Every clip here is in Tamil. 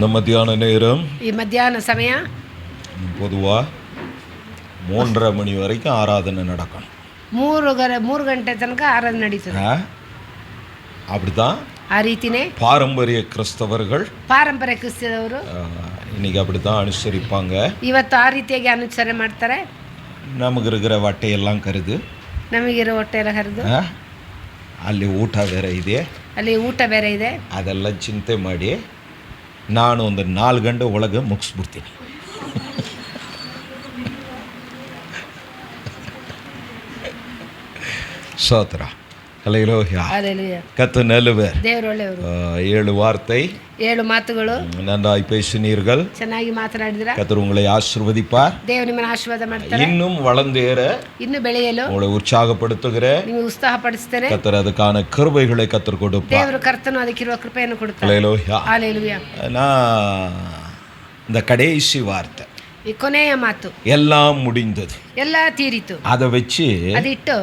ನಮ್ಮ ಮಧ್ಯಾಹ್ನ நேரம் ಈ ಮಧ್ಯಾಹ್ನ ಸಮಯ பொதுவாக 3:30 மணி வரைக்கும் ஆராதனை நடக்கணும். 3 ಗಂಟೆ ತನಕ ಆರಾಧನೆ ನಡೀತದೆ. அப்படிதான் ಆ ರೀತಿನೇ பாரம்பரிய கிறிஸ்தவர்கள் ಪಾರಂಪರ್ಯ ಕ್ರಿಸ್ತದವರು இன்னைக்கு அப்படித்தான் அனுசரிப்பாங்க. ಇವತ್ತು ಆ ರೀತಿಯಾಗಿ ಅನುಸರಣೆ ಮಾಡ್ತಾರೆ. நமக்கு இருக்கிற வட்டையெல்லாம் கருது, ನಮಗಿರೋ ಹೊಟ್ಟೆ ಎಲ್ಲ ಹರಿದು ಅಲ್ಲಿ ಊಟ ಬೇರೆ ಇದೆ, ಅಲ್ಲಿ ಊಟ ಬೇರೆ ಇದೆ. ಅದೆಲ್ಲ ಚಿಂತೆ ಮಾಡಿ ನಾನು ಒಂದು 4 ಗಂಟೆ ಒಳಗೆ ಮುಗಿಸ್ಬಿಡ್ತೀನಿ. ಸ್ತೋತ್ರ. ஹல்லேலூயா. ஹல்லேலூயா. கர்த்தர் நல்லவர். ದೇವರು ಒಳ್ಳೆಯವರು. 7 வார்த்தை 7 ಮಾತುಗಳು நன்றாய் பேசினீர்கள். ಚೆನ್ನಾಗಿ ಮಾತನಾಡಿದಿರಾ. கர்த்தர் உங்களை ஆசீர்வதிப்பார். ದೇವರು ನಿಮ್ಮನ್ನು ಆಶೀರ್ವಾದ ಮಾಡ್ತಾರೆ. இன்னும் வளர்ந்தேற, ಇನ್ನು ಬೆಳೆಯಲು உங்களை உற்சாகப்படுத்துகிறேன். ನಿಮಗೆ ಉತ್ಸಾಹಪಡಿಸುತ್ತೇನೆ. கர்த்தர் அதுக்கான கிருபைகளை கர்த்தர் கொடுப்பார். ದೇವರು ಕರ್ತನು ಅದಕ್ಕಿರುವ ಕೃಪೆಯನ್ನು ಕೊಡುತ್ತಾರೆ. ஹல்லேலூயா. ஹல்லேலூயா. நான் இந்த கடைசி வார்த்தை ಈ ಕೊನೆಯ ಮಾತು எல்லாம் முடிந்தது, ಎಲ್ಲ ತೀರಿತು, அதை வச்சு ಅದಿಟ್ಟು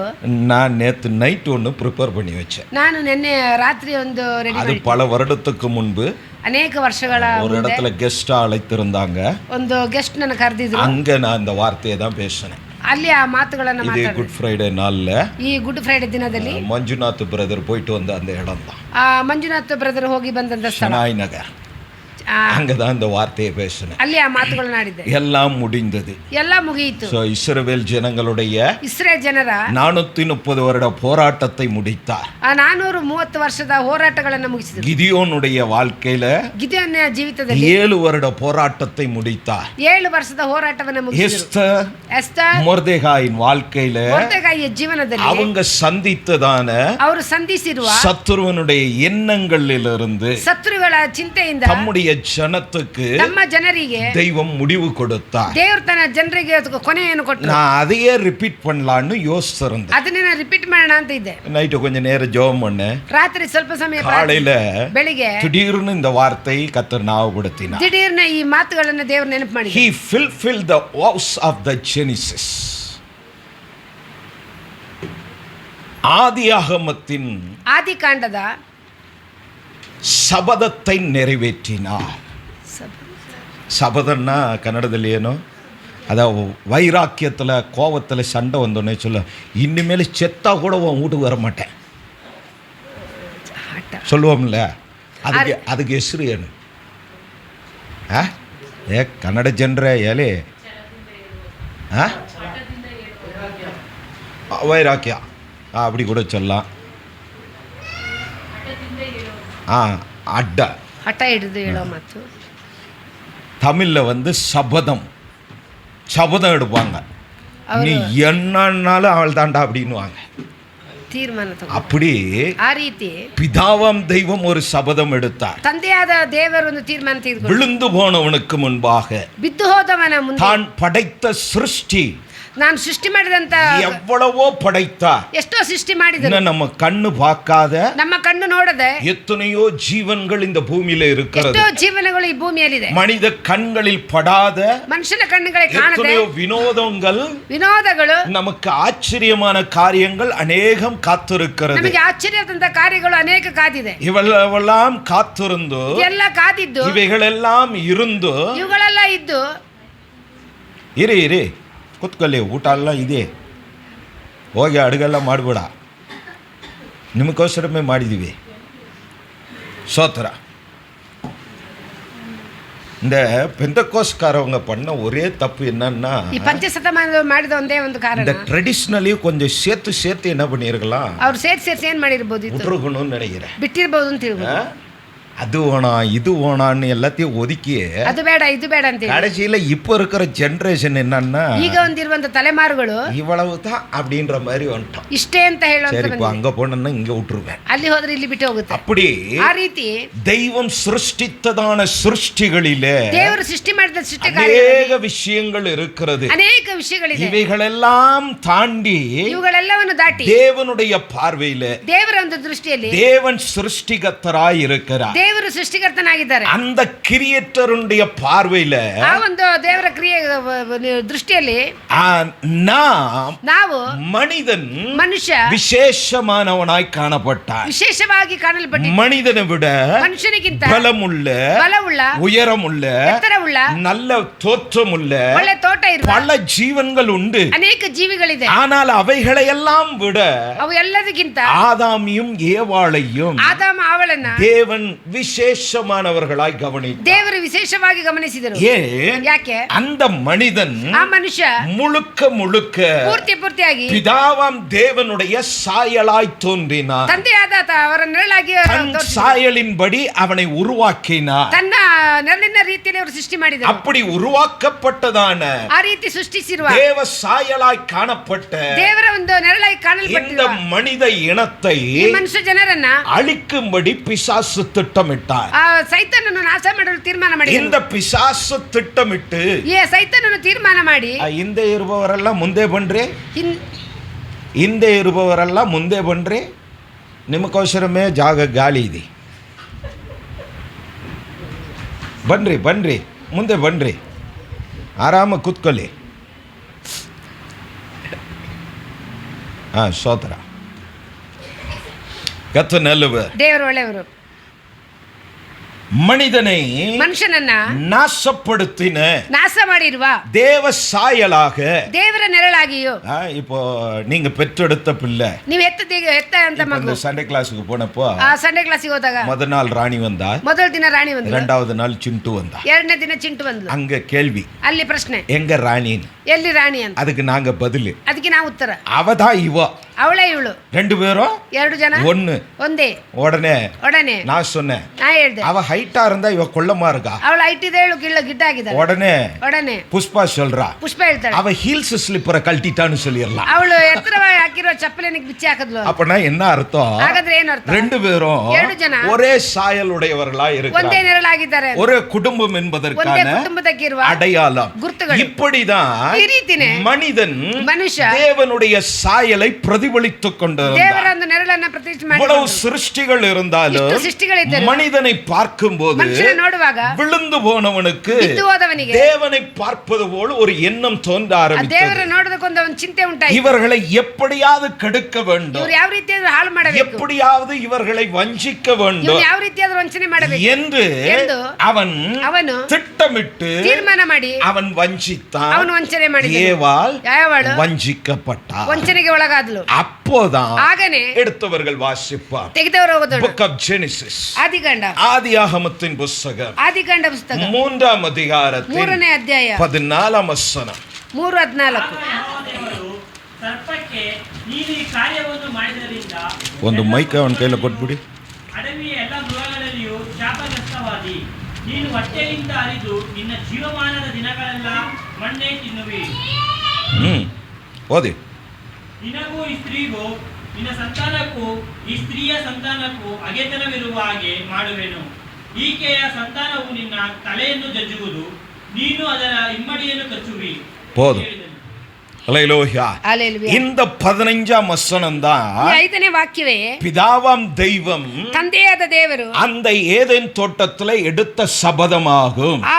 நான் நேற்று நைட் ஒன்று ப்ரிப்பேர் பண்ணி வச்சேன். ನಾನು ನಿನ್ನೆ ರಾತ್ರಿ ಒಂದು ರೆಡಿ அது பல வருடத்துக்கு முன்பு ಅನೇಕ ವರ್ಷಗಳ ஒரு இடத்துல கெஸ்டா அழைத்திருந்தாங்க. ಒಂದು ಗೆಸ್ಟ್ ನನ್ನ ಕರೆದಿದ್ರು. அங்க நான் இந்த வார்த்தையை தான் பேசினேன். ಅಲ್ಲಿ ಆ ಮಾತುಗಳನ್ನು இதே ಮಾತಾಡಿದ್ರು. குட் ஃப்ரைடே நாள்ல ಈ ಗುಡ್ ಫ್ರೈಡೆ ದಿನದಲ್ಲಿ ಮಂಜುನಾಥ್ பிரதர் போயிட்டு வந்த அந்த இடம் தான் ಆ ಮಂಜುನಾಥ್ ಬ್ರದರ್ ಹೋಗಿ ಬಂದಂತ ಸ್ಥಳ, ஷனாய் நகர். அங்கதான் இந்த வார்த்தையை பேசினேன். ಅಲ್ಲಿ ಆ ಮಾತುಗಳನ್ನು ಆಡಿದ್ದೆ. எல்லாம் முடிந்தது. ಎಲ್ಲ ಮುಗಿಯಿತು. இஸ்ரவேல் ஜனங்களுடைய ಇಸ್ರೇಲ್ ಜನರ 430 வருட போராட்டத்தை முடித்தார். ಆ 430 ವರ್ಷದ ಹೋರಾಟಗಳನ್ನು ಮುಗಿಸಿದರು. கிதியோனுடைய வாழ்க்கையில ಗಿದ್ಯೋನ ಜೀವಿತದಲ್ಲಿ 7 வருட போராட்டத்தை முடித்தார். 7 ವರ್ಷದ ಹೋರಾಟವನ್ನು ಮುಗಿಸಿದರು. ಎಸ್ತರ್ மொர்தெகாயின் வாழ்க்கையில ಮೊರ್ದೆಕಾಯಿಯ ಜೀವನದಲ್ಲಿ அவங்க சந்தித்ததான ಅವರು ಸಂಧಿಸಿರುವ சத்துருவனுடைய எண்ணங்களிலிருந்து ಶತ್ರುಗಳ ಚಿಂತೆಯಿಂದ தம்முடைய ஜனத்துக்கு ನಮ್ಮ ಜನರಿಗೆ தெய்வம் முடிவு கொடுத்தார். ದೇವರು ತನ್ನ ಜನರಿಗೆ ಕೊನೆಯನ್ನು ಕೊಟ್ಟರು. நான் அதையே ரிப்பீட் பண்ணலான்னு யோசிச்சிருந்தேன். ಅದನ್ನ ರಿಪೀಟ್ ಮಾಡೋಣ ಅಂತ ಇದ್ದೆ. நைட்டு கொஞ்ச நேரம் ஜெபம் பண்ணேன். ರಾತ್ರಿ ಸ್ವಲ್ಪ ಸಮಯ காலையில ಬೆಳಿಗ್ಗೆ திடீர்னு இந்த வார்த்தை கர்த்தர் ஞாபகப்படுத்தினார். ದಿಢೀರ್ನ ಈ ಮಾತುಗಳನ್ನು ದೇವರು ನೆನಪು ಮಾಡಿದ್ರು. He fulfilled the vows of the Genesis. ஆதியாகமத்தின் ಆದಿಕಾಂಡದ சபதத்தை நிறைவேற்றினார். சபதம்னா கன்னடದಲ್ಲಿ ಏನು, அதாவது வைராக்கியத்தில் கோபத்தில் சண்டை வந்தோடனே சொல்ல, இனிமேல் செத்தா கூட உன் வீட்டுக்கு வர மாட்டேன் சொல்லுவோம்ல, அதுக்கு ಹೆಸರು ಏನು? ಕನ್ನಡ ಜನರೇ ಎಲೆ வைராக்கிய அப்படி கூட சொல்லலாம். ಹಠ ಹಿಡಿದು ಹೇಳೋ ಮಾತು. தமிழ்ல வந்து சபதம் எடுப்பாங்க. நீ என்னன்னாலும் அவள் தாண்டா அப்படின்னுவாங்க. ತೀರ್ಮಾನ அப்படி ಆ ರೀತಿ பிதாவாம் தெய்வம் ஒரு சபதம் எடுத்தார். ತಂದೆಯಾದ ದೇವರು ಒಂದು ತೀರ್ಮಾನ ತೆಗೆದುಕೊಂಡು விழுந்து போனவனுக்கு முன்பாக ಬಿದ್ದು ಹೋದವನ ಮುಂದೆ தான் படைத்த சிருஷ்டி, ನಾನು ಸೃಷ್ಟಿ ಮಾಡಿದಂತ எவ்வளவோ படைத்தார். ಎಷ್ಟೋ ಸೃಷ್ಟಿ ಮಾಡಿದ್ರು. நம்ம கண்ணு பார்க்காத ನಮ್ಮ ಕಣ್ಣು ನೋಡದೆ எத்தனையோ ஜீவன்கள் இந்த பூமியில இருக்கிறது. ಎಷ್ಟೋ ಜೀವನಗಳು ಈ ಭೂಮಿಯಲ್ಲಿದೆ. மனித கண்களில் படாத ಮನುಷ್ಯನ ಕಣ್ಣುಗಳಿಗೆ ಕಾಣದೆ எத்தனையோ வினோதங்கள், நமக்கு ஆச்சரியமான காரியங்கள் அநேகம் காத்திருக்கிறது. ನಮಗೆ ಆಶ್ಚರ್ಯದಂತ ಕಾರ್ಯಗಳು ಅನೇಕ ಕಾದಿದೆ. இவெல்லாம் காத்திருந்து, ಎಲ್ಲ ಕಾದಿದ್ದು, இவைகளெல்லாம் இருந்து, ಇವುಗಳೆಲ್ಲ ಇದ್ದು, ಇರಿ ಕೂತ್ಕೊಳ್ಳಿ, ಊಟ ಎಲ್ಲ ಇದೆ, ಹೋಗಿ ಅಡುಗೆಲ್ಲ ಮಾಡಬೇಡ, ನಿಮಗೋಸ್ಕರமே ಮಾಡಿದ್ದೀವಿ. சோத்திர. இந்த பெந்தகோஸ்காரவங்க பண்ண ஒரே தப்பு என்னன்னா, ಈ ಪಂಚಶತಮಾನ ಮಾಡಿದ ಒಂದೇ ಒಂದು ಕಾರಣ, இந்த ட்ரெடிஷ்னலி கொஞ்சம் சேர்த்து என்ன பண்ணியிருக்கலாம், ಅವ್ರು ಸೇರ್ಸಿ ಏನ್ ಮಾಡಿರ್ಬೋದು, விட்டுருக்கணும்னு நினைக்கிறேன். ಬಿಟ್ಟಿರ್ಬೋದು ಅಂತ ಹೇಳ್ಬೋದು. அது வேணாம் இது வேணான்னு எல்லாத்தையும் ஒதுக்கி ಅದು ಬೇಡ ಇದು ಬೇಡ ಅಂತ கடைசியில் இப்போ இருக்கிற ஜென்ரேஷன் என்னன்னா, ಈಗ ಒಂದಿರುವಂತ ತಲೆಮಾರುಗಳು இவ்வளவு தான் அப்படின்ற மாதிரி வந்துட்டோம். ಇಷ್ಟೇ ಅಂತ ಹೇಳೋ, சரி இப்போ அங்கே போனோன்னா இங்கே விட்டுருவேன், ಅಲ್ಲಿ ಹೋದ್ರೆ ಇಲ್ಲಿ ಬಿಟ್ಟು ಹೋಗುತ್ತೆ. அப்படி ಆ ರೀತಿ தெய்வம் சிருஷ்டித்ததான சிருஷ்டிகளிலே ದೇವರು ಸೃಷ್ಟಿ ಮಾಡಿದ அநேக விஷயங்கள் இருக்கிறது. ಅನೇಕ ವಿಷಯಗಳಿದೆ. இவைகளெல்லாம் தாண்டி ಇವುಗಳೆಲ್ಲವನ್ನು ದಾಟಿ தேவனுடைய பார்வையில ದೇವರ ಒಂದು ದೃಷ್ಟಿಯಲ್ಲಿ தேவன் சிருஷ்டிகர்த்தராய் இருக்கிறார். ದೇವರು ಸೃಷ್ಟಿಕರ್ತನಾಗಿದ್ದಾರೆ. அந்த கிரியேட்டருடைய பார்வையில ಆ ಒಂದು ದೇವರ ಕ್ರಿಯೆ ದೃಷ್ಟಿಯಲ್ಲಿ ನಾವು மனிதன் ಮನುಷ್ಯ விசேஷமானவனாய் காணப்பட்டார். ವಿಶೇಷವಾಗಿ ಕಾಣಲ್ಪಟ್ಟ மனிதனை விட ಮನುಷ್ಯನಿಗಿಂತ பலமுள்ள உயரமுள்ள ಎತ್ತರವುಳ್ಳ நல்ல தோற்றமுள்ள ಒಳ್ಳೆ ತೋಟ ಇರುವ பல ஜீவன்கள் உண்டு. ಅನೇಕ ಜೀವಿಗಳಿದೆ. ஆனால் அவைகளையெல்லாம் விட ಅವು ಎಲ್ಲದಕ್ಕಿಂತ ஆதாமியும் ஏவாளையும் ಆದಾಮ ಅವಳನ್ನ தேவன் விசேஷமானவர்களாய் கவனித்தார். ದೇವರು ವಿಶೇಷವಾಗಿ ಗಮನಿಸಿದರು. ஏன்? ಯಾಕೆ? அந்த மனிதன் ಆ ಮನುಷ್ಯ முழுக்க ಪೂರ್ತಿಯಾಗಿ பிதாவாம் தேவனுடைய சாயலாய் தோன்றினார். ತಂದೆಯಾದ ಅವರ ನೆರಳಾಗಿ தன் சாயலின்படி அவனை உருவாக்கினார். ತನ್ನ ನೆರಳಿನ ರೀತಿಯಲ್ಲಿ ಅವರು ಸೃಷ್ಟಿ ಮಾಡಿದರು. அப்படி உருவாக்கப்பட்டதான ಆ ರೀತಿ ಸೃಷ್ಟಿಸಿರುವ தேவ சாயலாய் காணப்பட்ட ದೇವರ ಒಂದು ನೆರಳಾಗಿ இந்த ಕಾಣಲ್ಪಟ್ಟಿರುವ மனித இனத்தை ಈ ಮನುಷ್ಯ ಜನರನ್ನ அழிக்கும்படி பிசாசு திட்டமிட்டார். ಆ ಸೈತಾನನನ್ನು ನಾಶ ಮಾಡಲು ತೀರ್ಮಾನ ಮಾಡಿ இந்த பிசாசு திட்டமிட்டு ಈ ಸೈತಾನನನ್ನು ತೀರ್ಮಾನ ಮಾಡಿ ಹಿಂದೆ ಇರುವವರೆಲ್ಲ ಮುಂದೆ ಬನ್ರಿ, ಹಿಂದೆ ಇರುವವರೆಲ್ಲ ಮುಂದೆ ಬನ್ರಿ, ನಿಮಗೋಸ್ಕರಮೇ ಜಾಗ ಗಾಳಿ ಇದೆ, ಬನ್ರಿ ಮುಂದೆ ಬನ್ರಿ, ಆರಾಮ ಕೂತ್ಕೊಳ್ಳಿ. ಸೋತರ ಕತ್ತು ನಲ್ಲುವ ದೇವರು ಒಳ್ಳೆಯವರು. மனுஷனನ್ನ நாசப்படுத்தின நாச ಮಾಡಿರುವ தேவ சாயலாக ದೇವರ ನೆರಳಾಗಿಯೋ இப்போ நீங்க பெற்றெடுத்த பிள்ளை, ನೀವು ಎತ್ತ ಅಂತ ಮಗು சண்டே கிளாஸுக்கு போனப்போ ಆ ಸಂಡೇ ಕ್ಲಾಸಿಗೆ ಹೋದಾಗ ಮೊದಲ நாள் ರಾಣಿ வந்தா, ಮೊದಲ ದಿನ ರಾಣಿ ಬಂದ್ಲು, இரண்டாவது நாள் சிண்டு வந்தா, ಎರಡನೇ ದಿನ ಚಿಂಟು ಬಂದ್ಲು. அங்க கேள்வி, ಅಲ್ಲಿ ಪ್ರಶ್ನೆ எங்க ராணி? ಎಲ್ಲಿ ರಾಣಿ ಅಂತ. அதுக்கு நாங்க பதில், ಅದಕ್ಕೆ ನಾವು ಉತ್ತರ அவதான் இவ, ಅವಳೇ ಇವಳು, ரெண்டு பேரும் ಎರಡು ಜನ ಒಂದೇ. உடனே நான் சொன்னேன், ನಾ ಹೇಳ್ದೆ அவ ஹைட்டா இருந்தா இவ கொள்ளமா இருக்கா, ಅವಳು ಹೈಟ್ ಇದೆ, ಇವಳು ಗಿಡ್ಡ ಆಗಿದ್ದಾಳೆ. உடனே புஷ்பா சொல்றா, ಪುಷ್ಪ ಹೇಳ್ತಾಳೆ அவ ஹீல்ஸ் ஸ்லிப்பரை கழட்டிட்டான்னு சொல்லிடலாம். ಅವಳು ಎತ್ತರವಾಗಿ ಹಾಕಿರೋ ಚಪ್ಪಲಿನ ಬಿಚ್ಚಿ ಹಾಕಿದ್ಲು. அப்பனா என்ன அர்த்தம்? ಹಾಗಾದ್ರೆ ಏನು ಅರ್ಥ? ரெண்டு பேரும் ಎರಡು ಜನ ஒரே சாயலுடையவர்களா ಒಂದೇ இருக்கிறாங்க. ನೆರಳಾಗಿದ್ದಾರೆ. ஒரு குடும்பம் ಒಂದೇ என்பதற்கான ಕುಟುಂಬದಕ್ಕಿರುವ அடையாளம். ಗುರುತುಗಳು. இப்படிதான் ಈ ರೀತಿನೇ மனிதன் ಮನುಷ್ಯ தேவனுடைய சாயலை பிரதிபலித்துக் ದೇವರ கொண்டிருந்தான். ಒಂದು ನೆರಳನ್ನ ಪ್ರತಿಷ್ಠೆ ಮಾಡಿ இவ்வளவு சிருஷ்டிகள் இருந்தாலும் ಇಷ್ಟು ಸೃಷ್ಟಿಗಳಿದ್ದರು. மனிதனை பார்க்கும்போது ಮನುಷ್ಯನ ನೋಡುವಾಗ விழுந்து போனவனுக்கு ಬಿದ್ದು ಹೋದವನಿಗೆ தேவனை பார்ப்பது போல ஒரு எண்ணம் தோன்ற ಆ ஆரம்பித்தது. ದೇವರ ನೋಡೋದಕ್ಕೊಂದು ಒಂದು ಚಿಂತೆ ಉಂಟಾಯಿತು. இவர்களை எப்படியாவது கெடுக்க வேண்டும், ಇವರು ಯಾವ ರೀತಿಯಾದ್ರೂ ಹಾಳು ಮಾಡಬೇಕು, எப்படியாவது இவர்களை வஞ்சிக்க வேண்டும் ಇವ್ರು ಯಾವ ರೀತಿಯಾದ್ರೂ ವಂಚನೆ ಮಾಡಬೇಕು என்று அவನು திட்டமிட்டு ತೀರ್ಮಾನ ಮಾಡಿ அவன் வஞ்சித்தான். ಅವನು ವಂಚನೆ ಮಾಡಿದನು. ஏவாள் ಯಾವಳು வஞ்சிக்கப்பட்டாள். ವಂಚನೆಗೆ ಒಳಗಾದಳು. அப்போதான் ಆಗನೇ எடுத்தவர்கள் வாசிப்பார். ತೆಗೆದವರು ಹೋಗೋದು Book of Genesis, ಆದಿಕಾಂಡ, ஆதியாகமத்தின் புஸ்தகம் ಆದಿಕಾಂಡ ಪುಸ್ತಕ 3ஆம் அதிகாரத்தின் 3ನೇ ಅಧ್ಯಾಯ 14ஆம் வசனம். 3:14. ಸರ್ಪಕ್ಕೆ ನೀನು ಈ ಕಾರ್ಯವನ್ನು ಮಾಡಿದ್ದರಿಂದ ಒಂದು ಮೈಕ್ ಅವನ ಕೈಯಲ್ಲಿ ಕೊಟ್ಬಿಡಿ. ಅಡವಿಯ ಎಲ್ಲ ಮೃಗಗಳಲ್ಲಿಯೂ ಶಾಪಗ್ರಸ್ತವಾದಿ. ನೀನು ಹೊಟ್ಟೆಯಿಂದ ಹರಿದು ನಿನ್ನ ಜೀವಮಾನದ ದಿನಗಳೆಲ್ಲ ಮಣ್ಣೆ ತಿನ್ನುವಿ. ಓದಿ. ನಿನಗೂ ಈ ಸ್ತ್ರೀಗೂ ನಿನ್ನ ಸಂತಾನಕ್ಕೂ ಈ ಸ್ತ್ರೀಯ ಸಂತಾನಕ್ಕೂ ಅಗೆತನವಿರುವ ಹಾಗೆ ಮಾಡುವೆನು. ಈಕೆಯ ಸಂತಾನವು ನಿನ್ನ ತಲೆಯನ್ನು ಜಜ್ಜುವುದು, ನೀನು ಅದರ ಇಮ್ಮಡಿಯನ್ನು ಕಚ್ಚುವಿ. போதும். இந்த 15ஆம் வசனம் தான் 5ನೇ ವಾಕ್ಯವೇ பிதாவாம் தெய்வம் ತಂದೆಯಾದ ದೇವರು அந்த ஏதேன் தோட்டத்தில் எடுத்த சபதமாகும். ಆ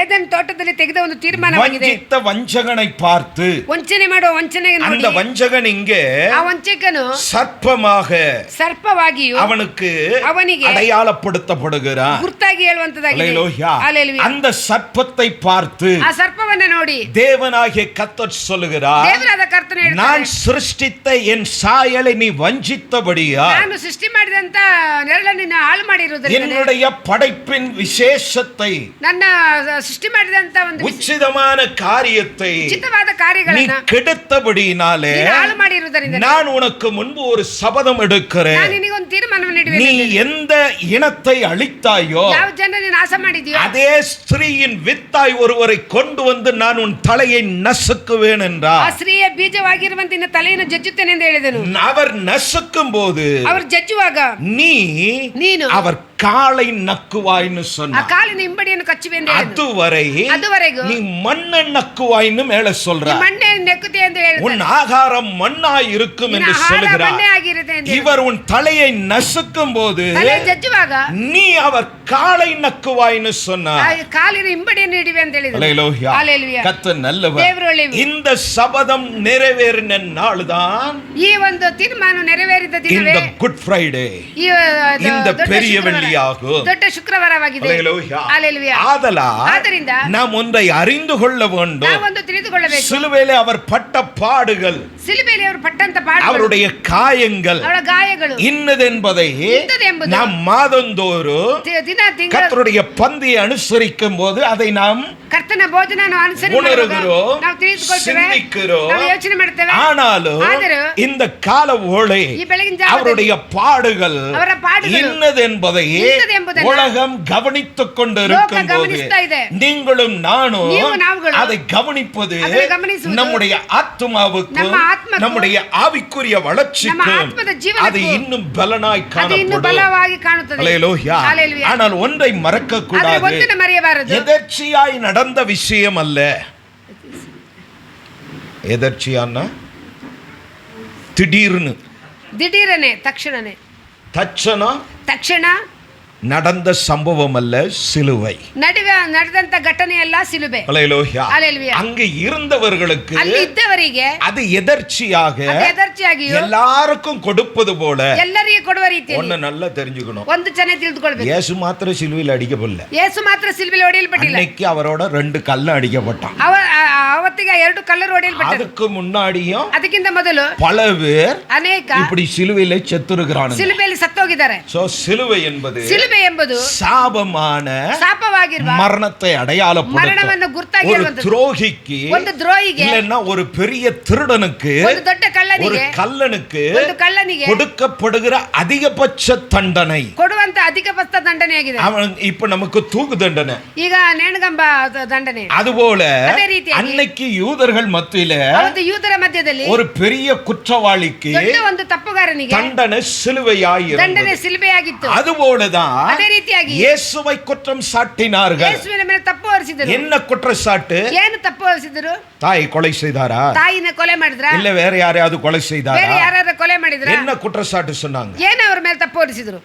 ಏದೆನ್ ತೋಟದಲ್ಲಿ ತೆಗೆದ ಒಂದು ತೀರ್ಮಾನವಾಗಿದೆ. வஞ்சித்த வஞ்சகனை பார்த்து, ವಂಚನೆ ಮಾಡುವ ವಂಚನೆಗೆ ನೋಡಿ, அந்த வஞ்சகன் இங்கே ಆ ವಂಚಕನು ಸರ್ಪವಾಗಿಯೂ அவனுக்கு அடையாளப்படுத்தப்படுகிறான். ಗುರ್ತಾಗಿ ಹೇಳುವಂತದಾಗಿದೆ. அந்த சர்ப்பத்தை பார்த்து ಆ ಸರ್ಪವನ್ನ ನೋಡಿ தேவனாகிய கர்த்தர் சொல்லுகிறார், ದೇವರಾದ ಕರ್ತನು ಹೇಳ್ತಾನೆ, நான் சிருஷ்டித்த என் சாயலை நீ வஞ்சித்தபடியா, ನಾನು ಸೃಷ್ಟಿ ಮಾಡಿದಂತ ನೆರಳನ್ನು ನೀನು ಹಾಳು ಮಾಡಿರುವುದರಿಂದ, என்னுடைய படைப்பின் விசேஷத்தை, ನನ್ನ ಸೃಷ್ಟಿ ಮಾಡಿದಂತ ಒಂದು உச்சிதமான காரியத்தை ಉಚಿತವಾದ நீ ಕಾರ್ಯಗಳನ್ನು கெடுத்தபடினாலே ಹಾಳು ಮಾಡಿರುವುದರಿಂದ நான் உனக்கு முன்பு ஒரு சபதம் எடுக்கிறேன். ನಾನು ನಿನಗೆ ಒಂದು ತೀರ್ಮಾನವನ್ನು நீ ನೀಡುವೆನು. எந்த இனத்தை அழித்தாயோ ಯಾವ ಜನರನ್ನು ನಾಶ ಮಾಡಿದೆಯೋ அதே ஸ்திரீயின் வித்தாய் ஒருவரை கொண்டு வந்து நான் உன் தலையை நசுக்குவேன் என்றார். ಆ ಸ್ತ್ರೀಯ ಬೀಜವಾಗಿರುವಂತ ನಿನ್ನ ತಲೆಯನ್ನು ಜಜ್ಜುತ್ತೇನೆ ಎಂದು ಹೇಳಿದನು. அவர் நசுக்கும் போது ಅವರು ಜಜ್ಜುವಾಗ ನೀನು அவர் காலை நக்குவாய்னு ಆ சொன்னார். ಕಾಲಿನ ಹಿಂಬಡಿಯನ್ನು ಕಚ್ಚುವೆ ಎಂದು ಹೇಳಿದನು. அதுவரைಗೂ நீ மண்ணை நக்குவாய்னு மேல சொல்ற, ಮಣ್ಣೆ ನೆಕ್ಕುತ್ತೆ ಎಂದು ಹೇಳಿದನು. உன் ஆகாரம் மண்ணாய் இருக்கும் என்று சொல்கிறார். ಮಣ್ಣೆ ಆಗಿರುತ್ತೆ ಎಂದು இவர் உன் தலையை நசுக்கும் போது ತಲೆ ಜಜ್ಜುವಾಗ நீ அவர் காலை நக்குவாய்னு சொன்னார். ಆ ಕಾಲಿನ ಹಿಂಬಡಿಯನ್ನು ಹಿಡಿವೆ ಅಂತ ಹೇಳಿದ್ರು. அல்லேலூயா. ஹalleluya. கர்த்தர் நல்லவர். ದೇವರು ಒಳ್ಳೆಯವರು. இந்த சபதம் நிறைவேறின நாள்தான் ಈ ಒಂದು ತೀರ್ಮಾನ ನೆರವೇರಿದ இந்த ದಿನವೇ குட் ஃப்ரைடே, ಈ இந்த ದೊಡ್ಡ பெரிய ಶುಕ್ರವಾರ. வெள்ளியாகும். ದೊಡ್ಡ ಶುಕ್ರವಾರವಾಗಿದೆ. அல்லேலூயா. ஹalleluya. ஆதலால் நாம் ஒன்றை அறிந்து கொள்ள வேண்டும். ನಾವೊಂದು ತಿಳಿದುಕೊಳ್ಳಬೇಕು. சிலுவையிலே அவர் பட்ட பாடுகள், ಸಿಲುಬೆಯಲ್ಲಿ ಅವರು ಪಟ್ಟಂತ ಪಾಡುಗಳು, அவருடைய காயங்கள் ಅವರ ಗಾಯಗಳು இன்னதென்பதை ಇಂಥದೆಂಬುದು நாம் மாதந்தோறும் ದಿನ ತಿಂಗಳು கர்த்தருடைய பந்தியை அனுசரிக்கும் போது அதை நாம் ಕರ್ತನ ಭೋಜನ ಅನುಸರಣೆ உணர்கிறோம், ನಾವು ತಿಳಿದುಕೊಳ್ತೇವೆ, சிந்திக்கிறோம். ನಾವು ಯೋಚನೆ ಮಾಡ್ತೇವೆ. ஆனாலும் ಆದರೂ இந்த கால ஓலை ಈ ಬೆಳಗಿನ ಜಾವದಲ್ಲಿ அவருடைய பாடுகள் ಅವರ ಪಾಡುಗಳು இன்னதென்பதை ಇಂಥದೆಂಬುದನ್ನು உலகம் கவனித்துக் ಲೋಕ கொண்டிருக்கும் போது ಗಮನಿಸ್ತಾ ಇದೆ. நீங்களும் நானும் ನೀವು ನಾವುಗಳು அதை கவனிப்பது ಅದನ್ನು ಗಮನಿಸುವುದು நம்முடைய ஆத்மாவுக்கும் ನಮ್ಮ ಆತ್ಮಕ್ಕೂ நம்முடைய ஆவிக்குரிய ನಮ್ಮ வளர்ச்சிக்கும் ಆತ್ಮದ ಜೀವನಕ್ಕೂ அது இன்னும் பலனாய் ಅದು ಇನ್ನು காணப்படும். ಬಲವಾಗಿ ಕಾಣುತ್ತದೆ. அல்லேலூயா. ஹalleluya. ஆனால் ஒன்றை மறக்க ಆದರೆ கூடாது, ಒಂದನ್ನು ಮರೆಯಬಾರದು. எதர்ச்சியாய் நடந்த விஷயம் அல்ல. எதர்ச்சியான்னா திடீர்னு, ದಿಢೀರನೆ, ತಕ್ಷಣನೆ, ತಕ್ಷಣ நடந்த சம்பவம் அல்ல சிலுவை. ನಡೆದಂತ ಘಟನೆ ಅಲ್ಲ ಸಿಲುಬೆ. அல்லேலூயா. ஹalleluya. அங்கே இருந்தவர்களுக்கு ಅಲ್ಲಿ ಇದ್ದವರಿಗೆ அது எதர்ச்சியாக ಅದು ಎದರ್ಚಿಯಾಗಿಯೂ எல்லாருக்கும் கொடுப்பது போல ಎಲ್ಲರಿಗೆ ಕೊಡುವ ರೀತಿಯಲ್ಲಿ ஒன்னு நல்லா தெரிஞ்சுக்கணும். ಒಂದು ಚೆನ್ನಾಗಿ ತಿಳಿದುಕೊಳ್ಬೇಕು. இயேசு மாத்திரம் சிலுவையில் அடிக்கப்படல. ಯೇಸು ಮಾತ್ರ ಸಿಲುಬೆಯಲ್ಲಿ ಹೊಡೆಯಲ್ಪಟ್ಟಿಲ್ಲ. அன்னைக்கு அவரோட 2 கல்ல அடிக்கப்பட்டான். ಅವತ್ತಿಗೆ 2 ಕಲ್ಲರು ಹೊಡೆಯಲ್ಪಟ್ಟರು. அதுக்கு முன்னாடியும் ಅದಕ್ಕಿಂತ ಮೊದಲು பல பேர் ಅನೇಕ இப்படி சிலுவையில செத்துருக்கிறானுங்க. ಸಿಲುಬೆಯಲ್ಲಿ ಸತ್ತೋಗಿದ್ದಾರೆ. சோ சிலுவை என்பது ಸಿಲುಬೆ ಎಂಬುದು சாபமான ಶಾಪವಾಗಿರುವ மரணத்தை அடையாளப்படுத்தும். ಮರಣವನ್ನು ಗುರುತಾಗಿ ஒரு துரோகிக்கு, ಒಂದು ದ್ರೋಹಿಗೆ, இல்லன்னா ஒரு பெரிய திருடனுக்கு, ಒಂದು ದೊಡ್ಡ ஒரு ಕಳ್ಳನಿಗೆ, கல்லனுக்கு ಒಂದು ಕಳ್ಳನಿಗೆ கொடுக்கப்படுகிற அதிகபட்ச தண்டனை ಕೊಡುವಂತ ಅಧಿಕ ಪಸ್ತ ದಂಡನೆಯಾಗಿದೆ. அவன் இப்ப நமக்கு தூக்கு தண்டனை. ಈಗ ನೇಣಗಂಬ ದಂಡನೆ. அதுபோல ಅದೇ ರೀತಿಯಾಗಿ அன்னைக்கு யூதர்கள் மத்தியில ಅವತ್ತು ಯೂದರ ಮಧ್ಯದಲ್ಲಿ ஒரு பெரிய குற்றவாளிக்கு ದೊಡ್ಡ ಒಂದು ತಪ್ಪುಗಾರನಿಗೆ தண்டனை சிலுவையாய் ದಂಡನೆ இருந்தது. ಸಿಲುಬೆಯಾಗಿತ್ತು. அதுபோலதான் ಅದೇ ರೀತಿಯಾಗಿ இயேசுவை குற்றம் சாட்டினார்கள். ಯೇಸುವಿನ ಮೇಲೆ ತಪ್ಪು ಹೊರಿಸಿದರು. என்ன குற்றச்சாட்டு? ಏನು ತಪ್ಪು ಹೊರಿಸಿದರು? தாய் கொலை செய்தாரா, ತಾಯಿನ ಕೊಲೆ ಮಾಡಿದ್ರ, இல்ல வேற யாரையாவது கொலை செய்தாரா? ಬೇರೆ ಯಾರು ಕೊಲೆ ಮಾಡಿದ್ರ? என்ன குற்றச்சாட்டு சொன்னாங்க? ಏನು ಅವ್ರ ಮೇಲೆ ತಪ್ಪು ಹೊರಿಸಿದ್ರು?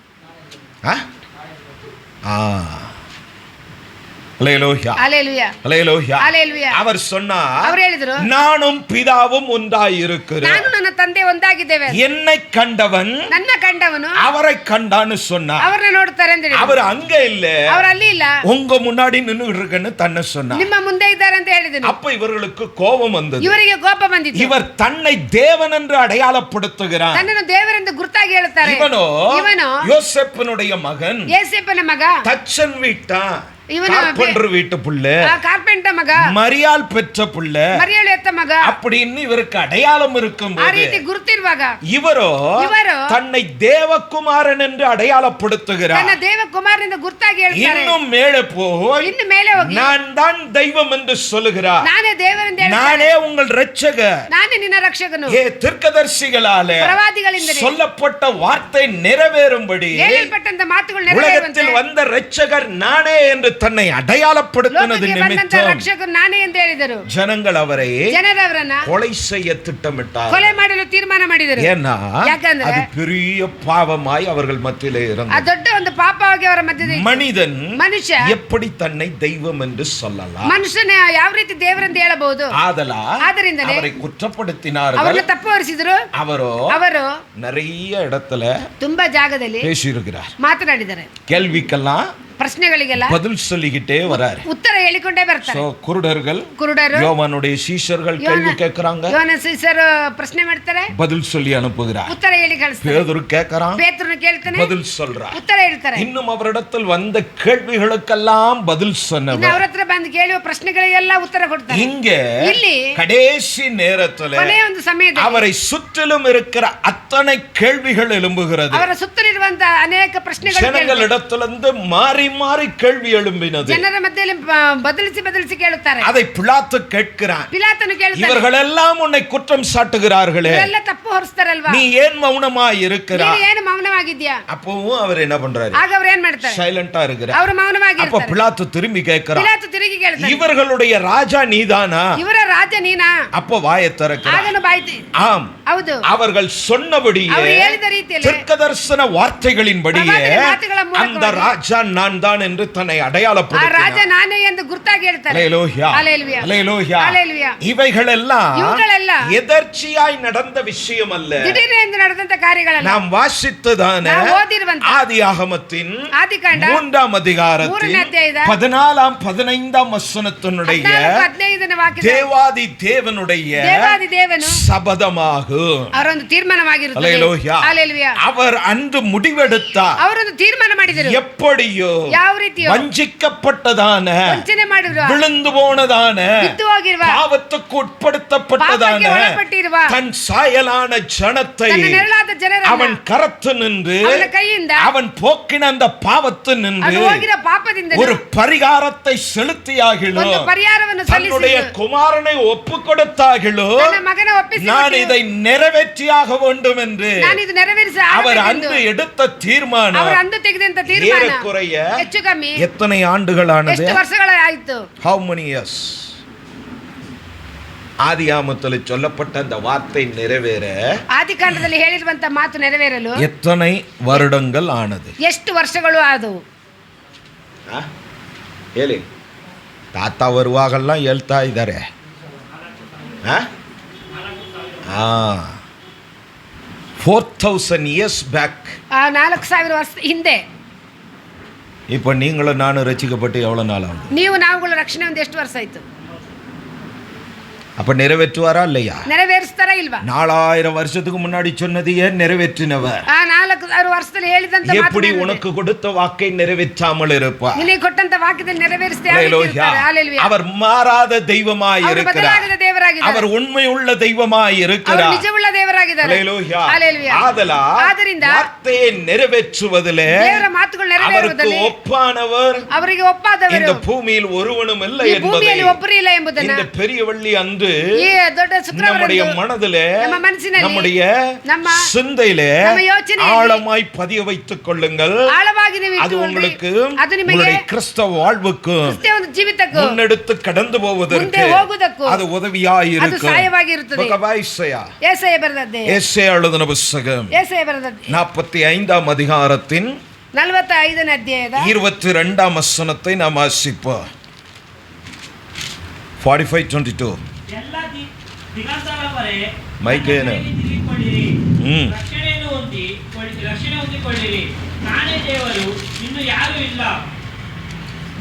அல்லேலூயா. ஹalleluya. அல்லேலூயா. ஹalleluya. அவர் சொன்னார், ಅವರು ಹೇಳಿದ್ರು, நானும் பிதாவும் ஒன்றாய் இருக்கிறோம். ನಾನು ನನ್ನ ತಂದೆ ಒಂದಾಗಿದ್ದೇವೆ. என்னை கண்டவன் ನನ್ನ ಕಂಡವನು அவரை கண்டான்னு சொன்னார். ಅವರನ್ನ ನೋಡ್ತಾರೆ ಅಂತ ಹೇಳಿದ್ರು. அவர் அங்க இல்ல, ಅವರು ಅಲ್ಲಿ ಇಲ್ಲ, உங்க முன்னாடி நின்னு இருக்கன்னு தன்னை சொன்னார். ನಿಮ್ಮ ಮುಂದೆ ಇದ್ದಾರೆ ಅಂತ ಹೇಳಿದನು. அப்ப இவர்களுக்கு கோபம் வந்தது. ಇವರಿಗೆ ಕೋಪ ಬಂದಿತ್ತು. இவர் தன்னை தேவன் என்று அடையாளப்படுத்துகிறார். ತನ್ನನ್ನು ದೇವರೆಂದು ಗುರುತಾಗಿ ಹೇಳುತ್ತಾರೆ. ಇವನು ಇವನು யோசேப்பினுடைய மகன், ಯೇಸಪ್ಪನ ಮಗ, தச்சன் வீட்டா, ಇವನು கார்பெண்டர் வீட்டு புள்ள, ಕಾರ್ಪೆಂಟರ್ ಮಗ, மரியாள் பெற்ற புள்ள ಮರಿಯಳು ಎತ್ತ ಮಗ அப்படின்னு இவருக்கு அடையாளம் இருக்கும் ಆ போது ರೀತಿ ಗುರುತಿರುವಾಗ இவரோ இவரோ தன்னை தேவகுமாரன் என்று அடையாளப்படுத்துகிறார். ತನ್ನ ದೇವಕುಮಾರನಿಂದ ಗುರುತಾಗಿ ಹೇಳ್ತಾರೆ. இன்னும் மேலே போய் ಇನ್ನು ಮೇಲೆ ಹೋಗಿ நான் தான் தெய்வம் என்று சொல்லுகிறார். ನಾನೇ ದೇವರೆಂದು ಹೇಳ್ತಾರೆ. நானே உங்கள் இரட்சகர். ನಾನೇ ನಿನ್ನ ರಕ್ಷಕನು. தீர்க்கதரிசிகளாலே ಪ್ರವಾದಿಗಳಿಂದ சொல்லப்பட்ட வார்த்தை நிறைவேறும்படி ಹೇಳಲ್ಪಟ್ಟಂತ ಮಾತುಗಳು உலகத்தில் ನೆರವೇರುವಂತೆ வந்த இரட்சகர் நானே என்று தன்னை அடையாளப்படுத்தினது ಲೋಕಕ್ಕೆ ಬಂದಂತ நிமித்தம் ರಕ್ಷಕರು ನಾನೇ ಎಂದು ಹೇಳಿದರು. ஜனங்கள் அவரை ಜನರವರನ್ನ கொலை செய்ய திட்டமிட்டார். ಕೊಲೆ ಮಾಡಲು ತೀರ್ಮಾನ ಮಾಡಿದರು. ஏன்னா ಯಾಕಂದ್ರೆ அது பெரிய பாவமாய் அவர்கள் மத்தியிலே ಆ இருந்தது. ದೊಡ್ಡ ಒಂದು ಪಾಪವಾಗಿ ಅವರ ಮಧ್ಯದಲ್ಲಿ மனிதன் ಮನುಷ್ಯ எப்படி தன்னை தெய்வம் என்று சொல்லலாம்? ಮನುಷ್ಯನ ಯಾವ ರೀತಿ ದೇವರೆಂದು ಹೇಳಬಹುದು? ಆದ್ದರಿಂದಲೇ அவரை குற்றப்படுத்தினார்கள். ಅವರನ್ನ ತಪ್ಪು ಹೊರಿಸಿದ್ರು. ಅವರು நிறைய இடத்துல ತುಂಬಾ ಜಾಗದಲ್ಲಿ பேசியிருக்கிறார். ಮಾತನಾಡಿದ್ದಾರೆ. கேள்விக்கெல்லாம் ಪ್ರಶ್ನೆಗಳಿಗೆಲ್ಲ பதில் சொல்லிக்கிட்டே வராரு. ಉತ್ತರ ಹೇಳಿಕೊಂಡೇ ಬರ್ತಾರೆ. ಕುರುಡರು யோவானுடைய சீஷர்கள் கேள்வி கேட்கறாங்க, ಯೋಹಾನ ಶಿಷ್ಯರು ಪ್ರಶ್ನೆ ಮಾಡ್ತಾರೆ, பதில் சொல்லி அனுப்புகிறார். ಉತ್ತರ ಹೇಳಿ ಕಳಿಸ್ತಾರೆ. பேதுரு கேட்கறான், ಪೇತ್ರನು ಕೇಳ್ತಾನೆ, பதில் சொல்றார். ಉತ್ತರ ಹೇಳ್ತಾರೆ. இன்னும் அவரிடத்தில் வந்த கேள்விகளுக்கெல்லாம் பதில் ಇನ್ನು சொன்னவர் ಅವ್ರ ಹತ್ರ ಬಂದು ಕೇಳುವ ಪ್ರಶ್ನೆಗಳಿಗೆಲ್ಲ ಉತ್ತರ ಕೊಡ್ತಾರೆ. இங்க ಇಲ್ಲಿ கடைசி நேரத்துல ಕೊನೆಯ ಒಂದು ಸಮಯದಲ್ಲಿ அவரை சுற்றிலும் இருக்கிற அத்தனை கேள்விகள் எழும்புகிறது. ಅವರ ಸುತ್ತಲಿರುವಂತಹ ಅನೇಕ ಪ್ರಶ್ನೆಗಳು ஜனங்களிடத்திலிருந்து மாறி மாறி மாறி கேள்வி எழும்பினது. ಜನರ ಮಧ್ಯದಲ್ಲಿ ಬದಲಿಸಿ ಕೇಳುತ್ತಾರೆ. அதை பிலாத்து கேட்கிறான். ಪಿಲಾತನು ಕೇಳುತ್ತಾನೆ, இவர்கள் எல்லாம் உன்னை குற்றம் சாட்டுகிறார்களே, ಇವರೆಲ್ಲ ತಪ್ಪು ಹೊರಿಸ್ತಾರಲ್ವಾ, நீ ஏன் மௌனமாய் இருக்கிறாய்? ನೀನು ಏನು ಮೌನವಾಗಿದ್ಯಾ? அப்பவும் அவர் என்ன பண்றாரு? ಆಗ ಅವರು ಏನ್ ಮಾಡ್ತಾರೆ? சைலண்டா இருக்கிறார். ಅವರು அப்ப ಮೌನವಾಗಿರ್ತಾರೆ. பிலாத்து திரும்பி கேட்கிறான், ಪಿಲಾತು ತಿರುಗಿ ಕೇಳ್ತಾನೆ, இவர்களுடைய ராஜா நீதானா? ಇವರ ರಾಜ ನೀನಾ? அப்ப வாயை திறக்கிறார். ಆಗನು ಬಾಯ್ತಿ, ஆம், ಹೌದು, அவர்கள் சொன்னபடியே ಅವರು ಹೇಳಿದ ರೀತಿಯಲ್ಲಿ தீர்க்கதரிசன வார்த்தைகளின்படியே ಪ್ರವಾದನೆ ಮಾತುಗಳ ಮೂಲಕವಾಗಿ அந்த ராஜா நான் தான் என்று தன்னை ಆ ರಾಜ அடையாளப்படுத்தினார். ನಾನೇ ಎಂದು ಗುರ್ತಾಗಿ ಹೇಳ್ತಾರೆ. அல்லேலூயா, அல்லேலூயா, அல்லேலூயா. அல்லேலூயா. இவைகளெல்லாம் ಇವುಗಳೆಲ್ಲ எதர்ச்சியாய் நடந்த விஷயம் அல்ல. ದಿಢೀರ್ ಎಂದು ನಡೆದಂತ ಕಾರ್ಯಗಳಲ್ಲ. நாம் வாசித்ததான ನಾವು ಓದಿರುವಂತ ஆதியாகமத்தின் ಆದಿಕಾಂಡ 3ஆம் அதிகாரத்தின் ಮೂರನೇ ಅಧ್ಯಾಯದ 14 15 வசனத்தினுடைய 14-15 ವಾಕ್ಯದ தேவாதி தேவனுடைய ದೇವಾದಿ ದೇವನು சபதமாகும். ಅವರೊಂದು ತೀರ್ಮಾನವಾಗಿರುತ್ತದೆ. அல்லேலூயா. அல்லேலೂயா. அவர் அன்று முடிவெடுத்தார். ಅವರೊಂದು ತೀರ್ಮಾನ ಮಾಡಿದರು. எப்படியோ ಯಾವ ರೀತಿಯೋ வஞ்சிக்கப்பட்டதான, ವಂಚನೆ ಮಾಡಿರುವ, விழுந்து போனதான, ಬಿದ್ದು ಹೋಗಿರುವ, பாவத்துக்கு உட்படுத்தப்பட்டதான ಪಾಪಕ್ಕೆ ಒಳಪಟ್ಟಿರುವ தன் சாயலான ஜனத்தை ತನ್ನ ನೆರಳಾದ ಜನರನ್ನು அவன் கரத்து நின்று ಅವನ ಕೈಯಿಂದ அவன் போக்கின அந்த பாவத்து நின்று ಅದು ಹೋಗಿರೋ ಪಾಪದಿಂದ ஒரு பரிகாரத்தை செலுத்தியாகிலோ, ಒಂದು ಪರಿಹಾರವನ್ನು தன்னுடைய ಸಲ್ಲಿಸಿದರು. குமாரனை ஒப்பு கொடுத்தாகிலோ, ತನ್ನ ಮಗನ ಒಪ್ಪಿಸಿ நான் இதை நிறைவேற்றியாக வேண்டும் என்று ನಾನು ಇದು ನೆರವೇರಿಸಿ அவர் ಆಗಬೇಕೆಂದು அன்று எடுத்த தீர்மானம் ಅವರು ಅಂದು ತೆಗೆದಂತ ತೀರ್ಮಾನ ஏறக்குறைய ಹೆಚ್ಚು ಕಮ್ಮಿ எத்தனை ஆண்டுகளானது? ಎಷ್ಟು ವರ್ಷಗಳಾಯಿತು? How many years? ஆதியாமத்தில் சொல்லப்பட்ட அந்த வார்த்தை நிறைவேற ಆದಿಕಾಂಡದಲ್ಲಿ ಹೇಳಿರುವಂತ ಮಾತು ನೆರವೇರಲು எத்தனை வருடங்கள் ஆனது? ಎಷ್ಟು ವರ್ಷಗಳು ಆದವು? ಹೇಳಿ, ತಾತ ಬರುವಾಗೆಲ್ಲ ಹೇಳ್ತಾ ಇದ್ದಾರೆ. 4000 years back. 4000 ವರ್ಷ ಹಿಂದೆ. இப்போ நீங்களும் நானும் ரசிக்கப்பட்டு எவ்வளவு நாள் ஆகும்? ನೀವು ನಾವುಗಳು ರಕ್ಷಣೆ ಒಂದು ಎಷ್ಟು ವರ್ಷ ಆಯ್ತು? அப்ப நிறைவேற்றுவாரா இல்லையா? ನೆರವೇರಿಸ್ತಾರಾ ಇಲ್ವಾ? 4000 வருஷத்துக்கு முன்னாடி சொன்னதையே நிறைவேற்றினவர் 4000 ವರ್ಷದಲ್ಲಿ ಹೇಳಿದಂತ ಮಾತು எப்படி உனக்கு கொடுத்த வாக்கை நிறைவேற்றாமல் இருப்பார்? ನಿನಗೆ ಕೊಟ್ಟಂತ ವಾಕ್ಯದಲ್ಲಿ ನೆರವೇರಿಸದೆ அல்லேலூயா. அவர் மாறாத தெய்வமாய் இருக்கிறார். ಬದಲಾಗದ ದೇವರಾಗಿದ್ದಾರೆ. அவர் உண்மையுள்ள தெய்வமாய் ಅವರು இருக்கிறார். ನಿಜವುಳ್ಳ ದೇವರಾಗಿದ್ದಾರೆ. அல்லேலூயா. அல்லேலூயா. ஆதலால் வார்த்தையை நிறைவேற்றுவதிலே ದೇವರ ಮಾತುಗಳು அவருக்கு ನೆರವೇರುವುದರಲ್ಲಿ ஒப்பானவர் ಅವರಿಗೆ ಒಪ್ಪಾದವರು இந்த பூமியில் ஒருவனும் இல்லை ಈ என்பதை ಭೂಮಿಯಲ್ಲಿ ಒಬ್ಬರು ಇಲ್ಲ ಎಂಬುದನ್ನ இந்த பெரிய வள்ளி அன்று ಈ ದೊಡ್ಡ ಶುಕ್ರವಾರ நம்முடைய மனதிலே ನಮ್ಮ ಮನಸ್ಸಿನಲ್ಲಿ நம்முடைய ನಮ್ಮ சிந்தையிலே ನಮ್ಮ ಯೋಚನೆಯಲ್ಲಿ ஆழமாய் பதிய வைத்துக் கொள்ளுங்கள். ಆಳವಾಗಿ ನೀವು அது ಇಟ್ಟುಕೊಳ್ಳಿ. உங்களுக்கு ಅದು ನಿಮಗೆ உங்களுடைய கிறிஸ்தவ வாழ்வுக்கு ಕ್ರಿಸ್ತ ಒಂದು ಜೀವಿತಕ್ಕೂ முன்னெடுத்து கடந்து போவதற்கு ಮುಂದೆ ಹೋಗುವುದಕ್ಕೂ அது உதவியாய் ಅದು இருக்கும். ಸಹಾಯವಾಗಿರುತ್ತದೆ. ಏಸಾಯ ಬರೆದದ್ದೇ ஏசாயா எழுதின புத்தகம் ಏಸಾಯ ಬರೆದದ್ದೇ 45ஆம் அதிகாரத்தின் 45ನೇ ಅಧ್ಯಾಯದ 22ஆம் வசனத்தை நாம் வாசிப்போம். 45:22. ಎಲ್ಲ ದಿಗಂತರವರೇ ಮೈಕೇನು? ತಿರುಗಿಕೊಳ್ಳಿರಿ, ಹ್ಮ್. ರಕ್ಷಣೆ ಹೊಂದಿಕೊಳ್ಳಿರಿ. ನಾನೇ ದೇವರು, ಇನ್ನು ಯಾರೂ ಇಲ್ಲ.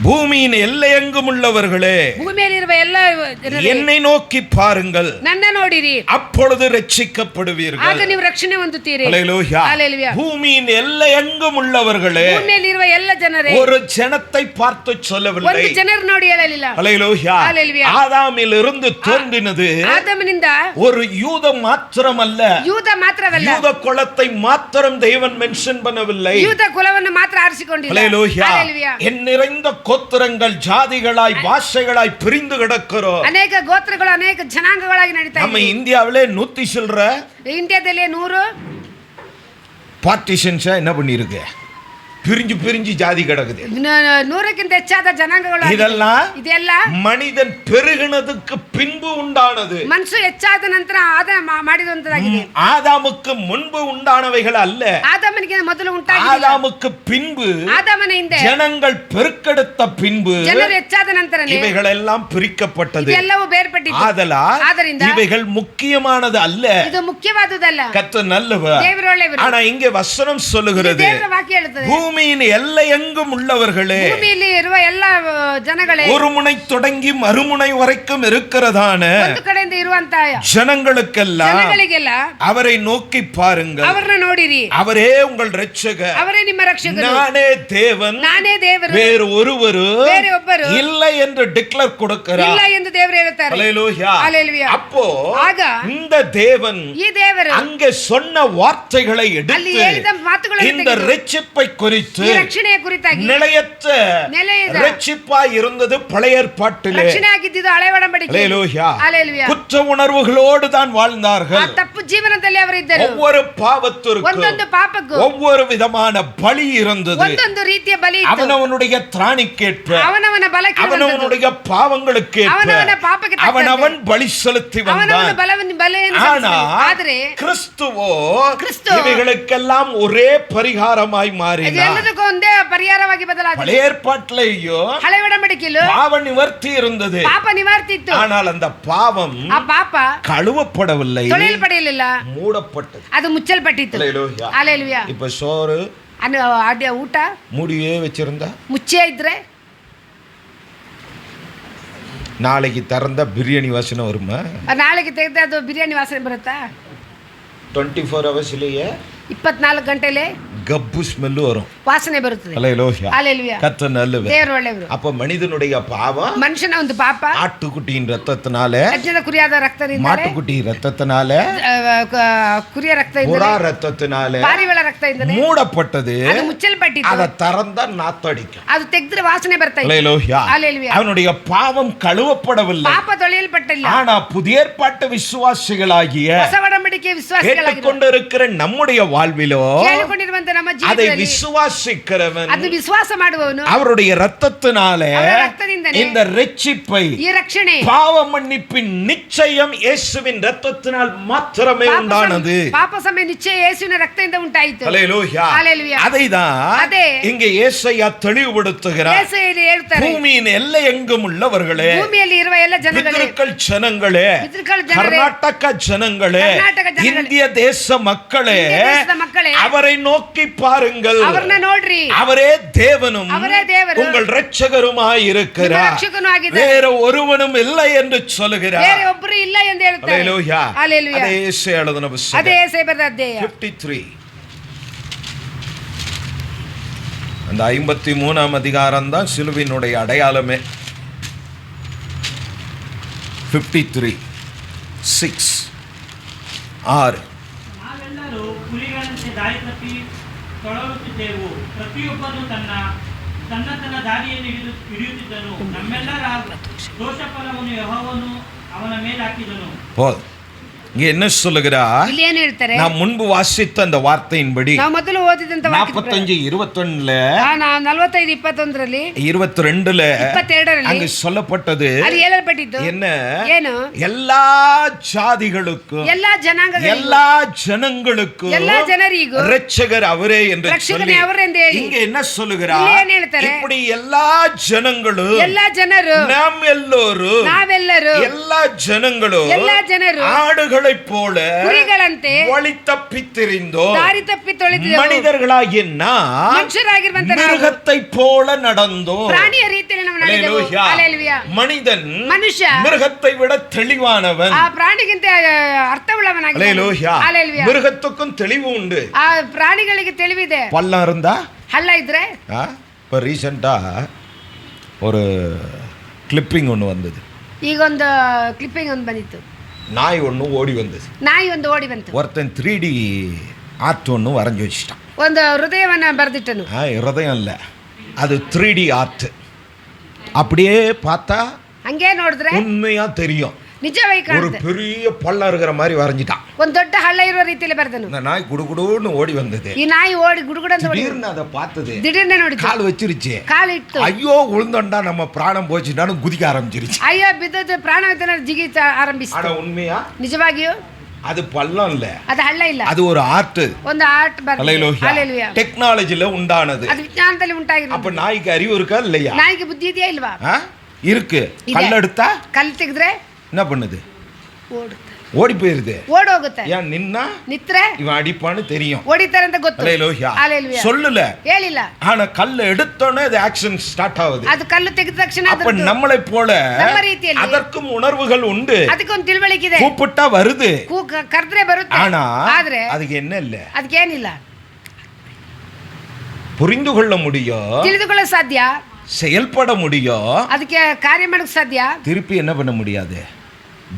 பூமியின் எல்லையெங்கும் உள்ளவர்களே, ಭೂಮಿಯಲ್ಲಿರುವ ಎಲ್ಲ ಜನರೇ, என்னை நோக்கி பாருங்கள், ನನ್ನ ನೋಡಿರಿ, அப்பொழுது ரட்சிக்கப்படுவீர்கள். ಆಗ ನೀವು ರಕ್ಷಣೆ ಹೊಂದುತ್ತೀರಿ. அல்லேலூயா. அல்லேலூயா. பூமியின் எல்லையெங்கும் உள்ளவர்களே, ಭೂಮಿಯಲ್ಲಿರುವ ಎಲ್ಲ ಜನರೇ, ஒரு ஜனத்தை பார்த்து சொல்லவில்லை. ಒಂದು ಜನರು ನೋಡಿ ಹೇಳಲಿಲ್ಲ. அல்லேலூயா. அல்லேலூயா. ஆதாமில் இருந்து தோன்றினது ಆದಮನಿಂದ ஒரு யூத மாத்திரமல்ல, ಯೂದ ಮಾತ್ರವಲ್ಲ, யூத குலத்தை மாத்திரம் தேவன் மென்ஷன் பண்ணவில்லை. ಯೂದ ಕುಲವನ್ನು ಮಾತ್ರ ಆರಿಸಿಕೊಂಡಿಲ್ಲ. அல்லேலூயா. அல்லேலூயா. என் நிறைந்த கோத்திரங்கள் ஜாதிகளாய் பாஷைகளாய் பிரிந்து கிடக்கிறோம். ಅನೇಕ ಗೋತ್ರಗಳು ಅನೇಕ ಜನಾಂಗಗಳಾಗಿ ನಡೀತಾ நம்ம ಇದೆ. இந்தியாவிலே 100 சில்ற ಇಂಡಿಯಾದಲ್ಲಿ 100 பார்ட்டிஷன்ஸா என்ன பண்ணிருக்கு? பிரிஞ்சு பிரிஞ்சு ஜாதி கிடக்குது. 100ಕ್ಕಿಂತ ಹೆಚ್ಚಾದ ಜನಾಂಗಗಳು. இதெல்லாம் ಇದೆಲ್ಲ மனிதன் பெருகினதுக்கு பின்பு உண்டானது. ಮನಸ್ಸು ಹೆಚ್ಚಾದ ನಂತರ ಮಾಡಿದಂತದಾಗಿದೆ. ஆதாமுக்கு முன்பு உண்டானவைகள் அல்ல. ಆದಾಮನಿಗೆ ಮೊದಲು ಉಂಟಾಗಿಲ್ಲ. ஆதாமுக்கு பின்பு ಆದಾಮನ ಹಿಂದೆ ஜனங்கள் பெருக்கெடுத்த பின்பு ಜನರು ಹೆಚ್ಚಾದ ನಂತರನೇ இவைகள் எல்லாம் பிரிக்கப்பட்டது. ಇದೆಲ್ಲವೂ ಬೇರ್ಪಟ್ಟಿತು. ஆதலால் இவைகள் முக்கியமானது அல்ல. ಇದು ಮುಖ್ಯವಾದುದಲ್ಲ. கர்த்தர் நல்லவர். ದೇವರು ಒಳ್ಳೆಯವರು. ஆனா இங்கே வசனம் சொல்லுகிறது, ದೇವರ ವಾಕ್ಯ ಹೇಳುತ್ತದೆ, பூமியின் எல்லையெங்கும் உள்ளவர்களே, ಭೂಮಿಯಲ್ಲಿ ಇರುವ ಎಲ್ಲ ಜನಗಳೇ, ஒரு முனை தொடங்கி மறுமுனை வரைக்கும் இருக்கிறதான ಒಂದು ಕಡೆಯಿಂದ ಇರುವಂತ ஜனங்களுக்கெல்லாம் ಜನಗಳಿಗೆಲ್ಲ அவரை நோக்கி பாருங்கள், ಅವರನ್ನ ನೋಡಿರಿ, அவரே உங்கள் இரட்சகர், ಅವರೇ ನಿಮ್ಮ ರಕ್ಷಕರು, நானே தேவன், ನಾನೇ ದೇವರು, வேறு ஒருவரு ಬೇರೆ ಒಬ್ಬರು இல்லை என்று டிக்ளேர் கொடுக்கிறார். ಇಲ್ಲ ಎಂದು ದೇವರು ಹೇಳುತ್ತಾರೆ. அல்லேலூயா. அல்லேலூயா. அப்போ ಆಗ இந்த தேவன் ಈ ದೇವರು அங்கே சொன்ன வார்த்தைகளை ಅಲ್ಲಿ எடுத்து ಹೇಳಿದ ಮಾತುಗಳನ್ನು இந்த ತೆಗೆದು ரட்சிப்பை குறித்து குறித்து ಈ ರಕ್ಷಣೆಯ ಕುರಿತಾಗಿ நிலையற்ற நிலையற்ற ரட்சிப்பாய் இருந்தது பழைய ஏற்பாட்டிலே. ರಕ್ಷಣೆ ಆಗಿದ್ದು ಹಳೆ ಒಡಂಬಡಿಕೆ. அல்லேலூயா. ஹalleluya. குற்ற உணர்வுகளோடு தான் வாழ்ந்தார்கள். ಆ ತಪ್ಪು ಜೀವನದಲ್ಲಿ ಅವರು ಇದ್ದರು. ஒவ்வொரு பாவத்திற்கும் ಒಂದೊಂದು ಪಾಪಕ್ಕೂ ஒவ்வொரு விதமான பலி இருந்தது. ಒಂದೊಂದು ರೀತಿಯ ಬಲಿ ಇತ್ತು. அவனவனுடைய திராணிக்கேற்ற, ಅವನವನ ಬಲಕ್ಕೆ அவனவனுடைய பாவங்களுக்கேற்ற ಅವನವನ ಪಾಪಕ್ಕೆ அவனவன் பலி செலுத்தி ಅವನವನ வந்தான். ಬಲೆಯನ್ನು ஆனா ಆದರೆ கிறிஸ்துவோ கிறிஸ்து இவைகளுக்கெல்லாம் ஒரே பரிகாரமாய் மாறினார். ಎಲ್ಲದಕ್ಕೂ ಒಂದೇ ಪರಿಹಾರವಾಗಿ ಬದಲಾಗಿದೆ. பழைய ஏற்பாட்டிலேயோ ಹಳೆ ಒಡಂಬಡಿಕೆಯಲ್ಲೂ பாவ நிவர்த்தி இருந்தது. ಪಾಪ ನಿವಾರ್ತಿ ಇತ್ತು. ஆனால் அந்த பாவம் ಆ ಪಾಪ கழுவப்படவில்லை, ತೊಳೆಯಲ್ಪಡಲಿಲ್ಲ, மூடப்பட்டது. ಅದು ಮುಚ್ಚಲ್ಪಟ್ಟಿತ್ತು. அல்லேலூயா. ஹalleluya. இப்ப சோறு ಅದೇ ಊಟ மூடியே வச்சிருந்தா ಮುಚ್ಚೇ ಇದ್ರೆ நாளைக்கு திறந்த பிரியாணி வாசனை வருமா? ನಾಳೆಗೆ ತೆಗೆದ್ರೆ ಅದು ಬಿರಿಯಾನಿ ವಾಸನೆ ಬರುತ್ತಾ? 24 hours-லேயே 24 ಗಂಟೆಲೆ கப்பு ஸ்மெல் வரும். ವಾಸನೆ ಬರುತ್ತದೆ. அல்லேலூயா. ஹalleluya. கர்த்தர் நல்லவர். ದೇವರು ಒಳ್ಳೆಯವರು. அப்ப மனிதனுடைய பாவம் ಮನುಷ್ಯನ ಒಂದು ಪಾಪ ஆட்டுக்குட்டியின் ரத்தத்தினால, ಯಜ್ಞದ ಕುರಿಯಾದ ರಕ್ತದಿಂದ, மாட்டுக்குட்டி ரத்தத்தினால, ಕುರಿಯ ರಕ್ತದಿಂದ, புறா ரத்தத்தினால ಪಾರಿವಾಳ ರಕ್ತದಿಂದ மூடப்பட்டது. ಅದು ಮುಚ್ಚಲ್ಪಟ್ಟಿತ್ತು. அதை திறந்தா நாத்தடிக்கும். ಅದು ತೆಗೆದ್ರೆ ವಾಸನೆ ಬರ್ತಾ ಇತ್ತು. அல்லேலூயா. ஹalleluya. அவனுடைய பாவம் கழுவப்படவில்லை. ಪಾಪ ತೊಳೆಯಲ್ಪಟ್ಟಿಲ್ಲ. ஆனா புதிய ஏற்பாட்டு விசுவாசிகளாகிய ಹೊಸ ಒಡಂಬಡಿಕೆ ವಿಶ್ವಾಸಿಗಳಾಗಿರುವ கேட்டுக்கொண்டிருக்கிற நம்முடைய வாழ்விலோ ಕೇಳಿಕೊಂಡಿರುವಂತ ನಮ್ಮ அதை ಜೀವಿತದಲ್ಲಿ விசுவாசிக்கிறவன் ಅದು ವಿಶ್ವಾಸ ಮಾಡುವವನು அவருடைய ரத்தத்தினாலே ಅವರ ರಕ್ತದಿಂದಲೇ இந்த ரட்சிப்பை, ಈ ರಕ್ಷಣೆ, பாவ மன்னிப்பின் நிச்சயம் இயேசுவின் ரத்தத்தினால் மாத்திரமே உண்டானது. ಪಾಪ ಸಮಯ ನಿಶ್ಚಯ ಯೇಸುವಿನ ರಕ್ತದಿಂದ ಉಂಟಾಯಿತು. அல்லேலூயா. ஹalleluya. அதைதான் அதே இங்கே ஏசாயா தெளிவுபடுத்துகிறார். ಯೇಸುವಿನ ಹೇಳ್ತಾರೆ, பூமியின் எல்லை எங்கும் உள்ளவர்களே, ಭೂಮಿಯಲ್ಲಿ ಇರುವ ಎಲ್ಲ ಜನಗಳೇ, பித்ருக்கள் ஜனங்களே, பித்ருக்கள் ಜನರೇ, கர்நாடக ஜனங்களே, கர்நாடக ಜನಗಳೇ, இந்திய தேச மக்களே, இந்திய தேசದ மக்கಳೇ, அவரை நோக்கி பாருங்கள். ಅವರನ್ನ ನೋಡ್ರಿ, அவரே தேவனும் அவரே தேவரும் உங்கள் இரட்சகருமாய் இருக்கிறார், ನಿಮ್ಮ ರಕ್ಷಕನೂ ಆಗಿದ್ದಾರೆ, வேற ஒருவனும் இல்லை என்று சொல்லுகிறார். ಬೇರೆ ಒಬ್ಬರು ಇಲ್ಲ ಎಂದು ಹೇಳ್ತಾರೆ. அல்லேலூயா. ஹalleluya. அதே ஏசாயா எழுதின புத்தகம் ಅದೇ ಯೆಶಾಯ ಬರೆದ ಅಧ್ಯಾಯ 53. அந்த 53ஆம் அதிகாரம் தான் சிலுவினுடைய அடையாளமே. 53 6 6. ನಾವೆಲ್ಲರೂ ಕುರಿಗಳಂತೆ ದಾರಿ ತಪ್ಪಿ ತೊಳಲುತ್ತಿದ್ದೆವು. ಪ್ರತಿಯೊಬ್ಬನು ತನ್ನ ದಾರಿಯನ್ನು ಹಿಡಿಯುತ್ತಿದ್ದನು. ನಮ್ಮೆಲ್ಲರ ದೋಷ ಫಲವನ್ನು ಯೆಹೋವನು ಅವನ ಮೇಲೆ ಹಾಕಿದನು. போதும். இங்க என்ன சொல்லுகிறார்? ಇಲ್ಲಿ ಏನು ಹೇಳ್ತಾರೆ? நான் முன்பு வாசித்த அந்த வார்த்தையின்படி ನಾವು ಮೊದಲು ಓದಿದಂತ 45 21ல 45 21ರಲ್ಲಿ 22ல 22ರಲ್ಲಿ அங்கு சொல்லப்பட்டது ಅದು ಹೇಳಲ್ಪಟ್ಟಿದ್ದು என்ன? ಏನು? எல்லா ஜாதிகளுக்கும், ಎಲ್ಲಾ ಜನಾಂಗಗಳಿಗೂ, எல்லா ஜனங்களுக்கும் ಎಲ್ಲಾ ಜನರಿಗೂ இரட்சகர் அவரே என்று ರಕ್ಷಕನೇ சொல்லி ಅವರೆಂದು ಹೇಳಿ இங்க என்ன சொல்லுகிறார்? ಇಲ್ಲಿ ಏನು ಹೇಳ್ತಾರೆ? இப்படி எல்லா ஜனங்களும், ಎಲ್ಲಾ ಜನರು, நாம் எல்லோரும், ನಾವೆಲ್ಲರೂ, எல்லா ஜனங்களும் ಎಲ್ಲಾ ಜನರು ஆடுகளைப் போல ಕುರಿಗಳಂತೆ வழி தப்பி திரிந்தோம். ದಾರಿ ತಪ್ಪಿ ತೊಳೆದಿದ್ದೆವು. மனிதர்களாகிய நாம் ಮನುಷ್ಯರಾಗಿರುವಂತ ನಾವು மிருகத்தை போல நடந்தோம். ಪ್ರಾಣಿಯ ರೀತಿಯಲ್ಲಿ ನಾವು ನಡೆದೆವು. அல்லேலூயா. ಹalleluya. மனிதன் ಮನುಷ್ಯ மிருகத்தை விட தெளிவானவன். ಆ ಪ್ರಾಣಿಗಿಂತ ಅರ್ಥವುಳ್ಳವನಾಗಿದ್ದಾನೆ. அல்லேலூயா. ಹalleluya. மிருகத்துக்கும் தெளிவு உண்டு. ಆ ಪ್ರಾಣಿಗಳಿಗೆ ತಿಳಿವಿದೆ. பள்ளம் இருந்தா ಹಳ್ಳ ಇದ್ರೆ இப்போ ரீசெண்டாக ஒரு கிளிப்பிங் ஒன்று வந்தது. ಈಗೊಂದು ಕ್ಲಿಪ್ಪಿಂಗ್ ಒಂದು ಬಂದಿತ್ತು. நாய் ஒன்று ஓடி வந்தது. ನಾಯಿ ಒಂದು ಓಡಿ ಬಂತು. ஒருத்தன் 3D ஆர்ட் ஒன்று வரைஞ்சி வச்சுட்டான். ಒಂದು ಹೃದಯವನ್ನ ಬರೆದಿಟ್ಟನು. ஹிருதயம் இல்லை, அது 3D ஆர்ட். அப்படியே பார்த்தா ಹಂಗೆ ನೋಡಿದ್ರೆ உண்மையா தெரியும். ನಿಜವಾಗಿ ஒரு ಕಾಣುತ್ತೆ. பெரிய பள்ளம் இருக்கிற மாதிரி வரைஞ்சிட்டான். ಒಂದು ದೊಡ್ಡ ಹಳ್ಳ ಇರುವ ರೀತಿಯಲ್ಲಿ ಬರೆದನು. இந்த நாய் குடுகுடுன்னு ஓடி வந்தது. ಈ ನಾಯಿ ಓಡಿ ಗುಡುಗುಡಂತ ಓಡಿ திடீர்னு அதை பார்த்தது, ದಿಢೀರ್ನೆ ನೋಡಿತು, கால் வச்சிருச்சு. ಕಾಲು ಇಟ್ಟು, ஐயோ விழுந்தோண்டா நம்ம பிராணம் போச்சுட்டான்னு குதிக்க ஆரம்பிச்சிருச்சு. ಅಯ್ಯೋ ಬಿದ್ದದ್ದು ಪ್ರಾಣ ಜಿಗಿತ ಆರಂಭಿಸಿತು. ஆனா உண்மையா ನಿಜವಾಗಿಯೂ அது பள்ளம் இல்ல, ಅದು ಹಳ್ಳ ಇಲ್ಲ, அது ஒரு ஆர்ட். ಒಂದು ಆರ್ಟ್ ஹalleluya. டெக்னாலஜில உண்டானது. ಅದು ವಿಜ್ಞಾನದಲ್ಲಿ ಉಂಟಾಗಿರೋದು. அப்ப நாய்க்கு அறிவு இருக்கா இல்லையா? ನಾಯಿಗೆ ಬುದ್ಧಿ ಇದೆಯಾ ಇಲ್ವಾ? இருக்கு. ಇದೆ. கல் எடுத்தா ಕಲ್ಲು ತೆಗೆದ್ರೆ என்ன பண்ணுது? ಓಡುತ್ತೆ, ஓடி போயிருது. ಓಡ್ ಹೋಗುತ್ತೆ. ஏன் நின்னா ನಿತ್ರೆ இவன் அடிப்பான்னு தெரியும். ಓಡಿತಾರೆ ಅಂತ ಗೊತ್ತು. ஹalleluya. ಹalleluya. சொல்லல, ಹೇಳಿಲ್ಲ. ஆனா கல்ல எடுத்தோனே அது ஆக்ஷன் ஸ்டார்ட் ஆகுது. ಅದು ಕಲ್ಲು ತೆಗೆದ ತಕ್ಷಣ அப்ப நம்மளை போல ನಮ್ಮ ರೀತಿಯಲ್ಲಿ அதற்கும் உணர்வுகள் உண்டு. ಅದಕ್ಕೊಂದು ತಿಳುವಳಿಕೆ ಇದೆ. கூப்பிட்டா வருது, ಕರೆದ್ರೆ ಬರುತ್ತೆ. ஆனா ಆದ್ರೆ அதுக்கு என்ன இல்ல, ಅದಕ್ಕೇನಿಲ್ಲ, புரிந்து கொள்ள முடியும், ತಿಳಿದುಕೊಳ್ಳಲು ಸಾಧ್ಯ, செயல்பட முடியும், ಅದಕ್ಕೆ ಕಾರ್ಯ ಮಾಡಕ್ ಸಾಧ್ಯ. திருப்பி என்ன பண்ண முடியாது,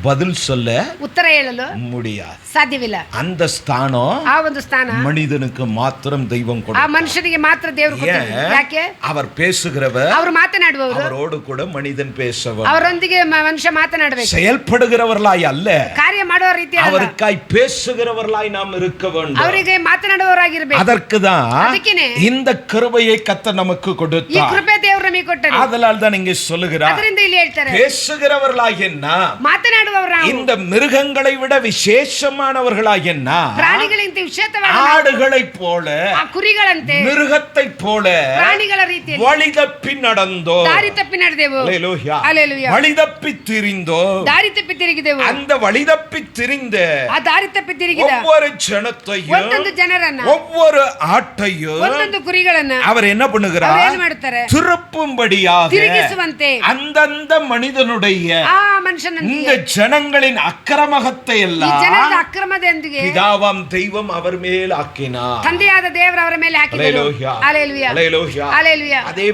பதில் சொல்ல ಉತ್ತರ ಹೇಳಲು முடியாது. ಸಾಧ್ಯವಿಲ್ಲ. அந்த ஸ்தானம் ಆ ಒಂದು ಸ್ಥಾನ மனிதனுக்கு மாத்திரம் தெய்வம் ಆ கொடுக்கும். ಮನುಷ್ಯನಿಗೆ ಮಾತ್ರ ದೇವರು ಕೊಟ್ಟಿದ್ದಾರೆ. ಯಾಕೆ? அவர் பேசுகிறவர், ಅವರು ಮಾತನಾಡುವವರು, அவரோடு கூட மனிதன் பேசவர், ಅವರೊಂದಿಗೆ ಮನುಷ್ಯ ಮಾತನಾಡಬೇಕು. செயல்படுகிறவர்களாய் அல்ல, ಕಾರ್ಯ ಮಾಡುವ ರೀತಿ ಅಲ್ಲ, அவருக்காய் பேசுகிறவர்களாய் நாம் இருக்க வேண்டும். ಅವರಿಗೆ ಮಾತನಾಡುವವರಾಗಿರಬೇಕು. அதற்கு தான் ಅದಕ್ಕೇನೆ இந்த கிருபையை கர்த்தர் நமக்கு ಈ கொடுத்தார். ಕೃಪೆ ದೇವರು ನಮಗೆ ಕೊಟ್ಟರು. அதனால தான் இங்கே சொல்லுகிறார், ಅದರಿಂದ ಇಲ್ಲಿ ಹೇಳ್ತಾರೆ, பேசுகிறவர்களாய் என்ன, ಮಾತನಾಡುವವರು ನಾವು. இந்த மிருகங்களை விட விசேஷமானவர்களாய் என்ன, ಪ್ರಾಣಿಗಳಿಗಿಂತ ವಿಶೇಷವಾದ ஆடுகளைப் போல, ಆ ಕುರಿಗಳಂತೆ, மிருகத்தைப் போல ಪ್ರಾಣಿಗಳ ರೀತಿಯಲ್ಲಿ வழி தப்பி நடந்தோ, ದಾರಿ ತಪ್ಪಿ ನಡೆದೆವು. அல்லேலூயா, அல்லேಲೂಯಾ. வழி தப்பி திரிந்தோ, ದಾರಿ ತಪ್ಪಿ ತಿರುಗಿದೆವು. அந்த வழி தப்பி திரிந்த ಆ ದಾರಿ ತಪ್ಪಿ ತಿರುಗಿದ ஒவ்வொரு ஜனத்தையும், ಒಂದೊಂದು ಜನರನ್ನ, ஒவ்வொரு ஆட்டையும் ಒಂದೊಂದು ಕುರಿಗಳನ್ನ அவர் என்ன ಅವ್ರು பண்ணுகிறார், ಏನ್ ಮಾಡ್ತಾರೆ, திருப்பும்படியாக ತಿರುಗಿಸುವಂತೆ அந்தந்த மனிதனுடைய ಆ ಮನುಷ್ಯನೊಂದಿಗೆ இந்த ஜனங்களின் அக்கிரமத்தை ಈ எல்லாம் ಜನರ ಅಕ್ರಮದೊಂದಿಗೆ பிதாவாம் தெய்வம் அவர் மேல் ஆக்கினார். ತಂದೆಯಾದ ದೇವರು ಅವರ ಮೇಲೆ ಹಾಕಿದರು. அல்லேலூயா, அல்லேಲೂಯಾ, அல்லேலூயா. அல்லேಲೂಯಾ. அதே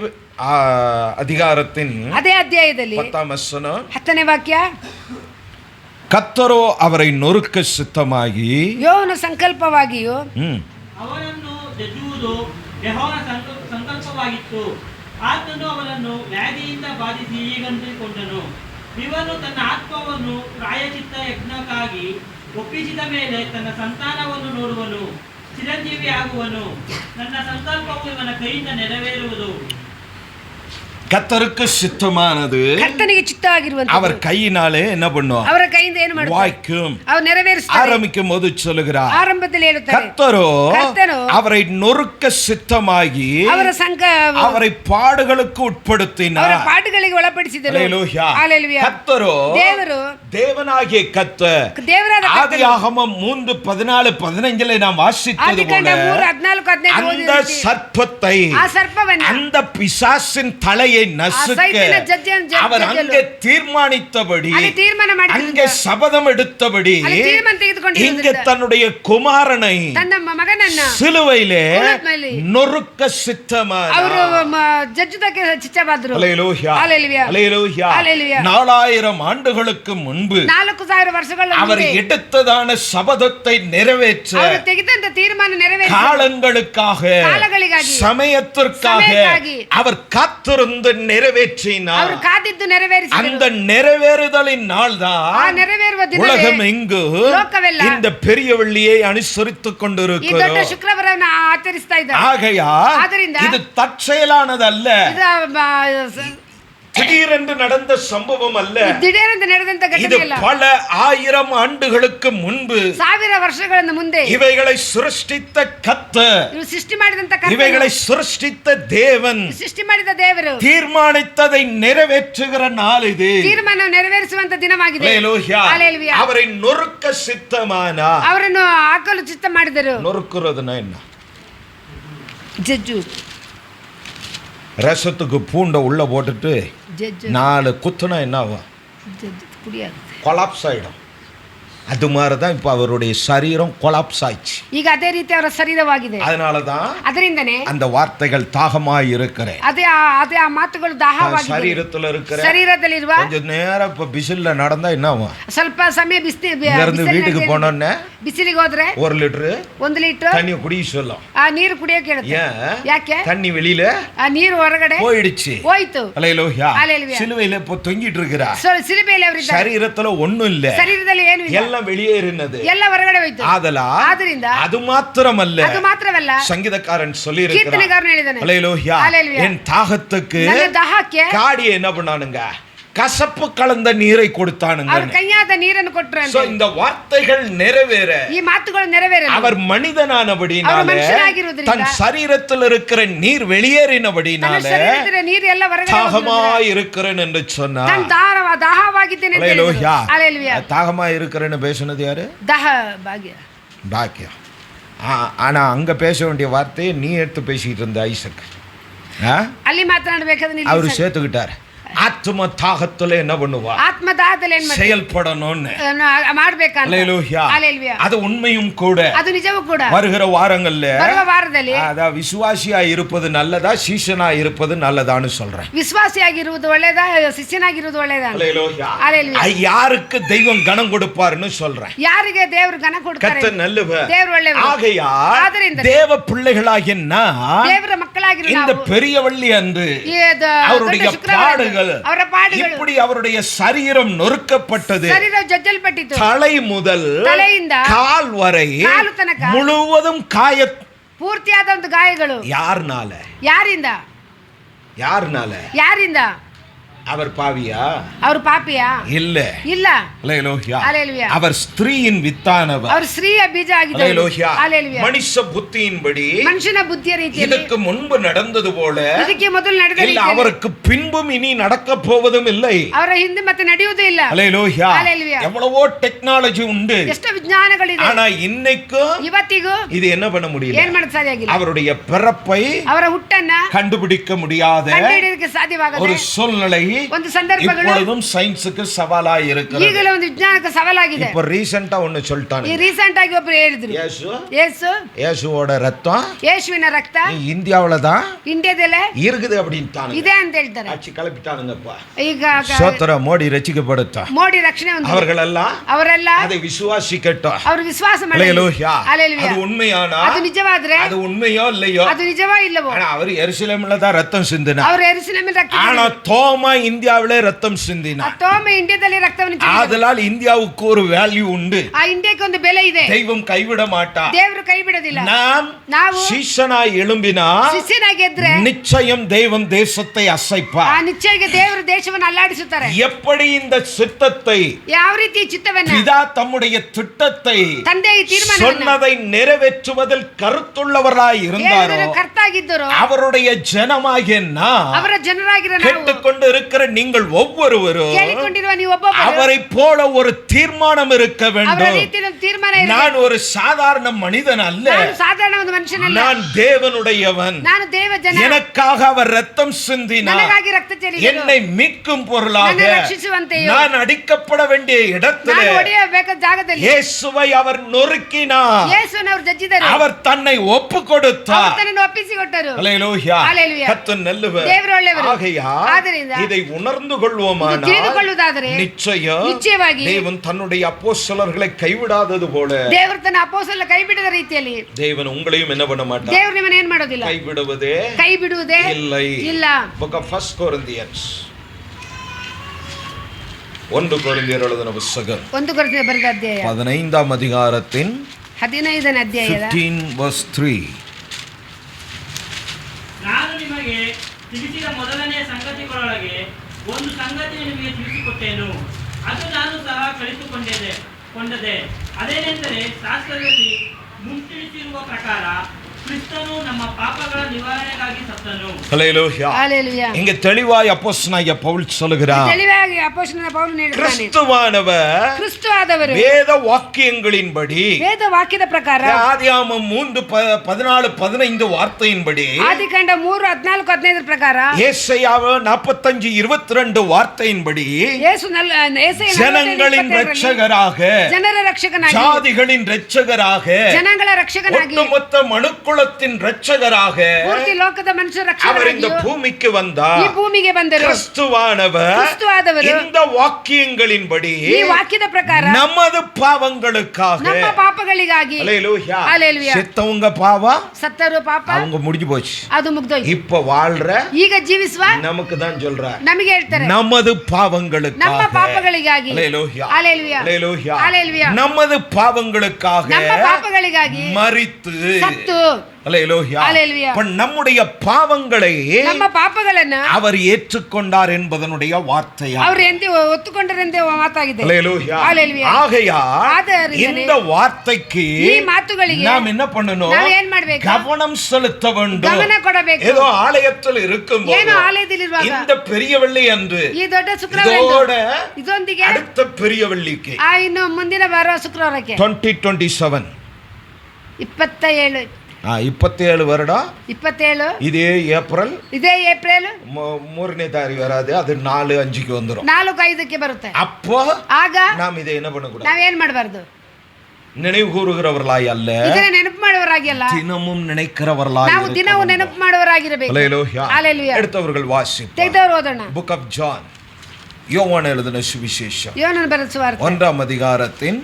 அதிகாரத்தின் ಅದೇ ಅಧ್ಯಾಯದಲ್ಲಿ 10ஆம் வசனம், 10ನೇ ವಾಕ್ಯ, கர்த்தரோ அவரை நொறுக்க சித்தமாகி ಯೋವನ ಸಂಕಲ್ಪವಾಗಿಯೂ ಅವನನ್ನು ಜಜ್ಜುವುದು ಯೆಹೋವನ ಸಂಕಲ್ಪವಾಗಿತ್ತು. ಆತನು ಅವನನ್ನು ವ್ಯಾಧಿಯಿಂದ ಬಾಧಿಸಿ ಹೀಗಂದುಕೊಂಡನು, ಇವನು ತನ್ನ ಆತ್ಮವನ್ನು ಪ್ರಾಯಚಿತ್ತ ಯಜ್ಞಕ್ಕಾಗಿ ಒಪ್ಪಿಸಿದ ಮೇಲೆ ತನ್ನ ಸಂತಾನವನ್ನು ನೋಡುವನು, ಚಿರಂಜೀವಿ ಆಗುವನು. ನನ್ನ ಸಂಕಲ್ಪವು ಇವನ ಕೈಯಿಂದ ನೆರವೇರುವುದು. கர்த்தருக்கு சித்தமானது ಕರ್ತನಿಗೆ ಚಿತ್ತವಾಗಿರುವಂತ அவர் கையினாலே என்ன பண்ணும், ಅವರ ಕೈಯಿಂದ ಏನು ಮಾಡ್ತಾರೆ, வாய்க்கும். ಅವರು ನೆರವೇರಿಸ್ತಾರೆ. ஆரம்பிக்கும் போது சொல்லுகிறார், ಆರಂಭದಲ್ಲಿ ಹೇಳುತ್ತಾರೆ, கர்த்தரோ கர்த்தரோ அவரை நொறுக்க சித்தமாகி ಅವರ அவரை பாடுகளுக்கு ಅವರ உட்படுத்தினார். ಪಾಠಗಳಿಗೆ ಒಳಪಡಿಸಿದರು. அல்லேலூயா. அல்லேலூயா. கர்த்தரோ ದೇವರು, தேவனாகிய கர்த்தர், ದೇವರಾದ ಕರ್ತನು, ஆதியாகமம் 3:14-15 நாம் வாசித்தது ಆದಿಕಾಂಡ போல 3:14-15 அந்த சர்ப்பத்தை, ಆ ಸರ್ಪವನ್ನು, அந்த பிசாசின் தலையை நசுக்க சைத்தான ஜட்ஜிಯನ್ನು அவர் அங்கே தீர்மானித்தபடி, ಅಲ್ಲಿ ತೀರ್ಮಾನ அங்கே ಮಾಡಿದ್ರು, சபதம் எடுத்தபடி, ಅಲ್ಲಿ ತೀರ್ಮಾನ இங்கே ತೆಗೆದುಕೊಂಡಿರುವುದರಿಂದ தன்னுடைய குமாரனை ತನ್ನ ಮಗನನ್ನ சிலுவையிலே ಉಲುಮೆಯಲ್ಲಿ நொறுக்க சித்தமானார். ಅವರು ಜಜ್ಜುದಕ್ಕೆ ಚಿತ್ತವಾದ್ರು. அல்லேலூயா, அல்லேலூயா, அல்லேலூயா. அல்லேலூயா. 4000 ஆண்டுகளுக்கு முன்பு 4000 ವರ್ಷಗಳ அவர் ಮುಂದೆ எடுத்ததான சபதத்தை நிறைவேற்ற ಅವರು ತೆಗೆದಂತ ತೀರ್ಮಾನ ನೆರವೇರಿಸಿ காலங்களுக்காக, காலಗಳಿಗಾಗಿ, சமயத்திற்காக ಸಮಯಕ್ಕಾಗಿ அவர் காத்திருந்து நிறைவேற்றினார். ಅವರು ಕಾದಿದ್ದು ನೆರವೇರಿಸಿದರು. அந்த நிறைவேறுதலின் நாள் ಆ தான் ನೆರವೇರುವ உலகம் ದಿನವೇ எங்கு ಲೋಕವೆಲ್ಲ இந்த பெரிய வெள்ளியை அனுசரித்துக் ಈ ದೊಡ್ಡ கொண்டிருக்கிறோம். ಶುಕ್ರವಾರವನ್ನು ಆಚರಿಸ್ತಾ ಇದ್ದಾರೆ. ஆகையால் ಆದ್ದರಿಂದ இது தற்செயலானதல்ல, ಇದು திடீரென்று நடந்த சம்பவம் அல்ல. ದಿಢೀರಂತ ನಡೆದಂತ இது ಘಟನೆ ಅಲ್ಲ. பல 1000 ஆண்டுகளுக்கு முன்பு 1000 ವರ್ಷಗಳ ಮುಂದೆ இவைகளை சிருஷ்டித்த கர்த்தர், ಇವರು ಸೃಷ್ಟಿ ಮಾಡಿದಂತ ಕರ್ತನು, இவைகளை சிருஷ்டித்த தேவன் ಸೃಷ್ಟಿ ಮಾಡಿದ ದೇವರು தீர்மானித்ததை நிறைவேற்றுகிற நாள் இது. ತೀರ್ಮಾನ ನೆರವೇರಿಸುವಂತ ದಿನವಾಗಿದೆ. அல்லேலூயா. அல்லேலூயா. அவரை நொறுக்க சித்தமானார். ಅವರನ್ನು ಹಾಕಲು ಚಿತ್ತ ಮಾಡಿದರು. நொறுக்குறதுன்னா என்ன? ಜಜ್ಜು, ரசத்துக்கு பூண்டை உள்ள போட்டுட்டு ಜಜ್ಜು, 4 குத்துனா என்ன ஆகும்? ಜಜ್ಜು ಕುಡಿಯಾಗುತ್ತೆ. கொலாப்ஸ் ஆயிடும். அது மாதிரி தான் இப்போ அவருடைய சரீரம் கொலாப்ஸ் ஆயிடுச்சு. ಈಗ ಅದೇ ರೀತಿ ಅವರ ಶರೀರವಾಗಿದೆ. அதனால தான் ಅದರಿಂದನೇ அந்த வார்த்தைகள் தாகமாய் இருக்கிறேன். ಅದೇ ಆ ಮಾತುಗಳು ದಾಹವಾಗಿದೆ. சரீரத்தில் இருக்கிற ಶರೀರದಲ್ಲಿರುವ கொஞ்சம் நேரம் இப்போ பிசில்ல நடந்தா என்ன ஆகும்? ಸ್ವಲ್ಪ ಸಮಯ இருந்து வீட்டுக்கு போனோன்னே ಬಿಸಿಲಿಗೆ ಹೋದ್ರೆ 1 லிட்டரு 1 ಲೀಟರ್ தண்ணி குடிக்க சொல்லும். ಆ ನೀರು ಕುಡಿಯೋಕೆ ಹೇಳುತ್ತೆ. ஏன்? ಯಾಕೆ? தண்ணி வெளியில ಆ ನೀರು ಹೊರಗಡೆ போயிடுச்சு. ಹೋಯ್ತು. அல்லேலூயா. அல்லேலூயா. சிலுவையில இப்போ தொங்கிட்டு இருக்கிறா. ಸಿಲುಬೆಯಲ್ಲಿ ಅವರಿದ್ದಾರೆ. சரீரத்துல ஒண்ணும் இல்ல, ಶರೀರದಲ್ಲಿ ಏನು ಇಲ್ಲ, எல்லாம் வெளியேறினது. ಎಲ್ಲ ಹೊರಗಡೆ ಹೋಯ್ತು. ஆதலால் அது மாத்திரமல்ல, ಅದು ಮಾತ್ರವಲ್ಲ, சங்கீதக்காரன் சொல்லி இருக்கிறான், ಕೀರ್ತನೆಗಾರನು ಹೇಳಿದಾನೆ, அல்லேலூயா, அல்லேலூயா, என் தாகத்துக்கு ನನ್ನ ದಾಹಕ್ಕೆ காடியை என்ன பண்ணானுங்க? கசப்பு கலந்த நீரை கொடுத்தானுங்க. அவர் ಕೈಯಾದ ನೀರನ್ನು ಕೊಟ್ಟರು. So, இந்த வார்த்தைகள் நிறைவேற ಈ ಮಾತುಗಳು ನೆರವೇರಲು அவர் மனிதனானபடினால, அவர் ಮನುಷ್ಯನಾಗಿರುವುದರಿಂದ, தன் சரீரத்தில் இருக்கிற நீர் வெளியேறினபடினால ತನ್ನ ಶರೀರದಲ್ಲಿ ನೀರು ಎಲ್ಲ ಹೊರಗಡೆ தாகமாய் இருக்கிறேன் என்று சொன்னார். ನಾನು ದಾಹವಾಗಿದ್ದೇನೆ ಅಂತ ಹೇಳಿದ್ರು. அல்லேலூயா. அல்லேலூயா. தாகமாய் இருக்கிறேன்னு பேசுனது யாரு? ದಾಹ ಭಾಗ್ಯ பாக்கியம். ஆனா அங்க பேச வேண்டிய வார்த்தையை நீ எடுத்து பேசிக்கிட்டு இருந்த ஐசக். ಅಲ್ಲಿ ಮಾತನಾಡಬೇಕಾದ್ರೆ அவரு சேர்த்துக்கிட்டார். ஆத்ம தாகத்துல என்ன பண்ணுவா? ಆತ್ಮದಾಹದಲ್ಲಿ ಏನ್ ಮಾಡ್ತಾರೆ? செயல்படணும்னு ಮಾಡ್ಬೇಕಂತ. அல்லேலூயா. ஹalleluya. அது உண்மையும் கூட. ಅದು ನಿಜವೂ ಕೂಡ. வருகிற வாரங்கள்ல ಬರುವ ವಾರದಲ್ಲಿ அத விசுவாசியா இருப்பது நல்லதா சீஷனா இருப்பது நல்லதான்னு சொல்றேன். ವಿಶ್ವಾಸಿಯಾಗಿರುವುದು ಒಳ್ಳೆಯದಾ ಶಿಷ್ಯನಾಗಿರುವುದು ಒಳ್ಳೆಯದಾ? அல்லேலூயா. ஹalleluya. யாருக்கு தெய்வம் கனம் கொடுப்பாருன்னு சொல்றேன். ಯಾರಿಗೆ ದೇವರು ಘನ ಕೊಡ್ತಾರೆ? கர்த்தர் நல்லவர். ದೇವರು ಒಳ್ಳೆಯವರು. ஆகையால் ಆದ್ದರಿಂದ தேவ பிள்ளைகளாகிய நாம் ದೇವರ ಮಕ್ಕಳಾಗಿರುವ இந்த ನಾವು பெரியவள்ளி அன்று அவருடைய பாடுகள் ಅವರ ಪಾಡುಗಳು இப்படி அவருடைய சரீரம் நொறுக்கப்பட்டது. ಶರೀರ ಜಜ್ಜಲ್ಪಟ್ಟಿತು. தலை முதல் ತಲೆಯಿಂದ கால் வரை ಕಾಲು ತನಕ முழுவதும் ಪೂರ್ತಿಯಾದ ಒಂದು ಗಾಯಗಳು. யார்னால? ಯಾರಿಂದ? அவர் பாவியா? அவர் ಪಾಪಿಯಾ? இல்ல. அல்லேலூயா. ஹalleluya. அவர் ஸ்திரீயின் வித்தானவர். அவர் ஸ்திரீಯ ಬೀಜ ಆಗಿದ್ದಾರೆ. ஹalleluya. மனுஷ புத்தியின்படி ಮನುಷ್ಯನ ಬುದ್ಧಿಯ ರೀತಿಯಲ್ಲಿ ಇದಕ್ಕೆ முன்பு நடந்தது போல ಇದಕ್ಕೆ ಮೊದಲು ನಡೆದ இல்ல ರೀತಿಯಲ್ಲಿ அவருக்கு பின்பும் இனி நடக்க போவதும் இல்லை. ಅವರ ಹಿಂದೆ ಮತ್ತೆ ನಡೆಯುವುದೂ ಇಲ್ಲ. ஹalleluya. எவ்வளவோ டெக்னாலஜி உண்டு. ಎಷ್ಟು ವಿಜ್ಞಾನಗಳಿದೆ. ஆனா இன்னைக்கு ಇವತ್ತಿಗೂ இது என்ன பண்ண முடியல. ಏನು ಮಾಡಲು ಸಾಧ್ಯವಾಗಿಲ್ಲ. அவருடைய பிறப்பை ಅವರ ಹುಟ್ಟನ್ನ கண்டுபிடிக்க முடியாத ಕಂಡುಹಿಡಿಯಲಿಕ್ಕೆ ಸಾಧ್ಯವಾಗದ ஒரு சூழ்நிலை ಒಂದು ಸಂದರ್ಭಗಳು இப்பொழுதும் சயின்ஸ்க்கு சவாலா இருக்கிறது. ಈಗಲೂ ಒಂದು ವಿಜ್ಞಾನಕ್ಕೆ ಸವಾಲಾಗಿದೆ. இப்ப ரீசೆಂಟா ஒன்னு சொல்லிட்டாங்க. ಈ ರೀಸೆಂಟ್ ಆಗಿ ಒಬ್ಬರು ಹೇಳಿದ್ರು, ಯೇಸುவோட ரத்தம் ಯೇಸುವಿನ ರಕ್ತ இந்தியாவுல தான் ಇಂಡಿಯಾದಲ್ಲೇ இருக்குது அப்படின்ட்டாங்க. ಇದೆ ಅಂತ ಹೇಳ್ತಾರೆ. ஆட்சி கலப்பிட்டானுங்கப்பா. ಈಗ சோத்திர மோடி ரட்சிக்கப்படுத்தா. மோடி ರಕ್ಷಣೆ ಒಂದು ಅವರೆಲ್ಲ அதை விசுவாசிக்கட்டும். ಅವರು ವಿಶ್ವಾಸ ಮಾಡಿ. ஹalleluya. ஹalleluya. அது உண்மையானா? ಅದು ನಿಜವಾದ್ರೆ அது உண்மையோ இல்லையோ? ಅದು ನಿಜವಾ ಇಲ್ಲವೋ? ஆனா அவர் எருசலேம்ல தான் ரத்தம் சிந்தினார். ಅವರು ಯೆರೂಸಲೇಮಿನ ರಕ್ತ. ஆனா தோமா இந்தியாவிலே ரத்தம் சிந்தினார். ತೋಮ ಇಂಡಿಯಾದಲ್ಲಿ ರಕ್ತವನ್ನು ಚಿಮ್ಮಿದ. ஆதலால் இந்தியாவுக்கு ஒரு வேல்யூ உண்டு. ಆ ಇಂಡಿಯಾಕ್ಕೆ ಒಂದು ಬೆಲೆ ಇದೆ. தெய்வம் கைவிட மாட்டார். ದೇವರು ಕೈ ಬಿಡೋದಿಲ್ಲ. ನಾವು ಶಿಷ್ಯನಾಗಿ எழும்பினா ಶಿಷ್ಯನಾಗಿ ಎದ್ರೆ நிச்சயம் தெய்வம் தேசத்தை அசைப்பார். ಆ ನಿಶ್ಚಯಕ್ಕೆ ದೇವರು ದೇಶವನ್ನು ಅಲ್ಲಾಡಿಸುತ್ತಾರೆ. எப்படி இந்த சித்தத்தை ಯಾವ ರೀತಿ ಚಿತ್ತವನ್ನು பிதா தம்முடைய திட்டத்தை ತಂದೆ ಈ ತೀರ್ಮಾನವನ್ನು சொன்னதை நிறைவேற்றுவதில் கருத்துள்ளவராய் இருந்தாரோ ಕರ್ತಾಗಿದ್ದರು அவருடைய ஜனமாகிய நாம் ಅವರ ಜನರಾಗಿರೋ ನಾವು கேட்டுக்கொண்டு இருக்கிற நீங்கள் ஒவ்வொருவரும் ಕೇಳಿಕೊಂಡಿರುವ ನೀವು ಒಬ್ಬೊಬ್ಬರು அவரை போல ஒரு தீர்மானம் இருக்க ಅವರ வேண்டும். ರೀತಿಯಲ್ಲಿ ತೀರ್ಮಾನ ಇರಬೇಕು. நான் ஒரு சாதாரண மனிதன் அல்ல. ನಾನು ಸಾಧಾರಣ ಒಂದು ಮನುಷ್ಯನಲ್ಲ. நான் தேவனுடையவன். ನಾನು ದೇವ ಜನ. எனக்காக அவர் ரத்தம் சிந்தினார். ನನಗಾಗಿ ರಕ್ತ ಚೆಲ್ಲಿದರು. என்னை மீட்கும் பொருளாக ನನ್ನನ್ನು ರಕ್ಷಿಸುವಂತೆಯೂ நான் அடிக்கப்பட வேண்டிய இடத்திலே ನಾನು ಹೊಡೆಯಬೇಕಾದ ಜಾಗದಲ್ಲಿ இயேசுவை அவர் நொறுக்கினார். ಯೇಸುವನ್ನು ಅವರು ಜಜ್ಜಿದರು. அவர் தன்னை ஒப்பு கொடுத்தார். ಅವರು ತನ್ನನ್ನು ಒಪ್ಪಿಸಿಕೊಟ್ಟರು. ஹalleluya. ஹalleluya. கர்த்தர் நல்லவர். ದೇವರು ಒಳ್ಳೆಯವರು. ஆகையால் ಆದ್ದರಿಂದ இதை உணர்ந்து கொள்வோமானால் ತಿಳಿದುಕೊಳ್ಳುವುದಾದರೆ நிச்சயವಾಗಿ தேவன் தன்னுடைய அப்போஸ்தலர்களை கைவிடாதது போல ದೇವರು ತನ್ನ ಅಪೊಸ್ತಲರನ್ನು ಕೈಬಿಡದ ರೀತಿಯಲ್ಲಿ தேவன் உங்களையும் என்ன பண்ண மாட்டார். ದೇವರು ನಿಮ್ಮನ್ನು ಏನು ಮಾಡೋದಿಲ್ಲ. ಕೈ ಬಿಡುವುದೇ ಇಲ್ಲ. book of 1 Corinthians 1 ಕೊರಿಂಥಿಯರು எழுதின புத்தகம் 1 ಕೊರಿಂಥಿಯರು ಬರೆದ ಅಧ್ಯಾಯ 15th அதிகாரத்தின் 15ನೇ ಅಧ್ಯಾಯದ 15 verse 3 ನಾನು ನಿಮಗೆ ತಿಳಿಸಿದ ಮೊದಲನೆಯ ಸಂಗತಿಗಳೊಳಗೆ ಒಂದು ಸಂಗತಿಯನ್ನು ನಿಮಗೆ ತಿಳಿಸಿಕೊಟ್ಟೇನು, ಅದು ನಾನು ಸಹ ಕಲಿತುಕೊಂಡದೆ. ಅದೇನೆಂದರೆ ಶಾಸ್ತ್ರದಲ್ಲಿ ಮುಂತಿಳಿಸಿರುವ ಪ್ರಕಾರ ಕ್ರಿಸ್ತನು ನಮ್ಮ ಪಾಪಗಳ ನಿವಾರಣೆಗಾಗಿ ಸತ್ತನು. ஹalleluya. ஹalleluya. இங்க தெளிவாய் அப்போஸ்தலனாகிய பவுல் சொல்கிறார். தெளிவாಗಿ ಅಪೊಸ್ತಲನಾದ ಪೌಲನು ಹೇಳಿದ್ದಾನೆ, கிறிஸ்துவானவர் ಕ್ರಿಸ್ತವಾದವರು வேத வாக்கியங்களின்படி ವೇದ ವಾಕ್ಯದ ಪ್ರಕಾರ ஆதியாகமம் 3:14-15 வார்த்தையின்படி ಆದಿಕಾಂಡ 3:14-15 ಪ್ರಕಾರ ஏசாயா 45:22 வார்த்தையின்படி ஜனங்களின் இரட்சகராக ಜನರ ರಕ್ಷಕನಾಗಿ ஜாதிகளின் இரட்சகராக ಜನಗಳ ರಕ್ಷಕನಾಗಿ ஒட்டுமொத்த மனுக்குலத்தின் இரட்சகராக ಪೂರ್ತಿ ಲೋಕದ ಮನುಷ್ಯರ அவர் இந்த ರಕ್ಷಕನಾಗಿ பூமிக்கு வந்தார். ಈ ಭೂಮಿಗೆ ಬಂದರು. கிறிஸ்துவானவர் இந்த வாக்கியங்களின்படி ಈ ವಾಕ್ಯದ ಪ್ರಕಾರ நமது பாவங்களுக்காக ನಮ್ಮ ಪಾಪಗಳಿಗಾಗಿ ஹalleluya ஹalleluya செத்தவங்க பாவம் ಸತ್ತರು ಪಾಪ அவங்க முடிஞ்சு போச்சு. ಅದು ಮುಗ್ದೋಯ್ತು. இப்ப வாழ்ற ಈಗ ಜೀವಿಸುವ நமக்கு தான் சொல்றார். ನಮಗೆ ಹೇಳ್ತಾರೆ நமது பாவங்களுக்காக ನಮ್ಮ ಪಾಪಗಳಿಗಾಗಿ ஹalleluya ஹalleluya ஹalleluya ஹalleluya நமது பாவங்களுக்காக ನಮ್ಮ ಪಾಪಗಳಿಗಾಗಿ மரித்து ಸತ್ತು ஹalleluya ஹalleluya நம்முடைய பாவங்களை ನಮ್ಮ ಪಾಪಗಳನ್ನು அவர் ஏற்றுக்கொண்டார் என்பதனுடைய வார்த்தையா ಅವರು ಎಂದೇ ಒತ್ತುಕೊಂಡರೆಂದೇ ಮಾತಾಗಿದೆ. ஹalleluya ஹalleluya. ஆகையால் இந்த வார்த்தைக்கு ಈ ಮಾತುಗಳಿಗೆ நாம் என்ன பண்ணணும்? ನಾವು ಏನು ಮಾಡಬೇಕು? கவனம் செலுத்த வேண்டும். ಗಮನ ಕೊಡಬೇಕು. ஏதோ ஆலயத்தில் இருக்கும்போது ಏನೋ ಆಲಯದಲ್ಲಿರುವಾಗ இந்த பெரிய வெள்ளி அன்று ಈ ದೊಡ್ಡ ಶುಕ್ರವಾರ ಇದೊಂದಿಗೆ அடுத்த பெரிய வெள்ளிக்கு ಇನ್ನು ಮುಂದಿನ ಬರುವ ಶುಕ್ರವಾರಕ್ಕೆ 2027 27 27 வருடம் 27 இதே ಏಪ್ರಿಲ್ ಇದೇ ಏಪ್ರಿಲ್ 3ನೇ ತಾರೀಕು ವರಾದೆ ಅದು 4-5ಕ್ಕೆ வந்துரும் 4-5ಕ್ಕೆ ಬರುತ್ತೆ. அப்போ ಆಗ நாம் இதை என்ன பண்ணக்கூடாது? ನಾವೇನ್ ಮಾಡಬಾರ್ದು? நினைவு கூறுகிறவர்களாய் அல்ல, ಇದನ್ನ ನೆನಪು ಮಾಡುವವರಾಗಿ ಅಲ್ಲ, தினமும் நினைக்கிறவர்களாய் ನಾವು ದಿನವೂ ನೆನಪು ಮಾಡುವವರಾಗಿರಬೇಕು. ஹல்லேலூயா. ஹல்லேலூயா. எடுத்தவர்கள் வாசிப்போம். ತೆಗೆದವರು ಓದೋಣ. புக் ஆஃப் ஜான், யோவான் எழுதின சுவிசேஷம் ಯೋಹನನ ಬರೆದ ಸುವಾರ್ತೆ 1ஆம் அதிகாரத்தின்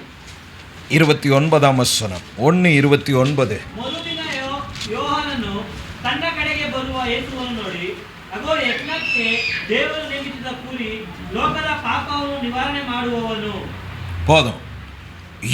29ஆம் வசனம். 1:29. ಮೊದಲಿನ ಯೋಹಾನನು ತನ್ನ ಕಡೆಗೆ ಬರುವ ಯೇಸುವನ್ನು ನೋಡಿ, ಅಗೋ ಯಜ್ಞಕ್ಕೆ ದೇವರು ನೇಮಿಸಿದ ಕುರಿ, ಲೋಕದ ಪಾಪವನ್ನು ನಿವಾರಣೆ ಮಾಡುವವನು. போதும்.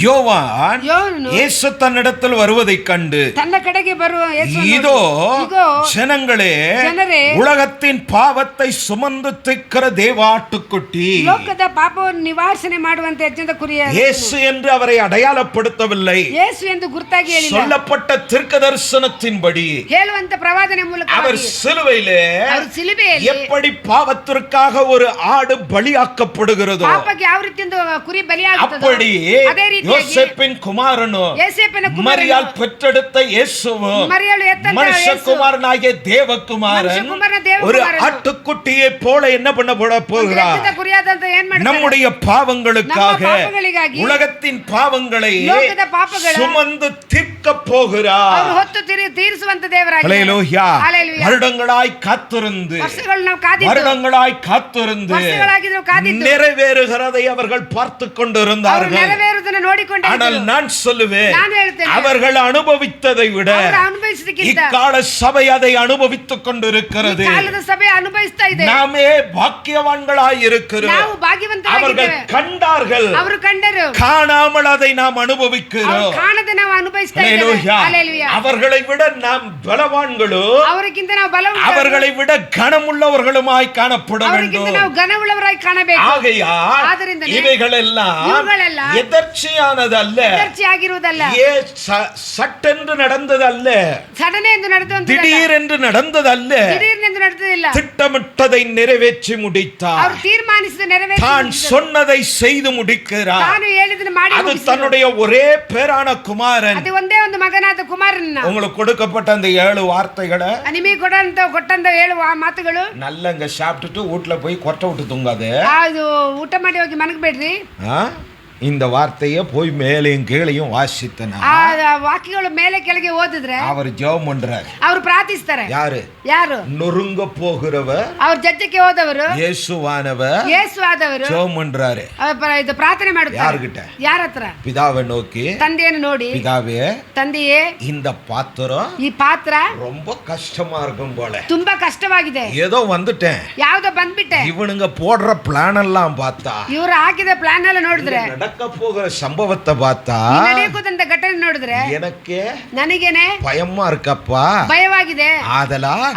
யோவான் ಯೋಹನನು இயேசு தன்னிடத்தில் வருவதைக் கண்டு, ತನ್ನ ಕಡೆಗೆ ಬರುವ ಯೇಸುವನ್ನು இதோ ನೋಡಿ, ಇಗೋ ஜனங்களே, ಜನರೇ, உலகத்தின் பாவத்தை சுமந்து திக்கிற தேவாட்டுக்குட்டி. ಲೋಕದ ಪಾಪವನ್ನು ನಿವಾರಣೆ ಮಾಡುವಂತ ಯಜ್ಞದ ಕುರಿಯ இயேசு என்று அவரை அடையாளப்படுத்தவில்லை. ಯೇಸು ಎಂದು ಗುರುತಾಗಿ ಹೇಳಿಲ್ಲ. சொல்லப்பட்ட தீர்க்க தரிசனத்தின்படி ಹೇಳುವಂತ ಪ್ರವಾದನೆ ಮೂಲಕ அவர் சிலுவையிலே ಅವರು ಸಿಲುಬೆಯಲ್ಲಿ எப்படி பாவத்திற்காக ஒரு ஆடு பலியாக்கப்படுகிறதோ, ಪಾಪಕ್ಕೆ ಯಾವ ರೀತಿ ಒಂದು ಕುರಿ ಬಲಿಯಾಗುತ್ತದೋ அப்படி ಅದೇ ರೀತಿಯಾಗಿ யோசேப்பின் குமாரனும் ಯೋಸೇಫನ மரியாள் ಕುಮಾರನು பெற்றெடுத்த இயேசுவும் ಮರಿಯಳು ಎತ್ತಂತ மனுஷகுமாரனாகிய தேவகுமாரன் ಮನುಷ್ಯಕುಮಾರನ ದೇವಕುಮಾರನು ஒரு ஆட்டுக்குட்டியை போல என்ன பண்ண போகிறார்? ಎತ್ತದ ಕುರಿಯಾದಂತ ಏನ್ ಮಾಡ್ತಾರೆ? நம்முடைய பாவங்களுக்காக, ನಮ್ಮ ಪಾಪಗಳಿಗಾಗಿ, உலகத்தின் பாவங்களை ಲೋಕದ ಪಾಪಗಳ சுமந்து தீர்க்க போகிறார். ಅವರು ಹೊತ್ತು ತೀರಿಸುವಂತ ದೇವರಾಗಿ. ஹல்லேலூயா. ஹல்லேலூயா. வருடங்களாய் காத்திருந்து, ವರ್ಷಗಳು ನಾವು ಕಾದಿದ್ದು, வருடங்களாய் காத்திருந்து ವರ್ಷಗಳಾಗಿದ್ದು ಕಾದಿದ್ದು, நிறைவேறுகிறதை அவர்கள் பார்த்து ಅವರು கொண்டிருந்தார்கள். ನೆರವೇರುವುದನ್ನು ನೋಡಿಕೊಂಡು ஆனால் நான் சொல்லுவேன், ನಾನು ಹೇಳ್ತೇನೆ, அவர்கள் அனுபவித்ததை விட ಅವರು ಅನುಭವಿಸಿದಕ್ಕಿಂತ இக்கால சபை அதை அனுபவித்துக் கொண்டிருக்கிறது. ಈ ಕಾಲದ ಸಭೆ ಅನುಭವಿಸ್ತಾ ಇದೆ. நாமே பாக்கியவான்களாய் இருக்கிறோம். ನಾವು அவர்கள் ಭಾಗ್ಯವಂತರಾಗಿದ್ದೇವೆ. கண்டார்கள், ಅವರು ಕಂಡರು, காணாமல் அதை நாம் ಅವರು அனுபவிக்கிறோம். ಕಾಣದೆ ನಾವು ಅನುಭವಿಸ್ತಾ ಇದ್ದೇವೆ. ஹல்லேலூயா. ஹல்லேலூயா. அவர்களை விட நாம் பலவான்களோ, ಅವರಿಗಿಂತ ನಾವು ಬಲವುಳ್ಳವರು, அவர்களை விட கனமுள்ளவர்களுமாய் காணப்பட ಅವರಿಗಿಂತ வேண்டும். ನಾವು ಘನವುಳ್ಳವರಾಗಿ ಕಾಣಬೇಕು. ஆகையால் ಆದ್ದರಿಂದಲೇ இவைகளெல்லாம் ಇವುಗಳೆಲ್ಲ எதர்ச்சியானதல்ல, ಆಗಿರುವುದಲ್ಲ, சட்டென்று நடந்ததல்ல, ಸಡನೆ ಎಂದು ನಡೆದಂತದಲ್ಲ, திடீரென்று நடந்ததல்ல. ದಿಢೀರ್ನೆಂದು ನಡೆದದಿಲ್ಲ. திட்டமிட்டதை நிறைவேற்றி முடித்தார். ಅವರು ತೀರ್ಮಾನಿಸಿದ தான் ನೆರವೇರಿಸಿದ, சொன்னதை செய்து முடிக்கிறார். ತಾನು ಹೇಳಿದನ್ನು ಮಾಡಿ அது ಮುಗಿಸಿದನು. தன்னுடைய ஒரே பேரான குமாரன். ಅದು ಒಂದೇ ಒಂದು ಮಗನಾದ ಕುಮಾರನ உங்களுக்கு கொடுக்கப்பட்ட அந்த 7 வார்த்தைகளை ನಿಮಗೆ ಕೊಟ್ಟಂತ ಹೇಳುವ ಮಾತುಗಳು, நல்லா இங்க சாப்பிட்டுட்டு வீட்டுல போய் கொட்டை விட்டு தூங்காது. ಅದು ಊಟ ಮಾಡಿ ಹೋಗಿ ಮನಗಬೇಡ್ರಿ. இந்த வார்த்தையை போய் மேலையும் கீழையும் வாசித்தன. ಆ ವಾಕ್ಯಗಳು ಮೇಲೆ ಕೆಳಗೆ ಓದಿದ್ರೆ அவர் ஜெபம் பண்றார். ಅವರು ಪ್ರಾರ್ಥಿಸ್ತಾರೆ. ಯಾರು? நொறுங்க போகிறவர், ಅವ್ರ ಜಜ್ಜಕ್ಕೆ ಹೋದವರು, இயேசுவானவர் ಯೇಸು ಆದವರು ஜெபம் பண்றாரு. ಇದು ಪ್ರಾರ್ಥನೆ ಮಾಡುತ್ತಾರೆ. யார்கிட்ட? ಯಾರ ಹತ್ರ? பிதாவை நோக்கி, ತಂದೆಯನ್ನು ನೋಡಿ, பிதாவே, ತಂದೆಯೇ, இந்த பாத்திரம் ಈ ಪಾತ್ರ ரொம்ப கஷ்டமா இருக்கும் போல, ತುಂಬಾ ಕಷ್ಟವಾಗಿದೆ, ஏதோ வந்துட்டேன், ಯಾವ್ದೋ ಬಂದ್ಬಿಟ್ಟೆ. இவனுங்க போடுற பிளான் எல்லாம் பார்த்தா, ಇವರು ಹಾಕಿದ ಪ್ಲಾನ್ ಎಲ್ಲ ನೋಡಿದ್ರೆ, நடக்க போகிற சம்பவத்தை பார்த்தா, ನಡೆಯಕೂದಂತ ಘಟನೆ ನೋಡಿದ್ರೆ எனக்கே ನನಗೇನೆ பயமா இருக்கப்பா. ಭಯವಾಗಿದೆ.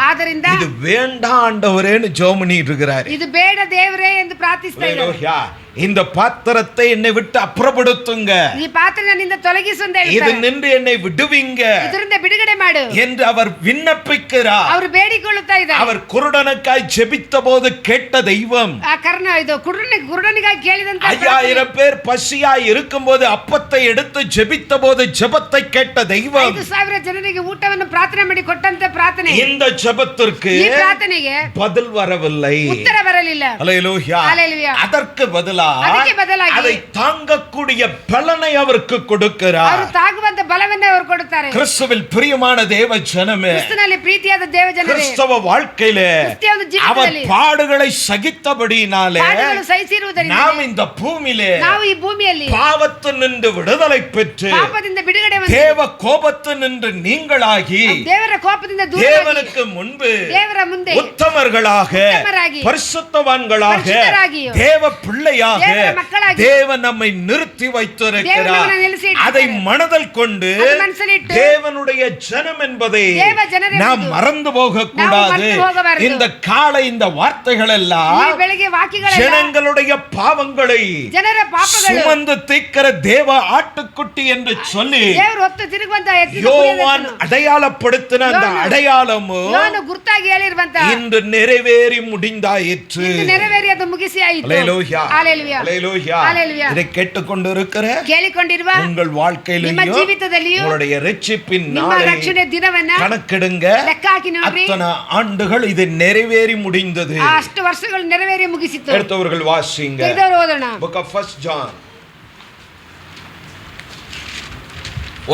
ಆದ್ದರಿಂದ இது வேண்டாம் ஆண்டவரேன்னு ஜெபம் பண்ணிட்டு இருக்கிறாரு. ಇದು ಬೇಡ ದೇವರೇ ಎಂದು ಪ್ರಾರ್ಥಿಸ್ತಾ ಇದ್ದಾರೆ. ஹல்லேலூயா. இந்த பாத்திரத்தை என்னை விட்டு அப்புறப்படுத்துங்க, ಈ ಪಾತ್ರ ನನ್ನಿಂದ ತೊಲಗಿಸು ಅಂತ இது ಹೇಳ್ತಾರೆ. நின்று என்னை விடுவிங்க ಇದರಿಂದ ಬಿಡುಗಡೆ ಮಾಡು என்று அவர் விண்ணப்பிக்கிறார். ಅವರು ಬೇಡಿಕೊಳ್ಳುತ್ತಾ ಇದ್ದಾರೆ. அவர் குருடனுக்காய் ஜெபித்த போது கேட்ட தெய்வம், ಆ ಇದು ಕುರುಡನಿಗಾಗಿ ಕೇಳಿದಂತ 5000 பேர் பசியாய் இருக்கும்போது அப்பத்தை எடுத்து ஜெபித்த போது ஜெபத்தை கேட்ட தெய்வம், 5000 ಜನರಿಗೆ ಊಟವನ್ನು ಪ್ರಾರ್ಥನೆ ಮಾಡಿ ಕೊಟ್ಟಂತ ಪ್ರಾರ್ಥನೆ, இந்த ஜெபத்திற்கு ಈ ಪ್ರಾರ್ಥನೆಗೆ பதில் வரவில்லை. ಉತ್ತರ ಬರಲಿಲ್ಲ. ஹல்லேலூயா. ஹல்லேலூயா. அதற்கு ಅದಕ್ಕೆ ಬದಲಾಗಿ அதை தாங்கக்கூடிய பலனை அவருக்கு கொடுக்கிறார். ಅವರು ತಾಗುವಂತ ಬಲವನ್ನೇ ಅವರು ಕೊಡುತ್ತಾರೆ. கிறிஸ்துவில் பிரியமான தேவ ஜனமே, ಕ್ರಿಸ್ತನಲ್ಲಿ ಪ್ರೀತಿಯಾದ ದೇವ ಜನರೇ, கிறிஸ்தவ வாழ்க்கையிலே ಕ್ರಿಸ್ತಿಯ அவர் ಜೀವಿತದಲ್ಲಿ பாடுகளை சகித்தபடினாலே ಪಾಪಗಳು ಸಹಿಸಿರುವುದರಿಂದ நாம் இந்த பூமியிலே ನಾವು ಈ ಭೂಮಿಯಲ್ಲಿ பாவத்தினின்று விடுதலை பெற்று ಪಾಪದಿಂದ ಬಿಡುಗಡೆ ಹೊಂದಿ தேவ கோபத்தினின்று நீங்களாகி ದೇವರ ಕೋಪದಿಂದ ದೂರವಾಗಿ தேவனுக்கு முன்பு ದೇವರ ಮುಂದೆ உத்தமர்களாக, உத்தமராಗಿ, பரிசுத்தவான்களாக, பரிசுத்தராகியோ, தேவ பிள்ளையாக தேவ மக்களாகி, தேவன் நம்மை நிறுத்தி வைத்திருக்கிறார். தேவன் நம்மை நிறுத்தி அதை இருக்கிறார். மனதில் கொண்டு அதை மனசிலிட்டு தேவனுடைய ஜனம் என்பதை தேவ ಜನರೇ நாம் ಎಂಬುದು மறந்து போக ನಾವು கூடாது. ಮರೆತು ಹೋಗಬಾರದು. இந்த காலை இந்த வார்த்தைகள் ಈ எல்லாம் ಬೆಳಗ್ಗೆ ವಾಕ್ಯಗಳೆಲ್ಲ ஜனங்களுடைய பாவங்களை ಜನರ ಪಾಪಗಳು சுமந்து தீர்க்கிற தேவ ஆட்டுக்குட்டி என்று சொல்லி ದೇವರು ಹೊತ್ತು ತಿರುಗುವಂತ யோவான் அடையாளப்படுத்தின அந்த அடையாளமும் ಗುರ್ತಾಗಿ ಹೇಳಿರುವಂತ இன்று நிறைவேறி முடிந்தாயிற்று. ನೆರವೇರಿ ಅದು ಮುಗಿಸಿ ಆಯಿತು. ஹல்லேலூயா. ஹல்லேலூயா. ஹalleluya ஹalleluya ஹalleluya இதை கேட்டுக்கொண்டு இருக்கிற ಕೇಳಿಕೊಂಡಿರುವ உங்கள் ನಿಮ್ಮ வாழ்க்கையிலும் ಜೀವಿತದಲ್ಲಿಯೂ உங்களுடைய இரட்சிப்பின் ನಿಮ್ಮ நாளை ರಕ್ಷಣೆ ದಿನವನ್ನ கணக்கெடுங்க. ಲೆಕ್ಕ ಹಾಕಿ ನೋಡ್ರಿ. அத்தனை ஆண்டுகள் இது நிறைவேறி முடிந்தது. ಆ ಅಷ್ಟು ವರ್ಷಗಳು ನೆರವೇರಿ ಮುಗಿಸಿತು. எடுத்தவர்கள் வாசிங்க. ತೆಗೆದವರು ಓದೋಣ. Book of 1 John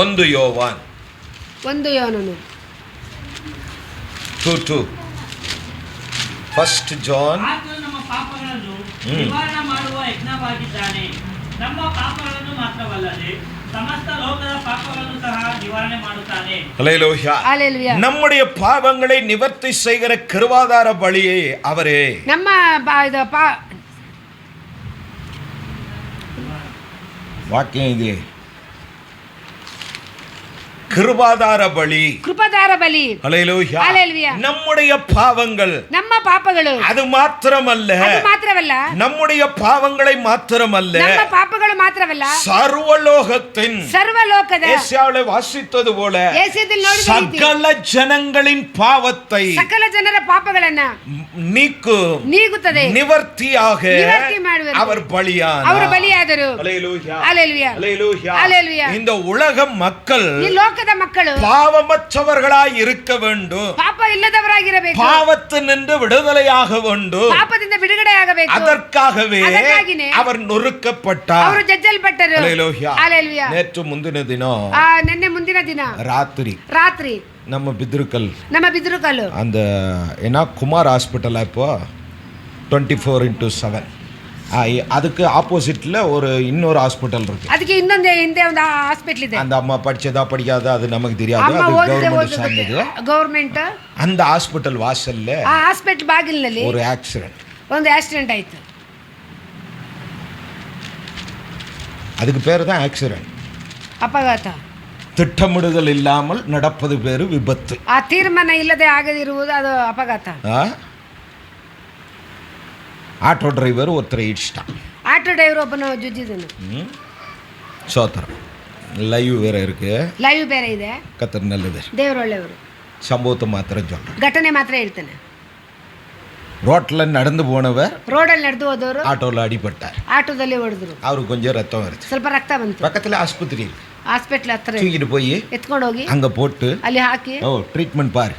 1 யோவான் 1 ಯೋಹಾನನು 2:2 1 John ಆತನು ನಮ್ಮ ಪಾಪಗಳನ್ನು ನಿವಾರಣೆ ಮಾಡುವ ಯಜ್ಞವಾಗಿದ್ದಾನೆ. ನಮ್ಮ ಪಾಪಗಳನ್ನು ಮಾತ್ರವಲ್ಲದೆ ಸಮಸ್ತ ಲೋಕದ ಪಾಪಗಳನ್ನು ಸಹ ನಿವಾರಣೆ ಮಾಡುತ್ತಾನೆ. ஹalleluya ஹalleluya நம்முடைய பாவங்களை நிவர்த்தி செய்கிற கிருபாதார பலியே அவரே. ನಮ್ಮ வாக்கியம் இது கிருபாதார பலி. ಕೃಪಾದಾರ ಬಲಿ. ஹalleluya ஹalleluya நம்முடைய பாவங்கள் ನಮ್ಮ ಪಾಪಗಳು அது மாத்திரமல்ல, ಅದು ಮಾತ್ರವಲ್ಲ, நம்முடைய பாவங்களை மாத்திரமல்ல, ನಮ್ಮ ಪಾಪಗಳು ಮಾತ್ರವಲ್ಲ, சர்வலோகத்தின் ಸರ್ವಲೋಕದ ஏசாயாவிலே வாசித்தது போல ಯೇಸದಲ್ಲಿ ನೋಡಿದ ರೀತಿ சகல ஜனங்களின் பாவத்தை ಸಕಲ ಜನರ ಪಾಪಗಳನ್ನ நீக்குತ್ತದೆ, நிவர்த்தியாக நிவர்த்தி ಮಾಡುವರು. அவர் பலியானார். ಅವರು ಬಲಿಯಾದರು. ஹalleluya ஹalleluya ஹalleluya ஹalleluya இந்த உலக மக்கள் ಈ ಲೋಕದ ಮಕ್ಕಳು பாவமற்றவர்களாய் இருக்க வேண்டும், ಪಾಪ ಇಲ್ಲದವರಾಗಿರಬೇಕು, பாவத்தினின்று விடுதலையாக வேண்டும். ಪಾಪದಿಂದ ಬಿಡುಗಡೆಯಾಗಬೇಕು. அதற்காகவே ಅದಕ್ಕಾಗಿನೇ அவர் நொறுக்கப்பட்டார். ಅವರು ಜಜ್ಜಲ್ಪಟ್ಟರು. ஹalleluya ஹalleluya நேற்று முந்தின தினம் ನಿನ್ನೆ ಮುಂದಿನ ದಿನ ರಾತ್ರಿ நம்ம பித்ருக்கல் ನಮ್ಮ ಬಿದ್ರುಕಲ್ಲು அந்த ஏன்னா குமார் ஹாஸ்பிட்டல் இப்போ 24/7 அதுக்கு ஆப்போசிட்ல இன்னொரு ஹாஸ்பிட்டல் இருக்கு. ಅದಕ್ಕೆ ಇನ್ನೊಂದು ಹಿಂದೆ ಒಂದು ಹಾಸ್ಪಿಟಲ್ ಇದೆ. அந்த ಅಮ್ಮ படிச்சதா படிக்காத அது நமக்கு தெரியாது, ಅಮ್ಮ அது ಓದಿದೆ ಗವರ್ಮೆಂಟ್ ಸಾಂಗದು. ಗವರ್ಮೆಂಟ್ அந்த ஹாஸ்பிட்டல் வாசல்ல ಆ ಹಾಸ್ಪಿಟಲ್ ಬಾಗಿಲಿನಲ್ಲಿ ஒரு ஆக்சிடென்ட். ಒಂದು ಆಕ್ಸಿಡೆಂಟ್ ಆಯ್ತು. அதுக்கு பேர் தான் ஆக்சிடென்ட். ಅಪಘಾತ. திட்டமிடுதல் இல்லாமல் நடப்பது பேரு விபத்து. ಆ ತೀರ್ಮಾನ ಇಲ್ಲದೆ ಆಗದಿರುವುದು ಅದು ಅಪಘಾತ. ஆட்டோ டிரைவர் ஒருத்தரை இடிச்சிட்டான். ಆಟೋ ಡ್ರೈವರ್ ಒಬ್ಬನು ಜುಜ್ಜಿದನು. சோத்திரம் லைவ் வேற இருக்கு, ಲೈವ್ ಬೇರೆ ಇದೆ. கத்தர் நல்லது. ದೇವರು ಒಳ್ಳೆಯವರು. சம்பவத்தை மாத்திரம் சொல்றேன். ಘಟನೆ ಮಾತ್ರ ಹೇಳ್ತಾನೆ. ரோட்ல நடந்து போனவர் ರೋಡಲ್ಲಿ ನಡೆದು ಹೋದವರು ஆட்டோல அடிபட்டார். ಆಟೋದಲ್ಲಿ ಹೊಡೆದ್ರು. அவருக்கு கொஞ்சம் ரத்தம் வருது. ಸ್ವಲ್ಪ ರಕ್ತ ಬಂತು. பக்கத்துல ஆஸ்பத்திரி இருக்கு. ಹಾಸ್ಪಿಟ್ಲ್ ಹತ್ರ தூக்கிட்டு போய் ಎತ್ಕೊಂಡು ಹೋಗಿ அங்க போட்டு ಅಲ್ಲಿ ಹಾಕಿ ட்ரீட்மெண்ட் பாரு,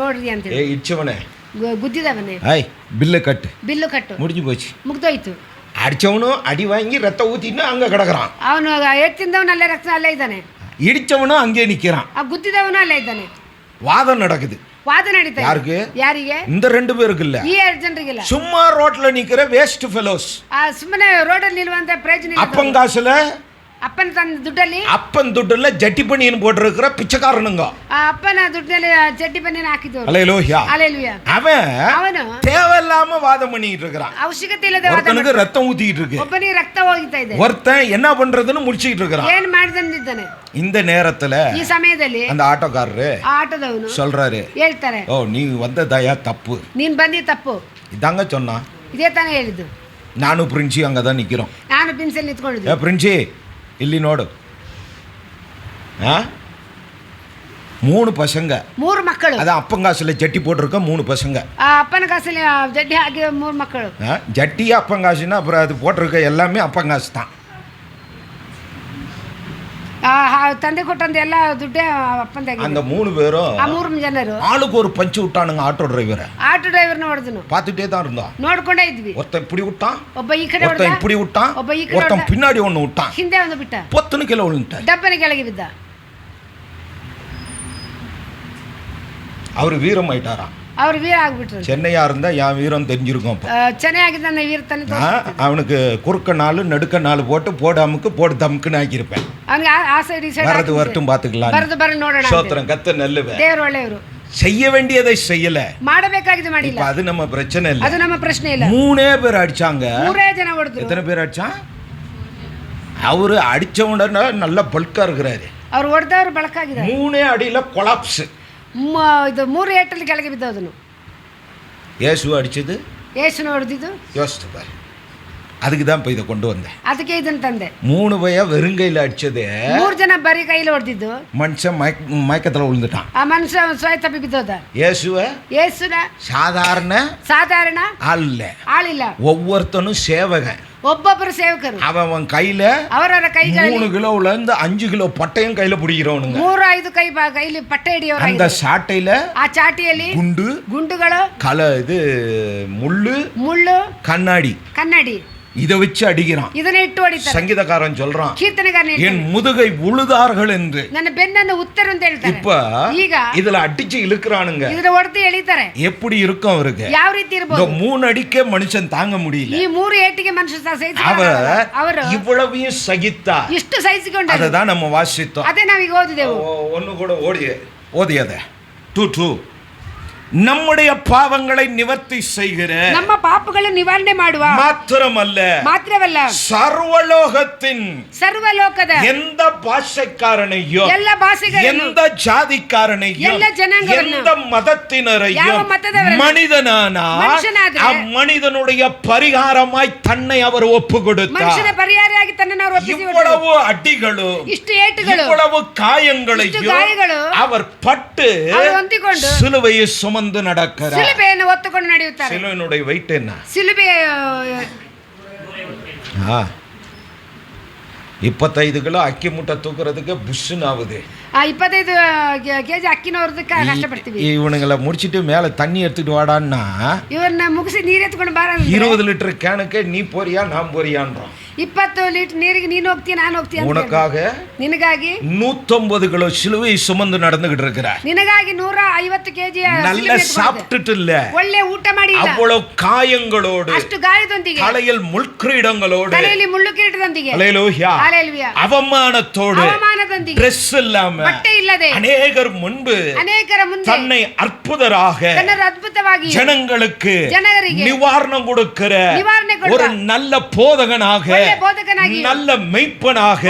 ನೋಡ್ರಿ ಅಂತ ஏ இடிச்சவனே ಗುದ್ದಿದವನೇ ஐய் பில்ல கட்டு, ಬಿಲ್ಲು ಕಟ್ಟು. முடிஞ்சு போச்சு. ಮುಗ್ದೋಯ್ತು. அடிச்சவனும் அடி வாங்கி ரத்தம் ஊத்தின்னு அங்க கிடக்குறான். ಅವನು ಎತ್ತಿಂದವನು ಅಲ್ಲೇ ರಕ್ತ ಅಲ್ಲೇ ಇದ್ದಾನೆ. இடிச்சவனும் அங்கே நிக்கிறான். ಆ ಗುದ್ದಿದವನು ಅಲ್ಲೇ ಇದ್ದಾನೆ. வாதம் நடக்குது. ವಾದ ನಡೀತಾ ಇದೆ. யாருக்கு? ಯಾರಿಗೆ? இந்த ரெண்டு பேருக்கு இல்ல, ಈ 2 ಜನರಿಗಿಲ್ಲ. சும்மா ரோட்ல நிக்கிற வேஸ்ட் ஃபெலோஸ். ಸುಮ್ಮನೆ ರೋಡಲ್ಲಿ ನಿಲ್ಲುವಂತ ಪ್ರಯೋಜನ ಇಲ್ಲ. அப்பங்காசுல ಅಪ್ಪನ ತನ್ನ ದುಡ್ಡಲ್ಲಿ அப்பன் துட்டுல ஜட்டி பனியன் போட்டிருக்கிற பிச்சைக்காரனுங்க. ಆ ಅಪ್ಪನ ದುಡ್ಡಿನಲ್ಲಿ ಚಡ್ಡಿ ಬನ್ನಿನ ಹಾಕಿದವರು. ஹalleluya ஹalleluya அவன் தேவையில்லாம வாதம் பண்ணிட்டு இருக்கிறான். ಅವಶ್ಯಕತೆ ಇಲ್ಲದೆ ವಾದ ஒருத்தனுக்கு ரத்தம் ஊத்திட்டு இருக்கு, ಒಬ್ಬನಿಗೆ ರಕ್ತ ಹೋಗ್ತಾ ಇದೆ, ஒருத்தன் என்ன பண்றதுன்னு முடிச்சிட்டு இருக்கிறான். ಏನ್ ಮಾಡಿದಂದಿದ್ದಾನೆ. இந்த நேரத்துல ಈ ಸಮಯದಲ್ಲಿ அந்த ஆட்டோக்காரரு ಆ ಆಟೋದವನು சொல்றாரு, ಹೇಳ್ತಾರೆ, ஓ நீ வந்ததயா தப்பு. ನೀನ್ ಬಂದಿ ತಪ್ಪು. இதாங்க சொன்னா. ಇದೇ ತಾನೇ ಹೇಳಿದ್ದು. நானும் பிரின்சி அங்கதான் நிக்கிறோம். ನಾನು ಪಿನ್ಸಲ್ಲಿ ನಿಂತ್ಕೊಂಡಿದ್ದೆ. பிரின்சி ಇಲ್ಲಿ ನೋಡು, 3 பசங்க, 3 ಮಕ್ಕಳು. அதான் அப்பங்காசுல ஜட்டி போட்டிருக்க 3 பசங்க. ಆ ಅಪ್ಪನ ಕಾಸಲ್ಲಿ ಜಡ್ಡಿ ಹಾಕಿ 3 ಮಕ್ಕಳು. ஜட்டியா அப்பங்காசுன்னா அப்புறம் அது போட்டிருக்க எல்லாமே அப்பங்காசு தான். ತಂದೆ ಕೊಟ್ಟಂತ ಎಲ್ಲ ದುಡ್ಡೇ ಅಪ್ಪಂದಾಗಿ. அந்த 3 பேரும் ಆ 3 ಜನರು ஆளுக்கு ஒரு பஞ்சு விட்டானுங்க ஆட்டோ டிரைவரை. ಆಟೋ ಡ್ರೈವರ್ನ ಹೊಡೆದನು. பார்த்துட்டே தான் இருந்தோம். ನೋಡ್ಕೊಂಡೇ ಇದ್ವಿ. ஒருத்தன் இப்படி விட்டான், ಒಬ್ಬ ಈ ಕಡೆ ஒருத்தன் ಹೊಡೆದ, இப்படி விட்டான், ಒಬ್ಬ ಈ ಕಡೆ ஒருத்தன் ಹೊಡೆದ, பின்னாடி ஒன்று விட்டான். ಹಿಂದೆ ಒಂದು ಬಿಟ್ಟ, பொத்துன்னு கீழே விழுந்துட்டார். ಡಬ್ಬನ ಕೆಳಗೆ ಬಿದ್ದ. அவர் வீரம் ஆயிட்டாராம். ಅವ್ರು ವೀರ ಆಗ್ಬಿಟ್ರು. சென்னையா இருந்தா என் வீரம் தெரிஞ்சிருக்கும். அப்ப ಚೆನ್ನಾಗಿದ್ದಾನೆ ವೀರ ತಾನೆ. அவனுக்கு குறுக்க 4 நடுக்க 4 போட்டு போடாமுக்கு போடு தமுக்குன்னு ஆக்கியிருப்பேன். ಅವನಿಗೆ ಆ ಸೈಡ್ ಈ ಸೈಡ್ வரது வரட்டும் பாத்துக்கலாம். ಬರದು ಬರ ನೋಡೋಣ. சோத்திரம் கத்த நல்லவே. ದೇವರು ಒಳ್ಳೆಯವರು. செய்ய வேண்டியதை செய்யல, ಮಾಡಬೇಕಾಗಿದ್ದು ಮಾಡಿಲ್ಲ. இப்ப அது நம்ம பிரச்சனை இல்ல, ಅದು ನಮ್ಮ ಪ್ರಶ್ನೆ ಇಲ್ಲ. 3 பேர் அடிச்சாங்க. 3 ಜನ ಹೊಡೆದ್ರು. எத்தனை பேர் அடிச்சான்? அவரு அடிச்ச உடனே நல்ல பல்கா இருக்கிறாரு. ಅವ್ರು ಹೊಡೆದವ್ರು ಬಳಕಾಗಿದ್ದಾರೆ. 3 ಅಡಿயில கொலாப்ஸ். ಇದು 3 ಏಟಲ್ಲಿ ಕೆಳಗೆ ಬಿದ್ದೋದನು. இயேசு அடிச்சது, ಯೇಸುನ ಹೊಡೆದಿದ್ದು யோசிச்சு பாரு. அதுக்கு தான் இப்போ இதை கொண்டு வந்தேன். ಅದಕ್ಕೆ ಇದನ್ನ ತಂದೆ. 3 பைய வெறுங்கையில் அடிச்சது. 3 ಜನ ಬರೀ ಕೈಲಿ ಹೊಡೆದಿದ್ದು. மனுஷன் மயக்கத்தில் விழுந்துட்டான். ಆ ಮನುಷ್ಯ ಸ್ವಯ ತಪ್ಪಿ ಬಿದ್ದೋದ. ಯೇಸುನ சாதாரண ಸಾಧಾರಣ ஆள் இல்ல, ಆಳಿಲ್ಲ. ஒவ்வொருத்தனும் சேவகன். ಒಬ್ಬೊಬ್ಬರು ಸೇವಕರು அவன் கையில ಅವರವರ ಕೈಗಳಲ್ಲಿ 3 கிலோல இருந்து 5 கிலோ பட்டையும் கையில பிடிக்கிறவனுங்க. 3-5 ಕೈಲಿ ಪಟ್ಟೆ அந்த ಹಿಡಿಯೋರಾಗಿದ್ದಾರೆ. சாட்டையில ಆ ಚಾಟಿಯಲ್ಲಿ ಗುಂಡುಗಳು, இது ಮುಳ್ಳು, கண்ணாடி இத வச்சு அடிக்கிறான். ಇದನ್ನ ಇಟ್ಟು ಹೊಡಿತಾರೆ. சங்கீதக்காரன் சொல்றான், ಕೀರ್ತನೆಗಾರನ என் முதுகை உழுதார்கள் என்று. ನನ್ನ ಬೆನ್ನನ್ನು ಉತ್ತರ ಅಂತ ಹೇಳ್ತಾರೆ. இப்ப ಈಗ இதுல அடிச்சு இழுக்கிறானுங்க. ಇದರ ಹೊಡೆದು ಎಳಿತಾರೆ. எப்படி இருக்கும் அவருக்கு? ಯಾವ ರೀತಿ ಇರಬಹುದು? 3 அடிக்கே மனுஷன் தாங்க முடியல. ಈ 3 ಏಟಿಗೆ ಮನುಷ್ಯ ಸಹಿಸಿಕೊಂಡ ಅವರು இவ்வளவையும் சகித்தார். ಇಷ್ಟು ಸಹಿಸಿಕೊಂಡರು. ಅದதான் நம்ம வாசித்தோம். ಅದೇ ನಾವೀಗ ಓದಿದೆವು. ஒன்னு கூட ஓதியத 2:2 நம்முடைய பாவங்களை நிவர்த்தி செய்கிற, ನಮ್ಮ ಪಾಪಗಳನ್ನು ನಿವಾರಣೆ ಮಾಡುವ, மாத்திரமல்ல ಸರ್ವಲೋಕದ எந்த பாஷைக்காரனையோ, ಎಲ್ಲ ಭಾಷೆಗಳನ್ನು, எந்த ஜாதிக்காரனையோ, ಎಲ್ಲ ಜನಾಂಗವನ್ನು, எந்த மதத்தினரையோ, ಯಾವ ಮತದವರನ್ನು, மனிதனானால் அம்மனிதனுடைய பரிகாரமாய் தன்னை அவர் ஒப்பு கொடுத்தார். ಮನುಷ್ಯನ ಪರಿಹಾರವಾಗಿ ತನ್ನನ್ನು ಅವರು ಒಪ್ಪಿಸಿಕೊಂಡರು. இவ்வளவு அடிಗಳು, ಇಷ್ಟು ಏಟುಗಳು, இவ்வளவு காயங்களையும் அவர் பட்டு சிலுவையை சுமந்து நடக்கிறார். ಸಿಲುಬೆಯನ್ನು ಹೊತ್ತುಕೊಂಡು ನಡೆಯುತ್ತಾರೆ. சிலுவையினுடைய weight என்ன? ಸಿಲುಬೆ 25 கிலோ அக்கி மூட்டை தூக்குறதுக்கு புஷ்ஷுன்னு ஆகுது. 25 kg ಅಕ್ಕಿನ ಹೊರದಕ್ಕೆ ಕಷ್ಟಪಡ್ತೀವಿ. இவனுங்களை முடிச்சிட்டு மேல தண்ணி எடுத்துட்டு வாடான்னா, ಇವನ್ನ ಮುಗಿಸಿ ನೀರು ಎತ್ಕೊಂಡು ಬಾರ 20 லிட்டர் கேனுக்கு நீ போறியா நான் போறியான்றான். 20 ಲೀಟರ್ ನೀರಿಗೆ ನೀನು ಹೋಗ್ತೀಯ ನಾನು ಹೋಗ್ತೀಯ. உனக்காக ನಿನಗಾಗಿ 150 கிலோ சிலுவை சுமந்து நடந்துகிட்டு இருக்கிறார். ನಿನಗಾಗಿ 150 kg நல்ல சாப்பிட்டுட்டு இல்ல, ಒಳ್ಳೆ ಊಟ ಮಾಡಿ ಇಲ್ಲ, அவ்வளவு காயங்களோடு, ಅಷ್ಟು ಗಾಯದೊಂದಿಗೆ, தலையில் முள்கிரீடங்களோடு, ತಲೆಯಲ್ಲಿ ಮುಳ್ಳು ಕಿರೀಟದೊಂದಿಗೆ, ஹalleluya, ஹalleluya, அவமானத்தோடு, ಅವಮಾನದೊಂದಿಗೆ, ட்ரெஸ் இல்லாம, ಬಟ್ಟೆ ಇಲ್ಲದೆ, அநேகர் முன்பு ಅನೇಕರ ಮುಂದೆ தன்னை அற்புதராக ತನ್ನನ್ನು ಅದ್ಭುತವಾಗಿ ಜನங்களுக்கு ಜನರಿಗೆ நிவாரணம் கொடுக்கிற நிவாரணை கொடுக்க ஒரு நல்ல போதகனாக, போதகனாகி, நல்ல மெய்ப்பனாக,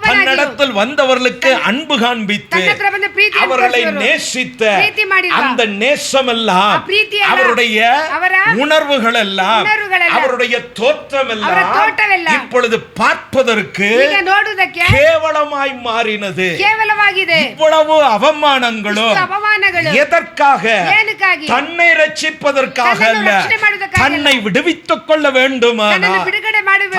தன்னிடத்தில் வந்தவர்களுக்கு அன்பு காண்பித்து அவர்களை நேசித்த அந்த நேசமெல்லாம், அவருடைய உணர்வுகள் எல்லாம், அவருடைய தோற்றம் எல்லாம் இப்பொழுது பார்ப்பதற்கு கேவலமாய் மாறினது. இவ்வளவு அவமானங்களும் எதற்காக? தன்னை ரட்சிப்பதற்காக அல்ல, தன்னை விடுவித்துக் கொள்ள வேண்டுமானால்,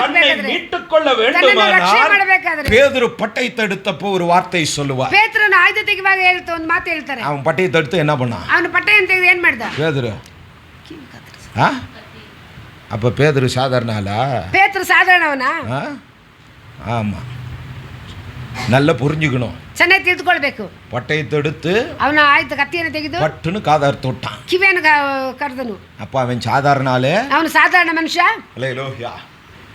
தன்னை மீட்டுக் கொள்ள வேண்டுமானால் பேதுரு பட்டயத்தை எடுத்தப்போ ஒரு வார்த்தை சொல்லுவார். ಪೇತ್ರನ ಆಯುಧ ತೆಗೆಯುವಾಗ ಒಂದು ಮಾತು ಹೇಳ್ತಾರೆ. அவன் பட்டயத்தை எடுத்து என்ன பண்ணான்? ಅವನು ಪಟ್ಟಯನ್ನು ತೆಗೆದು ಏನು ಮಾಡ್ದ? பேதுரு அப்ப பேதுரு சாதாரண ஆளா? ಪೇತ್ರ ಸಾಧಾರಣವನಾ? ஆமா, நல்லா புரிஞ்சுக்கணும். ಚೆನ್ನಾಗಿ ತಿಳಿದುಕೊಳ್ಬೇಕು. பட்டயத்தை எடுத்து ಅವನ ಆಯುಧ ಕತ್ತಿಯನ್ನು ತೆಗೆದು பட்டுன்னு காதார் தொட்டான். ಕಿವಿಯನ್ನು ಕರೆದನು. அப்ப அவன் சாதாரண ஆளு? ಅವನು ಸಾಧಾರಣ ಮನುಷ್ಯ. ஹalleluya.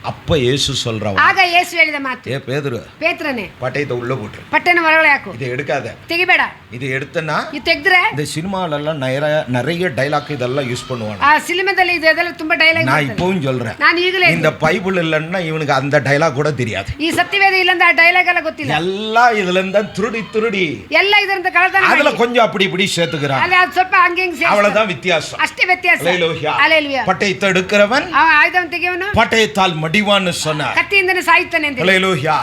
அப்ப இயேசு சொல்றான், ಆಗ ಯೇಸು ಹೇಳಿದ ಮಾತು, ஏ பேதுரு, ಪೇತ್ರನೇ பட்டயத்தை உள்ள போட்டு ಪಟ್ಟೆನ ಒಳಗಡೆ ಹಾಕು, இதை எடுக்காத, ತೆಗಿಬೇಡ. இது எடுத்தனா ಇದು ತೆಗೆದ್ರೆ இந்த சினிமால எல்லாம் நிறைய டைலாக் இதெல்லாம் யூஸ் பண்ணுவாங்க. ಆ ಸಿನಿಮಾದಲ್ಲಿ ಇದೆಲ್ಲ ತುಂಬಾ ಡೈಲಾಗ್. நான் இப்பவும் சொல்றேன், ನಾನು ಈಗಲೇ இந்த பைபிள் இல்லன்னா இவனுக்கு அந்த டைலாக் கூட தெரியாது. ಈ ಸತ್ಯವೇದ ಇಲ್ಲ ಅಂದ್ರೆ ಆ ಡೈಲಾಗ್ ಎಲ್ಲ ಗೊತ್ತಿಲ್ಲ. எல்லாம் இதுல இருந்தா திருடி ಎಲ್ಲ ಇದರಿಂದ ಕಳತನ அதுல கொஞ்சம் அப்படி இப்படி சேர்த்துக்கறான். ಅಲ್ಲಿ ಅದು ಸ್ವಲ್ಪ ಹಂಗೆ ಸೇರಿಸ್ತಾರೆ. அவ்வளவுதான் வித்தியாசம். ಅಷ್ಟೇ ವ್ಯತ್ಯಾಸ. ஹalleluya. ஹalleluya. பட்டயத்தை எடுக்கிறவன் ಆಯುಧವನ್ನು ತೆಗೆಯುವನು பட்டயத்தால் மடிவான்னு சொன்னார். ಕತ್ತಿಯಿಂದನೇ ಸಾಯುತ್ತಾನೆ ಅಂತ. ஹalleluya.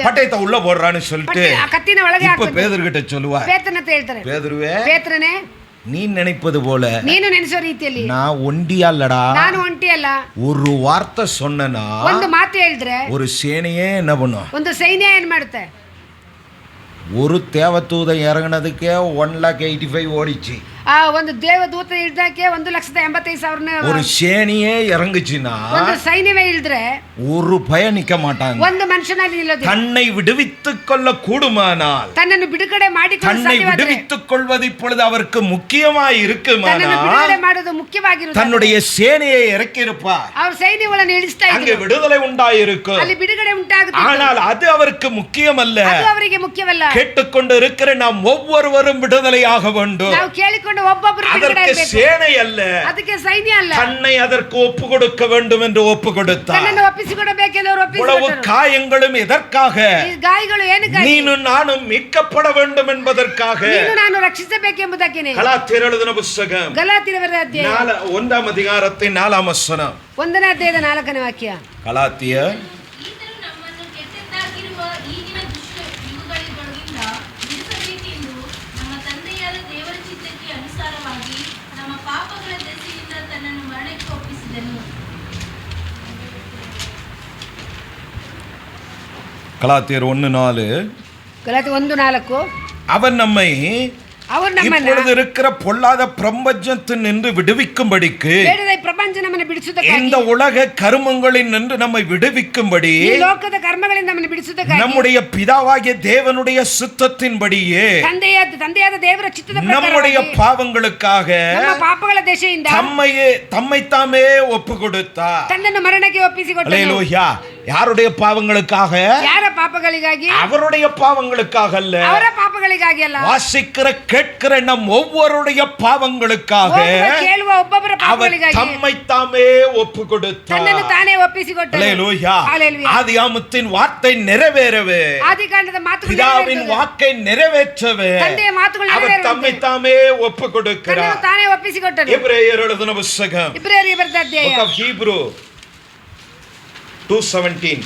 பட்டயத்தை உள்ள போடுறான்னு சொல்லிட்டு ಆ ಕತ್ತಿನ ಒಳಗೆ இப்ப ಹಾಕ್ತಾನೆ. பேதுரு கிட்ட சொல்லுவார், ಪೇತ್ರನ ಅಂತ ಹೇಳ್ತಾರೆ, பேதுருவே, ಪೇತ್ರನೇ, நீ நினைப்பது போல ನೀನು ನೆನೆಸೋ ರೀತಿಯಲ್ಲಿ நான் ஒண்டியா இல்லடா. ನಾನು ಒಂಟಿ ಅಲ್ಲ. ஒரு வார்த்தை சொன்னனா, ಒಂದು ಮಾತು ಹೇಳಿದ್ರೆ ஒரு சேனையே என்ன பண்ணும்? ಒಂದು ಸೈನ್ಯ ಏನ್ ಮಾಡುತ್ತೆ? ஒரு தேவதூதன் இறங்குனதுக்கே 1,85,000 ஓடிச்சு. ಆ ಒಂದು ದೇವದೂತ ಇಳಿದಕ್ಕೆ 1,85,000 ஒரு சேனையே இறங்குச்சுனா, ಒಂದು ಸೈನ್ಯವೇ ಇಳಿದ್ರೆ ஒரு பயம் நிக்க மாட்டாங்க. ಒಂದು ಮನುಷ್ಯನಲ್ಲಿ ನಿಲ್ಲೋದಿಲ್ಲ. தன்னை விடுவித்துக் கொள்ள கூடுமானால், ತನ್ನನ್ನು ಬಿಡುಗಡೆ ಮಾಡಿಕೊಳ್ಳಲು தன்னை ಸಾಧ್ಯವಾದರೆ, விடுவித்துக் கொள்வது இப்பொழுது அவருக்கு முக்கியமாய் ತನ್ನನ್ನು இருக்குமானால் ಬಿಡುಗಡೆ ಮಾಡೋದು ಮುಖ್ಯವಾಗಿರುತ್ತದೆ. தன்னுடைய சேனையை இறக்கி இருப்பார். ಅವರು ಸೈನ್ಯಗಳನ್ನು ಇಳಿಸ್ತಾ அங்கே ಇದ್ರು. விடுதலை உண்டாயிருக்கும். ಅಲ್ಲಿ ಬಿಡುಗಡೆ ಉಂಟಾಗುತ್ತೆ. ஆனால் அது அவருக்கு முக்கியமல்ல. ಅದು ಅವರಿಗೆ ಮುಖ್ಯವಲ್ಲ. கேட்டுக்கொண்டு இருக்கிற நாம் ஒவ்வொருவரும் விடுதலையாக வேண்டும். ನಾವು ಕೇಳಿಕೊಂಡು ಒಬ್ಬೊಬ್ಬರು ಬಿಡುಗಡೆ அதற்கு ಆಗಬೇಕು. சேனை அல்ல, ಅದಕ್ಕೆ ಸೈನ್ಯ ಅಲ್ಲ. தன்னை அதற்கு ஒப்பு கொடுக்க வேண்டும் என்று ஒப்பு கொடுத்தார். ತನ್ನನ್ನು ಒಪ್ಪಿಸಿಕೊಡಬೇಕೆಂದು ಅವರು இவ்வளவு ಒಪ್ಪಿಸಿಕೊಂಡರು. காயங்களும் எதற்காக? ಈ ಗಾಯಗಳು ಏನಕ್ಕಾಗಿ? நீனு நானும் மீட்கப்பட வேண்டும் என்பதற்காக. ನೀನು ನಾನು ರಕ್ಷಿಸಬೇಕೆಂಬುದಕ್ಕೆ. கலாத்தியர் எழுதின புத்தகம் ಗಲಾತ್ಯರ ಅಧ್ಯಾಯ 1 அதிகாரத்தின் 4 வசனம். 1ನೇ ಅಧ್ಯಾಯದ 4ನೇ ವಾಕ್ಯ. கலாத்தியர் ಈತನು ನಮ್ಮನ್ನು ಕೆಟ್ಟದ್ದಾಗಿರುವ ಈಗಿನ ದುಷ್ಟಯುಗಗಳಿಂದ ಬಿಡಿಸಬೇಕೆಂದು ನಮ್ಮ ತಂದೆಯಾದ ದೇವರ ಚಿತ್ತಕ್ಕೆ ಅನುಸಾರವಾಗಿ ನಮ್ಮ ಪಾಪಗಳ ದೆಸೆಯಿಂದ ತನ್ನನ್ನು ಮರಣಕ್ಕೆ ಒಪ್ಪಿಸಿದನು. கலாத்தியர் 1:4. ಗಲಾತ್ಯ 1:4. அவன் நம்மை ಅವರು ನಮ್ಮನ್ನ இப்பொழுது இருக்கிற பொல்லாத பிரபஞ்சத்தில் நின்று விடுவிக்கும்படிக்கு, ಬೇಡದ ಈ ಪ್ರಪಂಚ ನಮ್ಮನ್ನು ಬಿಡಿಸುವುದಕ್ಕಾಗಿ, இந்த உலக கருமங்களில் நின்று நம்மை விடுவிக்கும்படி, ಈ ಲೋಕದ ಕರ್ಮಗಳಿಂದ ನಮ್ಮನ್ನು ಬಿಡಿಸುವುದಕ್ಕಾಗಿ, நம்முடைய பிதாவாகிய தேவனுடைய சித்தத்தின்படியே ತಂದೆಯಾದ ದೇವರ ಚಿತ್ತದ நம்முடைய ಪ್ರಕಾರವಾಗಿ பாவங்களுக்காக ನಮ್ಮ ಪಾಪಗಳ ದೇಶದಿಂದ தம்மை தாமே ஒப்பு கொடுத்தார். ತನ್ನನ್ನು ಮರಣಕ್ಕೆ ಒಪ್ಪಿಸಿಕೊಟ್ಟನು. அல்லேலூயா. யாருடைய பாவங்களுக்காக? ಯಾರ ಪಾಪಗಳಿಗಾಗಿ? அவருடைய பாவங்களுக்காக அல்ல, ಅವರ ಪಾಪಗಳಿಗಾಗಿ ಅಲ್ಲ, வாசிக்கிற கேட்கிற நம் ஒவ்வொருடைய பாவங்களுக்காக ಕೇಳುವ ಒಬ್ಬೊಬ್ಬರ அவர் ಪಾಪಗಳಿಗಾಗಿ தம்மை தாமே ஒப்பு கொடுத்தார். ತನ್ನನ್ನು ತಾನೇ ಒಪ್ಪಿಸಿಕೊಟ್ಟನು. அல்லேலூயா. ஹalleluya. ஆதியாமத்தின் வார்த்தை நிறைவேறவே, ಆದಿಕಾಂಡದ ಮಾತುಗಳು பிதாவின் வாக்கை நிறைவேற்றவே ತಂದೆಯ ಮಾತುಗಳು அவர் தம்மை ನೆರವೇರುವಂತೆ தாமே ஒப்பு கொடுக்கிறார். ತನ್ನನ್ನು ತಾನೇ ಒಪ್ಪಿಸಿಕೊಟ್ಟನು. எபிரேயர் எழுதின புத்தகம் ಇಬ್ರಿಯರಿಗೆ ಬರೆದ ಅಧ್ಯಾಯ Book of Hebrew 2:17.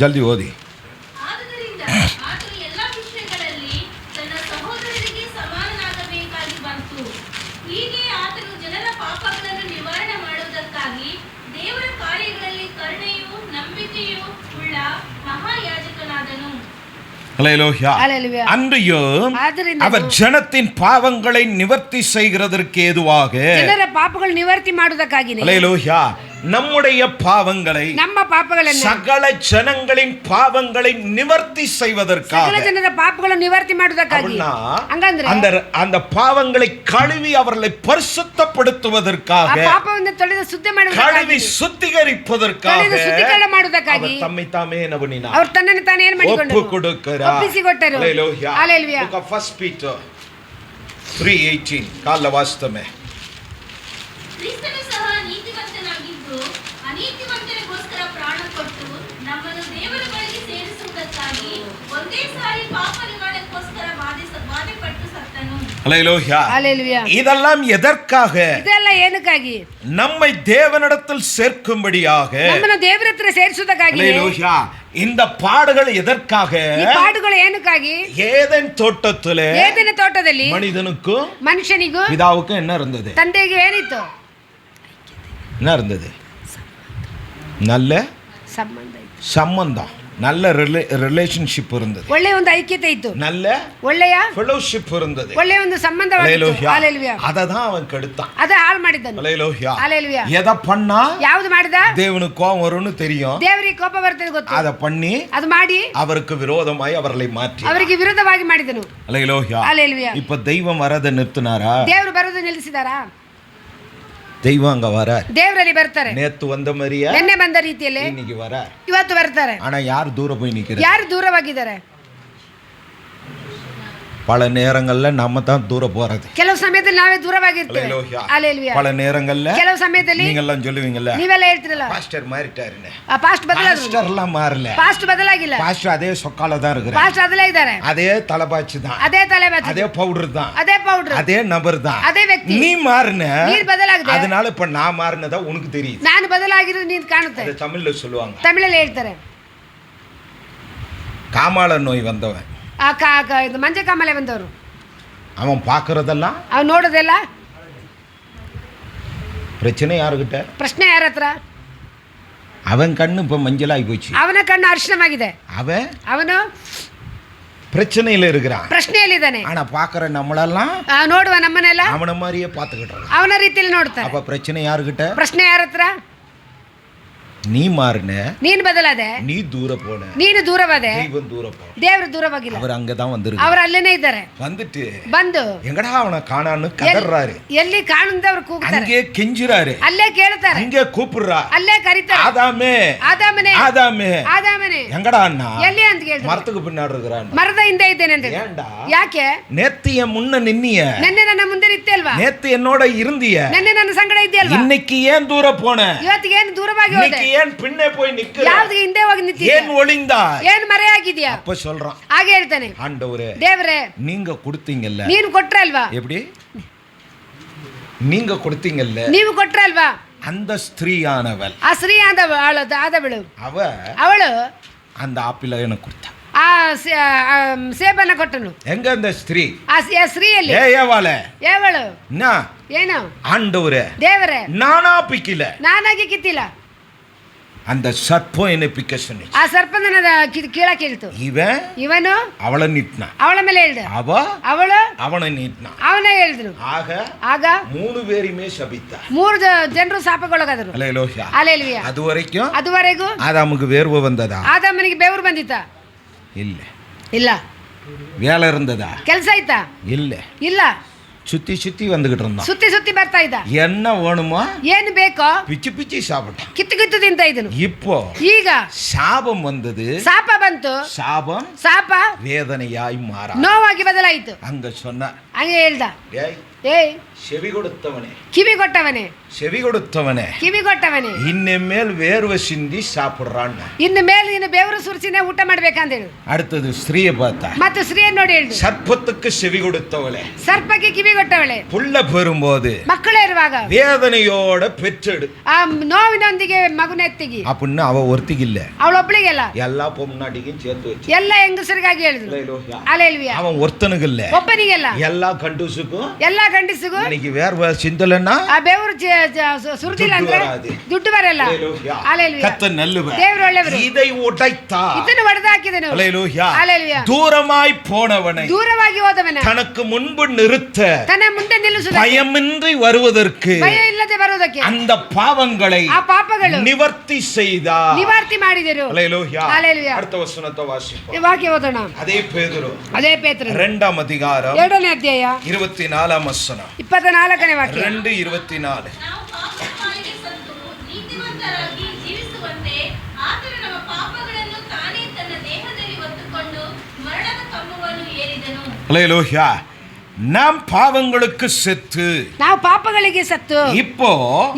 ಜಲ್ದಿ ಓದಿ. ಆದುದರಿಂದ ಆತನು ಎಲ್ಲಾ ವಿಷಯಗಳಲ್ಲಿ ತನ್ನ ಸಹೋದರರಿಗೆ ಸಮಾನನಾಗಬೇಕಾಗಿ ಬಂತು. ಹೀಗೆ ಆತನು ಜನರ ಪಾಪಗಳನ್ನು ನಿವಾರಣೆ ಮಾಡುವುದಕ್ಕಾಗಿ ದೇವರ ಕಾರ್ಯಗಳಲ್ಲಿ ಕರುಣೆಯೂ ನಂಬಿಕೆಯೂ ಉಳ್ಳ ಮಹಾಯಾಜಕನಾದನು. அல்லேலூயா. ஹalleluya. அன்றியும் ಆದ್ದರಿಂದ அவர் ஜனத்தின் பாவங்களை நிவர்த்தி செய்கிறதற்கு ஏதுவாக, ಜನರ ಪಾಪಗಳು ನಿವರ್ತಿ ಮಾಡುವುದಕ್ಕಾಗಿ, அல்லேலூயா, நம்முடைய பாவங்களை, ನಮ್ಮ ಪಾಪಗಳನ್ನು, சகல ஜனங்களின் பாவங்களை நிவர்த்தி செய்வதற்காக, ಸಕಲ ಜನರ ಪಾಪಗಳನ್ನು ನಿವರ್ತಿ ಮಾಡುವುದಕ್ಕಾಗಿ, அப்படின்னா ಹಂಗಂದ್ರೆ அந்த பாவங்களை கழுவி அவர்களை ಆ பரிசுத்தப்படுத்துவதற்காக, ಪಾಪವನ್ನು ತೊಳೆದು ಶುದ್ಧ கழுவி ಮಾಡುವುದಕ್ಕಾಗಿ, சுத்திகரிப்பதற்காக ತೊಳೆದು ಶುದ್ಧೀಕರಣ ಮಾಡುವುದಕ್ಕಾಗಿ அவர் தம்மை தாமே என்ன பண்ணினார்? ಅವರು ತನ್ನನ್ನು ತಾನೇ ಏನು ஒப்பு ಮಾಡಿಕೊಂಡರು? கொடுக்கிறார். ಒಪ್ಪಿಸಿಕೊಟ್ಟರು. அல்லேலூயா. ஹalleluya. Book of 1 Peter 3:18 ಕಾಲ ವಾಸ್ತವமே. ಕ್ರಿಸ್ತನು ಸಹ ನೀತಿವಂತನಾಗಿದ್ದು ಅನೀತಿವಂತರಿಗೋಸ್ಕರ ಪ್ರಾಣ ಕೊಟ್ಟು ನಮ್ಮನ್ನು ದೇವರ ಬಳಿಗೆ ಸೇರಿಸುವುದಕ್ಕಾಗಿ ಒಂದೇ ಸಾರಿ ಪಾಪ ನಿವಾರಣೆಗೋಸ್ಕರ ಬಾಧೆಪಟ್ಟು ಸತ್ತನು. அல்லேலூயா. ஹalleluya. இதெல்லாம் எதற்காக? ಇದೆಲ್ಲ ಏನಕ್ಕಾಗಿ? நம்மை தேவனிடத்தில் சேர்க்கும்படியாக. ನಮ್ಮನ್ನು ದೇವರ ಹತ್ರ ಸೇರಿಸುವುದಕ್ಕಾಗಿ. அல்லேலூயா. இந்த பாடுகள் எதற்காக? ಈ ಪಾಡುಗಳು ಏನಕ್ಕಾಗಿ? ஏதேன் தோட்டத்திலே ಏದೆನ ತೋಟದಲ್ಲಿ மனிதனுக்கும் ಮನುಷ್ಯನಿಗೂ பிதாவுக்கும் என்ன இருந்தது? ತಂದೆಗೆ ಏನಿತ್ತು? என்ன இருந்தது? நல்ல ಸಂಬಂಧ ಇತ್ತು. சம்பந்தம், நல்ல ரிலேஷன்ஷிப் இருந்தது, ಒಳ್ಳೆ ಒಂದು ಐಕ್ಯತೆ ಇತ್ತು, நல்ல ಒಳ್ಳೆಯ ஃபெலோஷிப் இருந்தது. ಒಳ್ಳೆಯ ಒಂದು ಸಂಬಂಧ. ஹalleluya. அததான் அவன் கெடுத்தான். ಅದ ಹಾಳು ಮಾಡಿದ್ದನು. ஹalleluya. ஹalleluya. எதை பண்ணா ಯಾವುದು ಮಾಡಿದ? தேவனுக்கு கோபம் வரும்னு தெரியும், ದೇವರಿಗೆ ಕೋಪ ಬರ್ತದೆ ಗೊತ್ತು, அதை பண்ணி ಅದು ಮಾಡಿ அவருக்கு விரோதமாய் அவர்களை மாற்றி. ಅವರಿಗೆ ವಿರುದ್ಧವಾಗಿ ಮಾಡಿದನು. ஹalleluya. ஹalleluya. இப்ப தெய்வம் வரத நிறுத்தினாரா? ದೇವರು ಬರೋದು ನಿಲ್ಲಿಸಿದಾರಾ? தெய்வம் அங்க வர, ದೇವರಲ್ಲಿ ಬರ್ತಾರೆ. நேத்து வந்த மாதிரியா ನಿನ್ನೆ ಬಂದ ರೀತಿಯಲ್ಲಿ இன்னைக்கு வர. ಇವತ್ತು ಬರ್ತಾರೆ. ஆனா யார் தூரம் போய் நிக்கிற? ಯಾರು ದೂರವಾಗಿದ್ದಾರೆ? பல நேரங்கள்ல நம்ம தான் தூர போறது. ಕೆಲವು ಸಮಯದಲ್ಲಿ ನಾವೇ ದೂರವಾಗಿರ್ತೇವೆ. ஹalleluya. ஹalleluya. பல நேரங்கள்ல ಕೆಲವು ಸಮಯದಲ್ಲಿ நீங்க எல்லாம் சொல்லுவீங்கல்ல, ನೀವೆಲ್ಲ ಹೇಳ್ತಿರಲ್ಲ, பாஸ்டர் மாறிட்டாருன்னு. ಆ ಪಾಸ್ಟ್ ಬದಲಾದ್ರು. பாஸ்டர் எல்லாம் மாறல, ಪಾಸ್ಟ್ ಬದಲಾಗಿಲ್ಲ, பாஸ்டர் அதே சொக்கால தான் இருக்கிறார், ಪಾಸ್ಟ್ ಅದಲೇ ಇದ್ದಾರೆ, அதே தலைபாச்சு தான், ಅದೇ ತಲೆ ಬಾಚು, அதே பவுடர் தான், ಅದೇ ಪೌಡರ್, அதே நபர் தான். ಅದೇ ವ್ಯಕ್ತಿ. நீ மாறின, ನೀನು ಬದಲಾಗಿದೆ, அதனால இப்ப நான் மாறினதா உனக்கு தெரியுது. ನಾನು ಬದಲಾಗಿರೋದು ನೀನು ಕಾಣುತ್ತೆ. அது தமிழ்ல சொல்லுவாங்க. ತಮಿಳಲ್ಲಿ ಹೇಳ್ತಾರೆ, காமால நோய் வந்தவன் ಇದು ಮಂಜ ಕಾಮಲೆ ಬಂದವರು, அவன் பார்க்கறதெல்லாம் ಅವ್ನು ನೋಡೋದೆಲ್ಲ பிரச்சனை யாருக்கிட்ட? ಪ್ರಶ್ನೆ ಯಾರ ಹತ್ರ? அவன் கண்ணு இப்ப மஞ்சளாகி போச்சு, ಅವನ ಕಣ್ಣು ಅರ್ಶನವಾಗಿದೆ, ಅವನು பிரச்சனையில இருக்கிறான், ಪ್ರಶ್ನೆಯಲ್ಲಿದ್ದಾನೆ. ஆனா பாக்குற நம்மளெல்லாம் ನೋಡುವ ನಮ್ಮನ್ನೆಲ್ಲ அவன மாதிரியே பார்த்துக்கிட்டு. ಅವನ ರೀತಿಯಲ್ಲಿ ನೋಡ್ತಾರೆ. அப்ப பிரச்சனை யாருக்கிட்ட? ಪ್ರಶ್ನೆ ಯಾರ ಹತ್ರ? நீ மாறின, ನೀನು ಬದಲಾದೆ, நீ தூர போன, ನೀನು ದೂರವಾದೆ, தெய்வம் தூர போன. ದೇವರು ದೂರವಾಗಿಲ್ಲ, அவர் அங்கதான் வந்திருக்கு. ಅವರು ಅಲ್ಲೇನೇ ಇದ್ದಾರೆ. வந்துட்டு ಬಂದು எங்கடா அவனை காணான்னு கதறாரு, ಎಲ್ಲಿ ಕಾಣುಂದ ಅವ್ರು ಕೂಗ್ತಾರೆ, அங்கே கெஞ்சுறாரு, ಅಲ್ಲೇ ಕೇಳ್ತಾರೆ, அங்கே கூப்பிடுறா, ಅಲ್ಲೇ ಕರೀತಾರೆ, ஆதாமே ಆದಾಮನೇ ஆதாமே ಆದಾಮನೇ எங்கடா அண்ணா? ಎಲ್ಲಿ ಅಂತ ಕೇಳ್ತಾರೆ. மரத்துக்கு பின்னாடி இருக்கிறான். ಮರದ ಹಿಂದೆ ಇದ್ದೇನೆ ಅಂತ. ஏன்டா? ಯಾಕೆ? நேத்து என் முன்ன நின்னிய, ನೆನ್ನೆ ನನ್ನ ಮುಂದೆ ನಿಂತೆ ಅಲ್ವಾ, நேத்து என்னோட இருந்திய, ನೆನ್ನೆ ನನ್ನ ಸಂಗಡ ಇದ್ದೆ ಅಲ್ವಾ, இன்னைக்கு ஏன் தூர போன, ಇವತ್ತಿಗೆ ಏನು ದೂರವಾಗಿ ಹೋದೆ, இன்னைக்கு ஏன் பின்னே போய் நிக்கிற, ಯಾವ್ದಿಗೆ ಹಿಂದೆ ಹೋಗಿ ನಿಂತಿದ್ಯಾ, ஏன் ஒளிந்தா, ಏನು ಮರೆಯಾಗಿದ್ಯಾ? அப்ப சொல்றான், ಹಾಗೆ ಹೇಳ್ತಾನೆ, ஆண்டவரே ದೇವರೇ நீங்க கொடுத்தீங்கல்ல, ನೀನು ಕೊಟ್ರೆ ಅಲ್ವಾ, எப்படி நீங்க கொடுத்தீங்கல்ல, ನೀವು ಕೊಟ್ರೆ ಅಲ್ವಾ, அந்த ஸ்திரீயானவள், ಆ ಸ್ತ್ರೀ ಆದವಳು அவಳು அந்த ஆப்பிள எனக்கு கொடுத்தா, ಆ ಸೇಬನ್ನ ಕೊಟ್ಟನು. எங்க அந்த ஸ்திரீ? ಆ ಸ್ತ್ರೀಯಲ್ಲಿ ஏவாளே ಏವಳು என்ன? ಏನು? ஆண்டவரே ದೇವರೇ நானா பிக்கல, ನಾನಾಗಿ ಕಿತ್ತಿಲ್ಲ, அந்த சர்ப்பம் என்ன பிக்க சொன்னிச்சு. ಆ ಸರ್ಪನ ಕೀಳಕ್ಕೆ ಹೇಳ್ತು. ಇವನು அவளை நீட்டினா, ಅವಳ ಮೇಲೆ ಹೇಳ್ದ, ಅವಳು அவனை நீட்டினா. ಅವನೇ ಹೇಳಿದ್ರು. ಆಗ 3 பேரையுமே சபித்தார். 3 ಜನರು ಶಾಪಕ್ಕೊಳಗಾದರು. அல்லேலூயா. ஹalleluya. ಅದುವರೆಗೂ ஆதாமுக்கு வேர்வை வந்ததா? ಆದಾಮನಿಗೆ ಬೆವರು ಬಂದಿತ್ತಾ? ಇಲ್ಲ. வேலை இருந்ததா? ಕೆಲಸ ಆಯ್ತಾ? ಇಲ್ಲ. சுத்தி வந்துகிட்டு இருந்தான். சுத்தி ಬರ್ತಾ ಇದ್ದ. என்ன வேணுமோ ಏನು ಬೇಕೋ பிச்சு சாப்பிட்டான். ಕಿತ್ತು ತಿಂತಾ ಇದ್ದನು. ಈಗ சாபம் வந்தது. ಶಾಪ ಬಂತು. ಶಾಪ வேதனையாய் மாற ನೋವಾಗಿ ಬದಲಾಯಿತು. அங்க சொன்ன ಹಂಗೆ ಹೇಳ್ದ, ஏய் செவி கொடுத்தவனே, ಕಿವಿ ಕೊಟ್ಟವನೇ, செவி கொடுத்தவனே, ಕಿವಿ ಕೊಟ್ಟವನೇ, ಇನ್ನೇಮೇಲ್ வேர்வை சிந்தி சாப்பிடுறான். ಇನ್ನು ಮೇಲೆ ನೀನು ಬೆವರು ಸುರಿಸಿನೇ ಊಟ ಮಾಡ್ಬೇಕಂತ ಹೇಳು. அடுத்தது ஸ்திரீயை பார்த்தா, ಮತ್ತೆ ಸ್ತ್ರೀಯನ್ನು ನೋಡಿ ಹೇಳ್ದು, சர்ப்பத்துக்கு செவி கொடுத்தவளே, ಸರ್ಪಕ್ಕೆ ಕಿವಿ ಕೊಟ್ಟವಳೆ, புள்ள பெறும்போது ಮಕ್ಕಳೇ ಇರುವಾಗ வேதனையோட பெற்றெடு, ಆ ನೋವಿನೊಂದಿಗೆ ಮಗುನ ಎತ್ತಿಗಿ அப்படின்னு அவ ஒருத்திಗಿಲ್ಲ, ಅವಳೊಬ್ಳಿಗೆಲ್ಲ எல்லா பொம்னாட்டிக்கும் சேர்த்து வச்சு ಎಲ್ಲ ಹೆಂಗಸರಿಗಾಗಿ ಹೇಳಿದ್ರು. ಹalleluya. அவன் ஒருத்தனுಗಿಲ್ಲ, ಒಬ್ಬನಿಗೆಲ್ಲ, எல்லா ಗಂಡಸುக்கும், ಎಲ್ಲ ಗಂಡಸಿಗೂ இன்னைக்கு வேர்வை சிந்தலன்னா ಆ ಬೆವರು ಸುರಿದಿಲ್ಲ ಅಂದ್ರೆ ದುಡ್ಡು ಬರಲ್ಲ. ಹalleluya. கர்த்தர் நல்லவர், ದೇವರು ಒಳ್ಳೆಯವರು. இதை உடைத்தார், ಇದನ್ನು ಒಡೆದು ಹಾಕಿದನು. ஹalleluya. ಹalleluya. தூரமாய் போனவனை ದೂರವಾಗಿ ಹೋದವನ தனக்கு முன்பு நிறுத்த, ತನ್ನ ಮುಂದೆ ನಿಲ್ಲಿಸುವುದಕ್ಕೆ, பயமின்றி வருவதற்கு, ಭಯ ಇಲ್ಲದೆ ಬರುವುದಕ್ಕೆ, அந்த பாவங்களை ಆ ಪಾಪಗಳು நிவர்த்தி செய்தார். ನಿವಾರ್ತಿ ಮಾಡಿದರು. ஹalleluya. ஹalleluya. அடுத்த வசனத்தை வாசிப்போம். ಈ ವಾಕ್ಯ ಓದೋಣ. அதே பேதுரு, ಅದೇ ಪೇತ್ರನು 2ாம் அதிகாரம் 2ನೇ ಅಧ್ಯಾಯ 24ாம் வசனம், 24ನೇ ವಾಕ್ಯ. 2:24. ನಾವು ಪಾಪಗಳಿಗೆ ಸತ್ತು ನೀತಿವಂತರಾಗಿ ಜೀವಿಸುವಂತೆ ಆತನು ನಮ್ಮ ಪಾಪಗಳನ್ನು ತಾನೇ ತನ್ನ ದೇಹದಲ್ಲಿ ಹೊತ್ತುಕೊಂಡು ಮರಣದ ಕಂಬವನ್ನು ಏರಿದನು. ஹalleluya. நாம் பாவங்களுக்கு செத்து, ನಾವು ಪಾಪಗಳಿಗೆ ಸತ್ತು இப்போ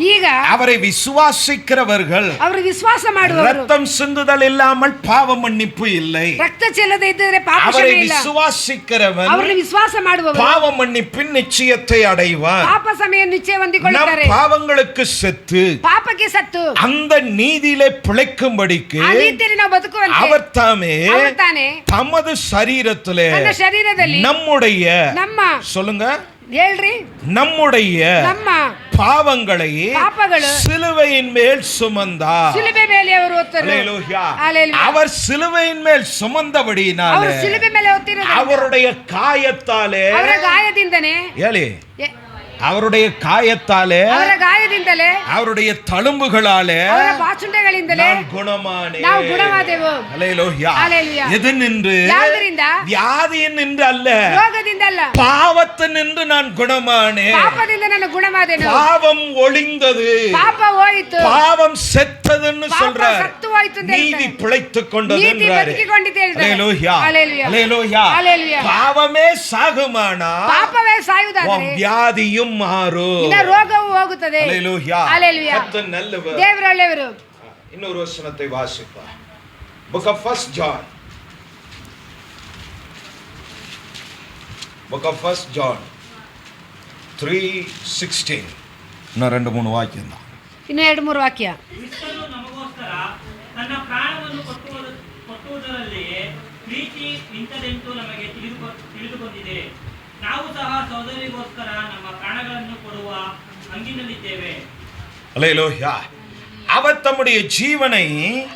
ಈಗ அவரை விசுவாசிக்கிறவர்கள், ಅವರು ವಿಶ್ವಾಸ ಮಾಡುವವರು, ரத்தம் சிந்துதல் இல்லாமல் பாவ மன்னிப்பு இல்லை. ರಕ್ತ ಚೆಲ್ಲದೆ ಇದ್ದರೆ ಪಾಪ அவரை ಕ್ಷಮೆ ಇಲ್ಲ. விசுவாசிக்கிறவன் ಅವರನ್ನು ವಿಶ್ವಾಸ ಮಾಡುವವರು பாவ மன்னிப்பின் நிச்சயத்தை அடைவான். ಪಾಪ ಸಮಯ ನಿಶ್ಚಯ நம் ಹೊಂದಿಕೊಳ್ಳುತ್ತಾರೆ. பாவங்களுக்கு செத்து ಪಾಪಕ್ಕೆ ಸತ್ತು அந்த நீதியிலே பிழைக்கும்படிக்கு ಆ ರೀತಿಯಲ್ಲಿ ನಾವು ಬದುಕುವಂತೆ அவர் தாமே அவர் ತಾನೇ தமது சரீரத்திலே ತನ್ನ ಶರೀರದಲ್ಲಿ நம்முடைய, ನಮ್ಮ சொல்லுங்க, ಹೇಳ್ರಿ, நம்முடைய ನಮ್ಮ பாவங்களை ಪಾಪಗಳು சிலுவையின் மேல் சுமந்தார். ಶಿಲುಬೆ ಮೇಲೆ ಅವರು ಹೊತ್ತರು. ஹalleluya. ஹalleluya. அவர் சிலுவையின் மேல் சுமந்தபடியினாலே, ಅವರು ಶಿಲುಬೆ ಮೇಲೆ ಹೊತ್ತಿರೋದು அவருடைய காயத்தாலே, ಅವರ ಗಾಯದಿಂದನೇ, ஏலே அவருடைய காயத்தாலே, ಅವರ ಗಾಯದಿಂದಲೇ, அவருடைய தழும்புகளாலே ಅವರ ಬಾಚುಂಡೆಗಳಿಂದಲೇ நான் குணமானேன். ನಾವು ಗುಣವಾದೆವು. ஹalleluya. ஹalleluya. எது நின்று? ಯಾವುದರಿಂದ? வியாதியின் நின்று அல்ல, ರೋಗದಿಂದಲ್ಲ, பாவத்தின் நின்று நான் குணமானேன். ಪಾಪದಿಂದ ನಾನು ಗುಣವಾದೆನು. பாவம் ஒளிந்தது, ಪಾಪ ಹೋಯಿತು, பாவம் செத்ததுன்னு ಪಾಪ சொல்றார். ಸತ್ತು ಹೋಯಿತು ಅಂತ நீதி ಹೇಳ್ತಾರೆ. பிழைத்துக் கொண்டது ನೀತಿ என்றார். ಬದುಕಿಕೊಂಡಿತು ಹೇಳ್ತಾರೆ. ஹalleluya. ஹalleluya. ஹalleluya. ஹalleluya. பாவமே சாகுமானா ಪಾಪವೇ உன் ಸಾಯುವುದಾದರೆ வியாதியும் மாறும். ನಿನ್ನ ರೋಗವು ಹೋಗುತ್ತದೆ. ஹalleluya. ஹalleluya. கர்த்தர் நல்லவர். ದೇವರು ಒಳ್ಳೆಯವರು. இன்னொரு வசனத்தை வாசிப்பா. Book of 1 John. Book of 1 John 3:16. இன்னும் 2-3 வாக்கியம் தான். ಇನ್ನು 2-3 ವಾಕ್ಯ. ಕ್ರಿಸ್ತನು ನಮಗೋಸ್ಕರ ತನ್ನ ಪ್ರಾಣವನ್ನು ಕೊಟ್ಟುವುದರಲ್ಲಿಯೇ ಪ್ರೀತಿ ಇಂಥದೆಂದು ನಮಗೆ ತಿಳಿದುಬಂದಿದೆ. ನಾವು ಸಹ ಸಹೋದರಿಗೋಸ್ಕರ ನಮ್ಮ ಪ್ರಾಣಗಳನ್ನು ಕೊಡುವ ಹಂಗಿನಲ್ಲಿದ್ದೇವೆ. ஹalleluya. அவர் தம்முடைய ஜீவனை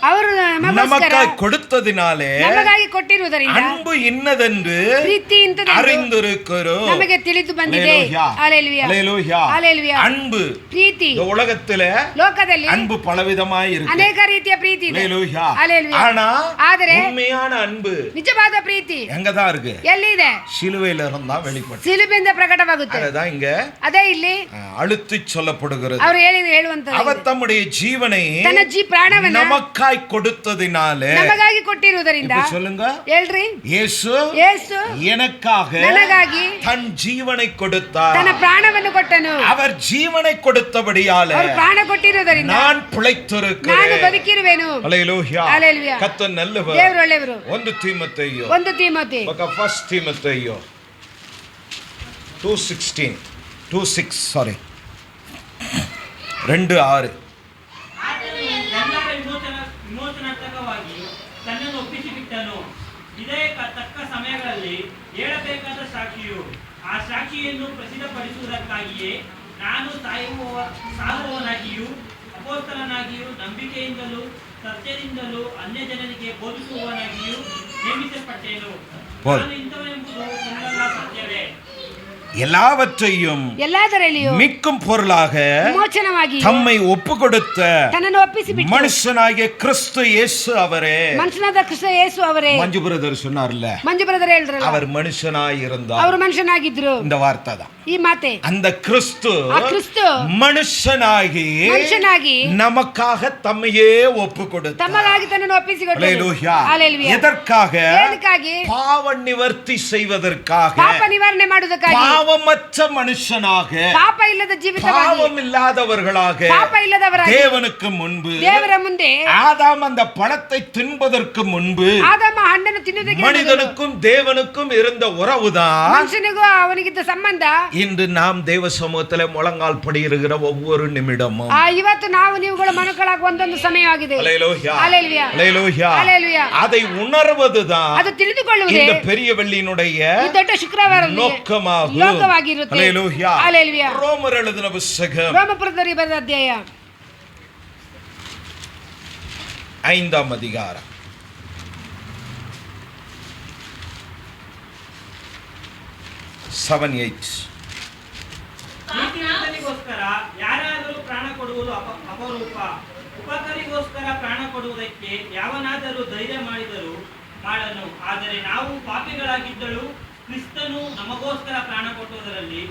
ಅವರು ನಮಗೋಸ್ಕರ நமக்காய் கொடுத்ததினாலே ನಮಗಾಗಿ ಕೊಟ್ಟಿರುವುದರಿಂದ அன்பு இன்னதென்று ಪ್ರೀತಿ ಇಂಥದೆಂದು அறிந்திருக்கிறோம். ನಮಗೆ ತಿಳಿದು ಬಂದಿದೆ. ஹalleluya. ஹalleluya. ஹalleluya. அன்பு ಪ್ರೀತಿ இந்த உலகத்திலே ಲೋಕದಲ್ಲಿ அன்பு பலவிதமாய் இருக்கு. ಅನೇಕ ರೀತಿಯ ಪ್ರೀತಿ ಇದೆ. ஹalleluya. ஹalleluya. ஆனா ಆದರೆ உண்மையான அன்பு ನಿಜವಾದ ಪ್ರೀತಿ எங்க தான் இருக்கு? ಎಲ್ಲಿದೆ? சிலுவையில இருந்தா வெளிப்படும். ಸಿಲುಬೆಯಿಂದ ಪ್ರಕಟವಾಗುತ್ತೆ. அதுதான் இங்க ಅದೇ ಇಲ್ಲಿ அழுத்தி சொல்லப்படுகிறது. ಅವರು ಹೇಳುವಂತ அவர் தம்முடைய ஜீவனை ತನ್ನ ಪ್ರಾಣವನ್ನ நமக்காய் கொடுத்ததினாலே, ನಮಗಾಗಿ ಕೊಟ್ಟಿರುವುದರಿಂದ, இப்ப சொல்லுங்க, ಹೇಳ್ರಿ, இயேசு எனக்காக ನನಗಾಗಿ தன் ஜீவனை கொடுத்தார். ತನ್ನ ಪ್ರಾಣವನ್ನು ಕೊಟ್ಟನು. அவர் ಜೀವனை கொடுத்தபடியாலே ಅವರು ಪ್ರಾಣ ಕೊಟ್ಟಿರುವುದರಿಂದ நான் ನಾನು பிழைத்திருக்கிறேன். ಬದುಕಿರುವೆನು. ஹalleluya. ஹalleluya. கர்த்தர் நல்லவர். ದೇವರು ಒಳ್ಳೆಯವರು. 1 தீமோத்தேயு 1 ತಿಮೋಥಿ 1 தீமோத்தேயு 2:16 2:6 ಸಾರಿ 2:6. ಆತನು ಎಲ್ಲರ ವಿಮೋಚನಾರ್ಥಕವಾಗಿ ತನ್ನನ್ನು ಒಪ್ಪಿಸಿಬಿಟ್ಟನು. ಇದೇ ತಕ್ಕ ಸಮಯಗಳಲ್ಲಿ ಹೇಳಬೇಕಾದ ಸಾಕ್ಷಿಯು ಆ ಸಾಕ್ಷಿಯನ್ನು ಪ್ರಸಿದ್ಧಪಡಿಸುವುದಕ್ಕಾಗಿಯೇ ನಾನು ಸಾಯುವವನಾಗಿಯೂ ಅಪೊಸ್ತಲನಾಗಿಯೂ ನಂಬಿಕೆಯಿಂದಲೂ ಸತ್ಯದಿಂದಲೂ ಅನ್ಯ ಜನರಿಗೆ ಬೋಧಿಸುವವನಾಗಿಯೂ ನೇಮಿಸಲ್ಪಟ್ಟೇನು. போதும். ನಾನು ಇಂಥವನೆಂಬುದು ಸುಳ್ಳಲ್ಲ, ಸತ್ಯವೇ. எல்லாவற்றையும் ಎಲ್ಲದರಲ್ಲಿಯೂ மிக்கும் பொருளாக ವಿಮೋಚನವಾಗಿ தம்மை ஒப்பு கொடுத்த ತನ್ನನ್ನು ಒಪ್ಪಿಸಿಬಿಟ್ಟು மனுஷனாகிய கிறிஸ்து இயேசு அவரே. ಮನುಷ್ಯನಾದ ಕ್ರಿಸ್ತ ಯೇಸು ಅವರೇ. மஞ்சு பிரதர் சொன்னார்ல, ಮಂಜು ಬ್ರದರ್ ಹೇಳಿದ್ರಲ್ಲ, அவர் மனுஷனாய் இருந்தார். ಅವರು ಮನುಷ್ಯನಾಗಿದ್ರು. இந்த வார்த்தை தான் ಈ ಮಾತೆ. அந்த கிறிஸ்து ಆ ಕ್ರಿಸ್ತು மனுஷனாகி நமக்காக தம்மையே ஒப்பு கொடுத்தார். ತಮಗಾಗಿ ತನ್ನನ್ನು ಒಪ್ಪಿಸಿಕೊಟ್ಟರು. அல்லேலூயா. ಹಲ್ಲೆಲೂಯಾ. எதற்காக? ಏನಕ್ಕಾಗಿ? பாவ நிவர்த்தி செய்வதற்காக. ಪಾಪ ನಿವಾರಣೆ ಮಾಡುವುದಕ್ಕಾಗಿ. பாவமற்ற மனுஷனாக, ಪಾಪ ಇಲ್ಲದ ಜೀವಿತವಾಗಿ, பாவம் இல்லாதவர்களாக ಪಾಪ ಇಲ್ಲದವರಾಗಿ தேவனுக்கு முன்பு, ದೇವರ ಮುಂದೆ ஆதாம் அந்த பழத்தை தின்பதற்கு முன்பு ಆದಾಮ ಹಣ್ಣನ್ನು ತಿನ್ನುವುದಕ್ಕೆ மனிதனுக்கும் தேவனுக்கும் இருந்த உறவுதான் ಮನುಷ್ಯನಿಗೂ ಅವನಿಗಿದ್ದ ಸಂಬಂಧ இன்று நாம் தேவ சமூகத்திலே முழங்கால் படியிருக்கிற ஒவ்வொரு நிமிடமும். ಇವತ್ತು ನಾವು ನೀವುಗಳು ಮನುಕಳಾಗ ಒಂದೊಂದು ಸಮಯವಾಗಿದೆ. அல்லேலூயா. ಹಲ್ಲೆಲೂಯಾ. அல்லேலூயா. ಹಲ್ಲೆಲೂಯಾ. அதை உணர்வதுதான் ಅದು ತಿಳಿದುಕೊಳ್ಳುವುದೇ இந்த பெரிய வெள்ளியினுடைய ಈ ದೊಡ್ಡ ಶುಕ್ರವಾರ நோக்கமாகும். ಲೋಕವಾಗಿರುತ್ತೆ. அல்லேலூயா. ಹಲ್ಲೆಲೂಯಾ. ரோமர் எழுதின புத்தகம் ರೋಮಪುರದವರಿಗೆ ಬರೆದ ಅಧ್ಯಾಯ 5ஆம் அதிகாரம் 7:8. ನೀತಿವಂತನಿಗೋಸ್ಕರ ಯಾರಾದರೂ ಪ್ರಾಣ ಕೊಡುವುದು ಅಪರೂಪ. ಉಪಕರಿಗೋಸ್ಕರ ಪ್ರಾಣ ಕೊಡುವುದಕ್ಕೆ ಯಾವನಾದರೂ ಧೈರ್ಯ ಮಾಡನು. ಆದರೆ ನಾವು ಪಾಪಿಗಳಾಗಿದ್ದಳು ಕ್ರಿಸ್ತನು ನಮಗೋಸ್ಕರ ಪ್ರಾಣ ಕೊಟ್ಟುವುದರಲ್ಲಿ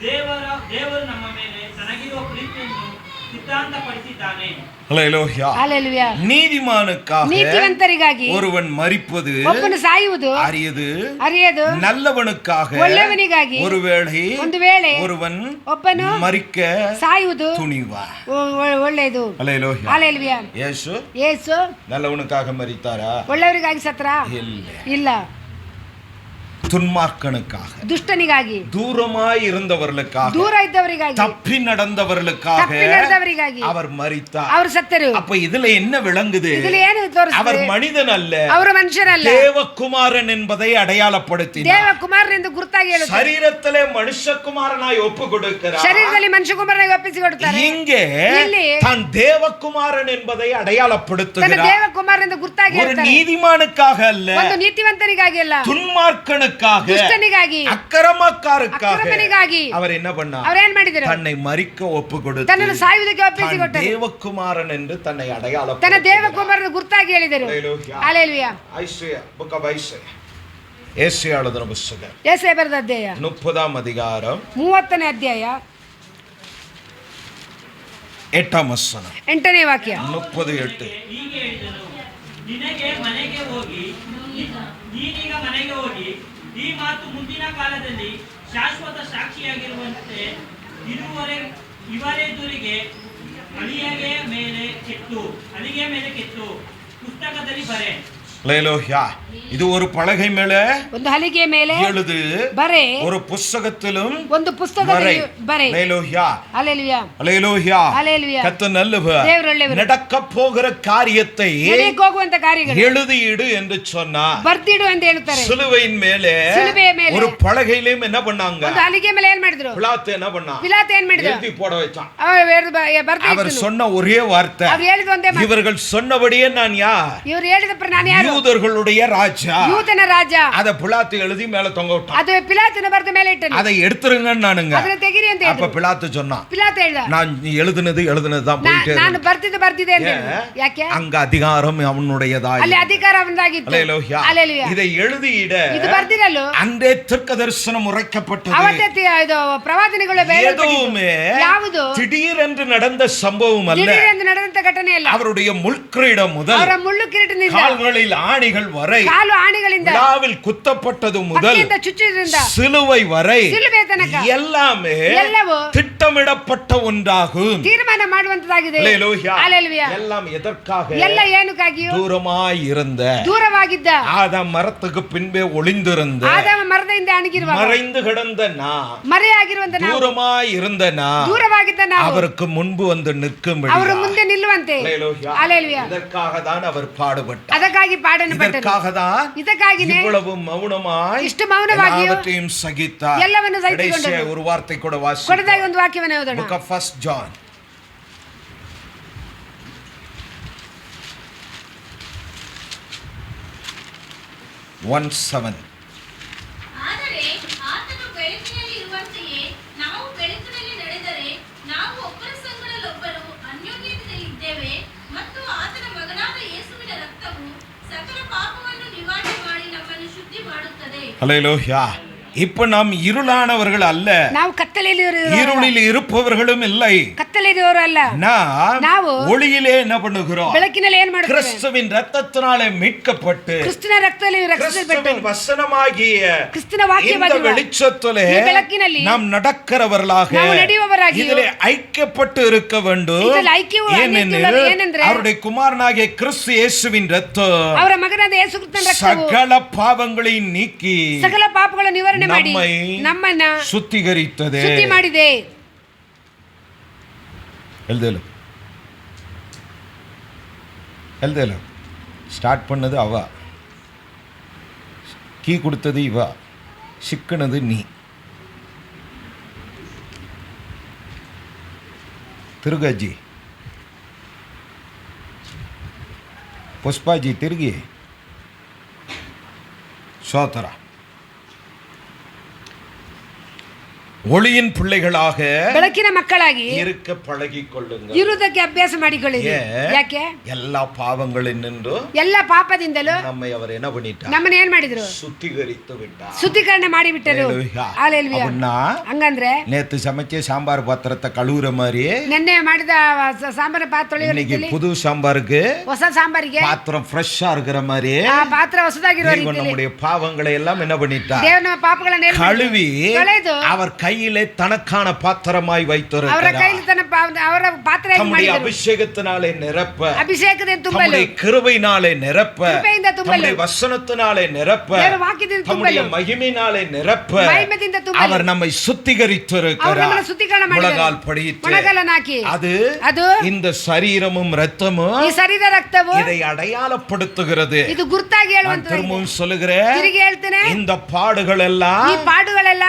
ದೇವರು ನಮ್ಮ ಮೇಲೆ ತನಗಿರುವ ಪ್ರೀತಿಯನ್ನು ಸಿದ್ಧಾಂತಪಡಿಸಿದ್ದಾನೆ. அல்லேலூயா. ಹಲ್ಲೆಲೂಯಾ. நீதிமானுக்காக ನೀತಿವಂತರಿಗಾಗಿ ஒருவன் மரிப்பது ಒಬ್ಬನು ಸಾಯುವುದು அரியது, நல்லவனுக்காக ಒಳ್ಳೆಯವನಿಗಾಗಿ ஒருவேளை ಒಂದು ವೇಳೆ ஒருவன் ಒಬ್ಬನು மரிக்க ಸಾಯುವುದು துணிவா. ಒಳ್ಳೆಯದು. அல்லேலூயா. ಹಲ್ಲೆಲೂಯಾ. ಯೇಸು நல்லவனுக்காக மரித்தாரா? ಒಳ್ಳೆಯವರಿಗಾಗಿ ಸತ್ರ ಇಲ್ಲ. துன்மார்க்கனுக்காக, ದುಷ್ಟನಿಗಾಗಿ, தூரமாய் இருந்தவர்களுக்காக, ದೂರ ಇದ್ದವರಿಗಾಗಿ, தப்பி நடந்தவர்களுக்காக அவர் மரித்தார். ಅವರು ಸತ್ತರು. அப்ப இதுல என்ன விளங்குது? இதுல ಏನು ತೋರಿಸುತ್ತೆ? அவர் மனிதன் அல்ல, ಅವರು ಮನುಷ್ಯರಲ್ಲ, தேவகுமாரன் என்பதை அடையாளப்படுத்தினார். ದೇವಕುಮಾರನೆಂದು ಗುರುತಾಗಿ ಹೇಳುತ್ತಾರೆ. சரீரத்திலே மனுஷகுமாரனாய் ஒப்பு கொடுக்கிறார். ಶರೀರದಲ್ಲಿ ಮನುಷ್ಯಕುಮಾರನಾಗಿ ಒಪ್ಪಿಸಿಕೊಡುತ್ತಾರೆ. இங்கே தான் தேவகுமாரன் என்பதை அடையாளப்படுத்துகிறார். ದೇವಕುಮಾರನೆಂದು ಗುರುತಾಗಿ ஒரு ಹೇಳ್ತಾರೆ. நீதிமானுக்காக அல்ல, ಒಂದು ನೀತಿವಂತನಿಗಾಗಿ ಅಲ್ಲ, துன்மார்க்கனுக்காக, ದುಷ್ಟನಿಗಾಗಿ, அக்கிரமக்காரருக்காக அவர் என்ன பண்ணார்? ಅವರು ಏನು ಮಾಡಿದರು? தன்னை மரிக்க ஒப்பு கொடுத்து ತನ್ನನ್ನು ಸಾಯುವುದಕ್ಕೆ ಒಪ್ಪಿಸಿಕೊಟ್ಟರು. தேவகுமாரன் என்று தன்னை ತನ್ನ அடையாளப்படுத்தினார். ದೇವಕುಮಾರನ ಗುರುತಾಗಿ ಹೇಳಿದರು. Hallelujah. Isaiah, book of Isaiah, ஏசாயா எழுதின புத்தகம் ಯೆಶಾಯ ಬರೆದ ಅಧ್ಯಾಯ 30ஆம் அதிகாரம் 30ನೇ ಅಧ್ಯಾಯ 8ஆம் வசனம். 8ನೇ ವಾಕ್ಯ. 38. ಹೀಗೆ ಹೇಳಿದನು, ನೀನೀಗ ಮನೆಗೆ ಹೋಗಿ ಈ ಮಾತು ಮುಂದಿನ ಕಾಲದಲ್ಲಿ ಶಾಶ್ವತ ಸಾಕ್ಷಿಯಾಗಿರುವಂತೆ ಇವರೆದುರಿಗೆ ಅಲಿಗೆ ಮೇಲೆ ಕೆತ್ತು ಪುಸ್ತಕದಲ್ಲಿ ಬರೆ. அல்லேலூயா. இது ஒரு பலகை மேலே, ಒಂದು ಹಲಿಗೆ ಮೇಲೆ எழுது, ಬರೆ, ஒரு புத்தகத்திலும் ಒಂದು ಪುಸ್ತಕದಲ್ಲಿ ಬರೆ. அல்லேலூயா. ಹಲ್ಲೆಲೂಯಾ. அல்லேலூயா. ಹಲ್ಲೆಲೂಯಾ. கர்த்தர் நல்லவர். ದೇವರು ಒಳ್ಳೆಯವರು. நடக்க போகிற காரியத்தை ನಡೆಯಕ್ಕೆ ಹೋಗುವಂತ ಕಾರ್ಯಗಳು எழுதிடு என்று சொன்னார். ಬರ್ದಿಡು ಅಂತ ಹೇಳ್ತಾರೆ. சிலுவையின் மேலே, சிலுವೆಯ ಮೇಲೆ ஒரு பலகையிலும் என்ன பண்ணாங்க? ಒಂದು ಹಲಿಗೆ ಮೇಲೆ ಏನ್ ಮಾಡಿದ್ರು? பிலாத்து என்ன பண்ணா? ಪಿಲಾತ ಏನ್ ಮಾಡಿದ್ರು? எழுதி போட வச்சான். அவர் சொன்ன ஒரே வார்த்தை, அவர் ಹೇಳಿದ ಒಂದೇ ಮಾತು, இவர்கள் சொன்னபடியே நான் யார்? ಇವರು ಹೇಳಿದ ಪ್ರಕಾರ ನಾನು ಯಾರು? யூதர்களுடைய ராஜா. ಯೂತನ ರಾಜ. அத பிலாத்து எழுதி மேல தொங்க விட்டான். ಅದು ಪಿಲಾತನ ಬರೆದ ಮೇಲೆ ಇಟ್ಟನು. அதை எடுத்துருங்கன்னு நானுங்க. ಅದನ್ನ ತೆಗಿರಿ ಅಂತ அப்ப பிலாத்து சொன்னான், ಪಿಲಾತ ಹೇಳ್ದ, நான் எழுதுனது தான் போயிட்டே ನಾನು ಬರ್ದಿದೆ ಅಂತ ಹೇಳಿದ. ಯಾಕೆ? அங்க அதிகாரம் அவனுடையதாய், ಅಲ್ಲಿ ಅಧಿಕಾರ ಅವನದಾಗಿತ್ತು. அல்லேலூயா. ಹಲ್ಲೆಲೂಯಾ. இதை எழுதியிட ಇದು ಬರ್ದಿರಲು அன்றே தீர்க்கதரிசனம் உரைக்கப்பட்டது. ಅವತ್ತೇ ಇದು ಪ್ರವಾದನೆಗಳು எதுவுமே ಯಾವುದು திடீரென்று நடந்த சம்பவம் அல்ல. ದಿಢೀರೆಂದು ನಡೆದಂತ ಘಟನೆ ಅಲ್ಲ. அவருடைய முள்கிரீடம் முதல், ಅವರ ಮುಳ್ಳು ಕಿರೀಟದಿಂದ, கால்களில் ஆணிகள் வரை, ಕಾಲು ಆಣಿಗಳಿಂದ, விழாவில் குத்தப்பட்டது முதல், ಚುಚ್ಚಿದ್ರಿಂದ சிலுவை வரை, ಸಿಲುಬೆ ತನಕ எல்லாமே ಎಲ್ಲವೂ திட்டமிடப்பட்ட ஒன்றாகும். ತೀರ್ಮಾನ ಮಾಡುವಂತದಾಗಿದೆ. அல்லேலூயா. ಹಲ್ಲೆಲೂಯಾ. எல்லாம் எதற்காக? ಎಲ್ಲ ಏನಕ್ಕಾಗಿಯೂ தூரமாய் இருந்த ದೂರವಾಗಿದ್ದ ஆதாம் மரத்துக்கு பின்பே ஒளிந்திருந்த, ಆದಾಮ ಮರದ ಹಿಂದೆ ಅಣಗಿರುವ, மறைந்து கிடந்த ಮರೆಯಾಗಿರುವಂತ ನಾವು, தூரமாய் இருந்த ದೂರವಾಗಿದ್ದ ನಾವು அவருக்கு முன்பு வந்து நிற்கும்படி ಅವರ ಮುಂದೆ ನಿಲ್ಲುವಂತೆ. ಹಲ್ಲೆಲೂಯಾ. இதற்காக தான் அவர் பாடுபட்டார். ಅದಕ್ಕಾಗಿ ಪಾಡನ್ನು ಪಟ್ಟನು. இதற்காக தான் ಇದಕ್ಕಾಗಿನೇ இவ்வளவு மௌனமாய் ಇಷ್ಟು ಮೌನವಾಗಿ எல்லாவற்றையும் சகித்தார். ಎಲ್ಲವನ್ನು ಸಹಿಸಿಕೊಂಡನು. ஒரு வார்த்தை கூட வாசி. ಕೊಡದಾಗಿ ಒಂದು ವಾಕ್ಯವನ್ನು ಓದೋಣ. Book of 1 John 1:7. ಆದರೆ ಆತನು ಬೆಳಕಿನಲ್ಲಿ ಇರುವಂತೆಯೇ ನಾವು ಬೆಳಕಿನಲ್ಲಿ ನಡೆದರೆ ನಾವು ಒಬ್ಬರ ಸಂಗಡಲೊಬ್ಬರು ಅನ್ಯೋನ್ಯತೆಯಲ್ಲಿದ್ದೇವೆ ಮತ್ತು ಆತನ ಮಗನಾದ ಯೇಸುವಿನ ರಕ್ತವು ಸಕಲ ಪಾಪವನ್ನು ನಿವಾರಣೆ ಮಾಡಿ ನಮ್ಮನ್ನು ಶುದ್ಧಿ ಮಾಡುತ್ತದೆ. ஹல்லேலூயா. இப்ப நாம் இருளானவர்கள் அல்ல, ನಾವು ಕತ್ತಲೆಯಲ್ಲಿ இருளில் இருப்பவர்களும் இல்லை. ಕತ್ತಲೆಯವರು ಅಲ್ಲ, ನಾವು ஒளியிலே என்ன பண்ணுகிறோம்? ಬೆಳಕಿನಲ್ಲಿ ಏನ್ ಮಾಡ್ತೀವಿ? கிறிஸ்துவின் இரத்தத்தினாலே மீட்கப்பட்டு ಕ್ರಿಸ್ತನ ರಕ್ತದಲ್ಲಿ ರಕ್ಷಿಸಲ್ಪಟ್ಟು கிறிஸ்துவின் வசனமாகிய ಕ್ರಿಸ್ತನ ವಾಕ್ಯವಾದ இந்த வெளிச்சத்திலே ಈ ಬೆಳಕಿನಲ್ಲಿ நாம் நடக்கிறவர்களாக ನಾವು ನಡೆಯುವವರಾಗಿ இதிலே ஐக்கியப்பட்டு இருக்க வேண்டும். ಇದರಲ್ಲಿ ಐಕ್ಯವು ಏನೆಂದರೆ அவருடைய குமாரனாகிய கிறிஸ்து இயேசுவின் இரத்தம் ಅವರ ಮಗನಾದ ಯೇಸು ಕ್ರಿಸ್ತನ ರಕ್ತವು சகல பாவங்களை நீக்கி ಸಕಲ ಪಾಪಗಳನ್ನು ನಿವಾರಣೆ ಮಾಡಿ ನಮ್ಮನ್ನ சுத்திகரித்தது. ಶುದ್ಧಿ ಮಾಡಿದೆ. எழுதல ஸ்டார்ட் பண்ணது அவ, கீ கொடுத்தது இவ, சிக்கனது நீ. ತಿರುಗಜ್ಜಿ, ಪುಷ್ಪಾಜಿ ತಿರುಗಿ, சோதர ஒளியின் பிள்ளைகளாக ಬೆಳಕಿನ ಮಕ್ಕಳಾಗಿ இருக்க பழகிக் கொள்ளுங்கள். ಇರುವುದಕ್ಕೆ ಅಭ್ಯಾಸ ಮಾಡಿಕೊಳ್ಳಿ. ಯಾಕೆ? எல்லா பாவங்களில் நின்று ಎಲ್ಲ ಪಾಪದಿಂದಲೂ நம்மை அவர் என்ன பண்ணிட்டார்? ನಮ್ಮನ್ನ ಏನ್ ಮಾಡಿದ್ರು? சுத்திகரித்து விட்டார். ಶುದ್ಧೀಕರಣ ಮಾಡಿ ಬಿಟ್ಟರು. ಹಲ್ಲೆಲೂಯಾ. ಹಂಗಂದ್ರೆ நேத்து சமைச்ச சாம்பார் பாத்திரத்தை கழுவுற மாதிரி ನಿನ್ನೆ ಮಾಡಿದ ಸಾಂಬಾರ ಪಾತ್ರೆ இன்னைக்கு புது சாம்பாருக்கு ಹೊಸ ಸಾಂಬಾರಿಗೆ பாத்திரம் ஃப்ரெஷ்ஷா இருக்கிற மாதிரி ಆ ಪಾತ್ರ ಹೊಸದಾಗಿರೋ தேவன் ರೀತಿಯಲ್ಲಿ நம்முடைய பாவங்களை எல்லாம் என்ன பண்ணிட்டார்? ದೇವರು ನಮ್ಮ ಪಾಪಗಳನ್ನ கழுவி ತೊಳೆದು அவர் கையிலே தனக்கான பாத்திரமாய் ಅವರ வைத்திருக்கிறார். ಕೈಲಿ ತನ್ನ ಅವರ ಪಾತ್ರೆ தம்முடைய அபிஷேகத்தினாலே நிரப்ப, ಅಭಿಷೇಕದಿಂದ ತುಂಬಲು, தம்முடைய கிருபையினாலே நிரப்ப, ಕೃಪೆಯಿಂದ ತುಂಬಲು, தம்முடைய வசனத்தினாலே நிரப்ப, ದೇವರ ವಾಕ್ಯದಿಂದ தம்முடைய ತುಂಬಲು, மகிமையினாலே நிரப்ப ಮಹಿಮೆಯಿಂದ ತುಂಬಲು அவர் நம்மை ಅವರು சுத்திகரித்திருக்கிறார். ನಮ್ಮನ್ನು ಶುದ್ಧೀಕರಣ ಮಾಡಿದರು. முழங்கால் படியிட்டு ಮೊಣಗಾಲನ್ನು ಹಾಕಿ அது இந்த சரீரமும் இரத்தமும் ಈ ಶರೀರ ರಕ್ತವು இதை அடையாளப்படுத்துகிறது. ಇದು ಗುರುತಾಗಿ நான் ಹೇಳುವಂತ. திரும்பவும் சொல்லுகிறேன், ತಿರುಗಿ ಹೇಳ್ತೇನೆ, இந்த பாடுகள் ಈ எல்லாம் ಪಾಡುಗಳೆಲ್ಲ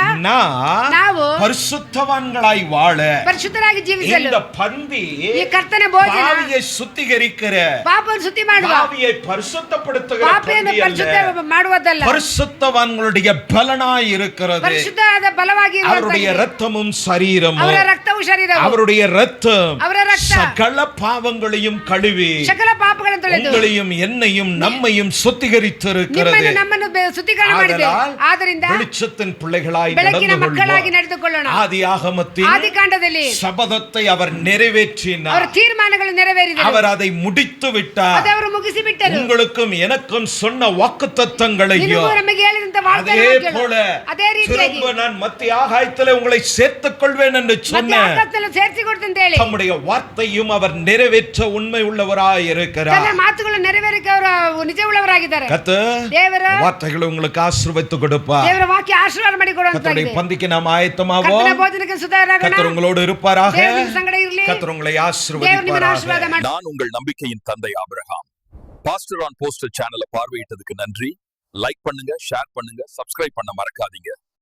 ನಾವು பரிசுத்தவான்களாய் வாழ, ಪರಿಶುದ್ಧರಾಗಿ ಜೀವಿಸಲು, இந்த பந்தி ಈ ಕರ್ತನ ಭೋಜನ பாவியை சுத்திகரிக்கிற, ಪಾಪವನ್ನು ಶುದ್ಧಿ ಮಾಡುವ, பாவியை பரிசுத்தப்படுத்துகிற ಪಾಪಿಯನ್ನು பந்தி ಪರಿಶುದ್ಧ அல்ல, ಮಾಡುವುದಲ್ಲ, பரிசுத்தவான்களுடைய பலனாய் இருக்கிறது. ಪರಿಶುದ್ಧವಾದ ಬಲವಾಗಿ அவருடைய இரத்தமும் சரீரமும், ಅವರ ರಕ್ತವು ಶರೀರವು, அவருடைய இரத்தம் ಅವರ ರಕ್ತ சகல பாவங்களையும் கழுவி ಸಕಲ ಪಾಪಗಳನ್ನು ತೊಳೆದು உங்களையும் என்னையும் நம்மையும் சுத்திகரித்திருக்கிறது. ನಿಮ್ಮನ್ನು ನಮ್ಮನ್ನು ಶುದ್ಧೀಕರಣ ಮಾಡಿದೆ. ಆದ್ದರಿಂದ வெளிச்சத்தின் பிள்ளைகளாய் ಬೆಳಕಿನ நடந்து ಮಕ್ಕಳಾಗಿ கொள்வோம். ನಡೆದುಕೊಳ್ಳೋಣ. ஆதியாகமத்தின் ಆದಿಕಾಂಡದಲ್ಲಿ சபதத்தை அவர் நிறைவேற்றினார். ಅವರ ತೀರ್ಮಾನಗಳು ನೆರವೇರಿದವು. அவர் அதை முடித்து விட்டார். ಅದು ಅವರು ಮುಗಿಸಿ ಬಿಟ್ಟರು. உங்களுக்கும் எனக்கும் சொன்ன வாக்குத்தத்தங்களையும் ನಿನಗೂ ನಮಗೆ ಹೇಳಿದಂತ அதே ವಾಗ್ದಾನಗಳು போல ಅದೇ ರೀತಿಯಾಗಿ திரும்ப நான் மத்திய ஆகாயத்திலே உங்களை சேர்த்துக் கொள்வேன் என்று ಮತ್ತೆ சொன்ன ಆಕಾಶದಲ್ಲಿ ಸೇರಿಸಿಕೊಡ್ತೀನಿ ಅಂತ ಹೇಳಿ தம்முடைய வார்த்தையும் அவர் நிறைவேற்ற உண்மை உள்ளவராய் ತನ್ನ இருக்கிறார். ಮಾತುಗಳು ನೆರವೇರಿಕೆ ಅವರು ನಿಜ ಉಳ್ಳವರಾಗಿದ್ದಾರೆ. ದೇವರ வார்த்தைகளை உங்களுக்கு ஆசீர்வதித்து கொடுப்பார். ದೇವರ ವಾಕ್ಯ ಆಶೀರ್ವಾದ ಮಾಡಿ கர்த்தருடைய ಕೊಡುವಂತಾಗಿದೆ. பந்திக்கு நாம் ஆயத்தமாவோம். ಕರ್ತನ ಭೋಜನಕ್ಕೆ ಸುಧಾರಾಗೋಣ. கர்த்தர் உங்களோடு இருப்பாராக. ದೇವರು ನಿಮ್ಮ ಸಂಗಡ ಇರಲಿ. கர்த்தர் உங்களை ದೇವರು ನಿಮ್ಮನ್ನು ಆಶೀರ್ವಾದ ஆசீர்வதிப்பாராக. ಮಾಡಿ. நான் உங்கள் நம்பிக்கையின் தந்தை ஆபிரகாம். பாஸ்டர் ஆன் போஸ்டர் சேனலை பார்வையிட்டதுக்கு நன்றி. லைக் பண்ணுங்க, ஷேர் பண்ணுங்க, சப்ஸ்கிரைப் பண்ண மறக்காதீங்க.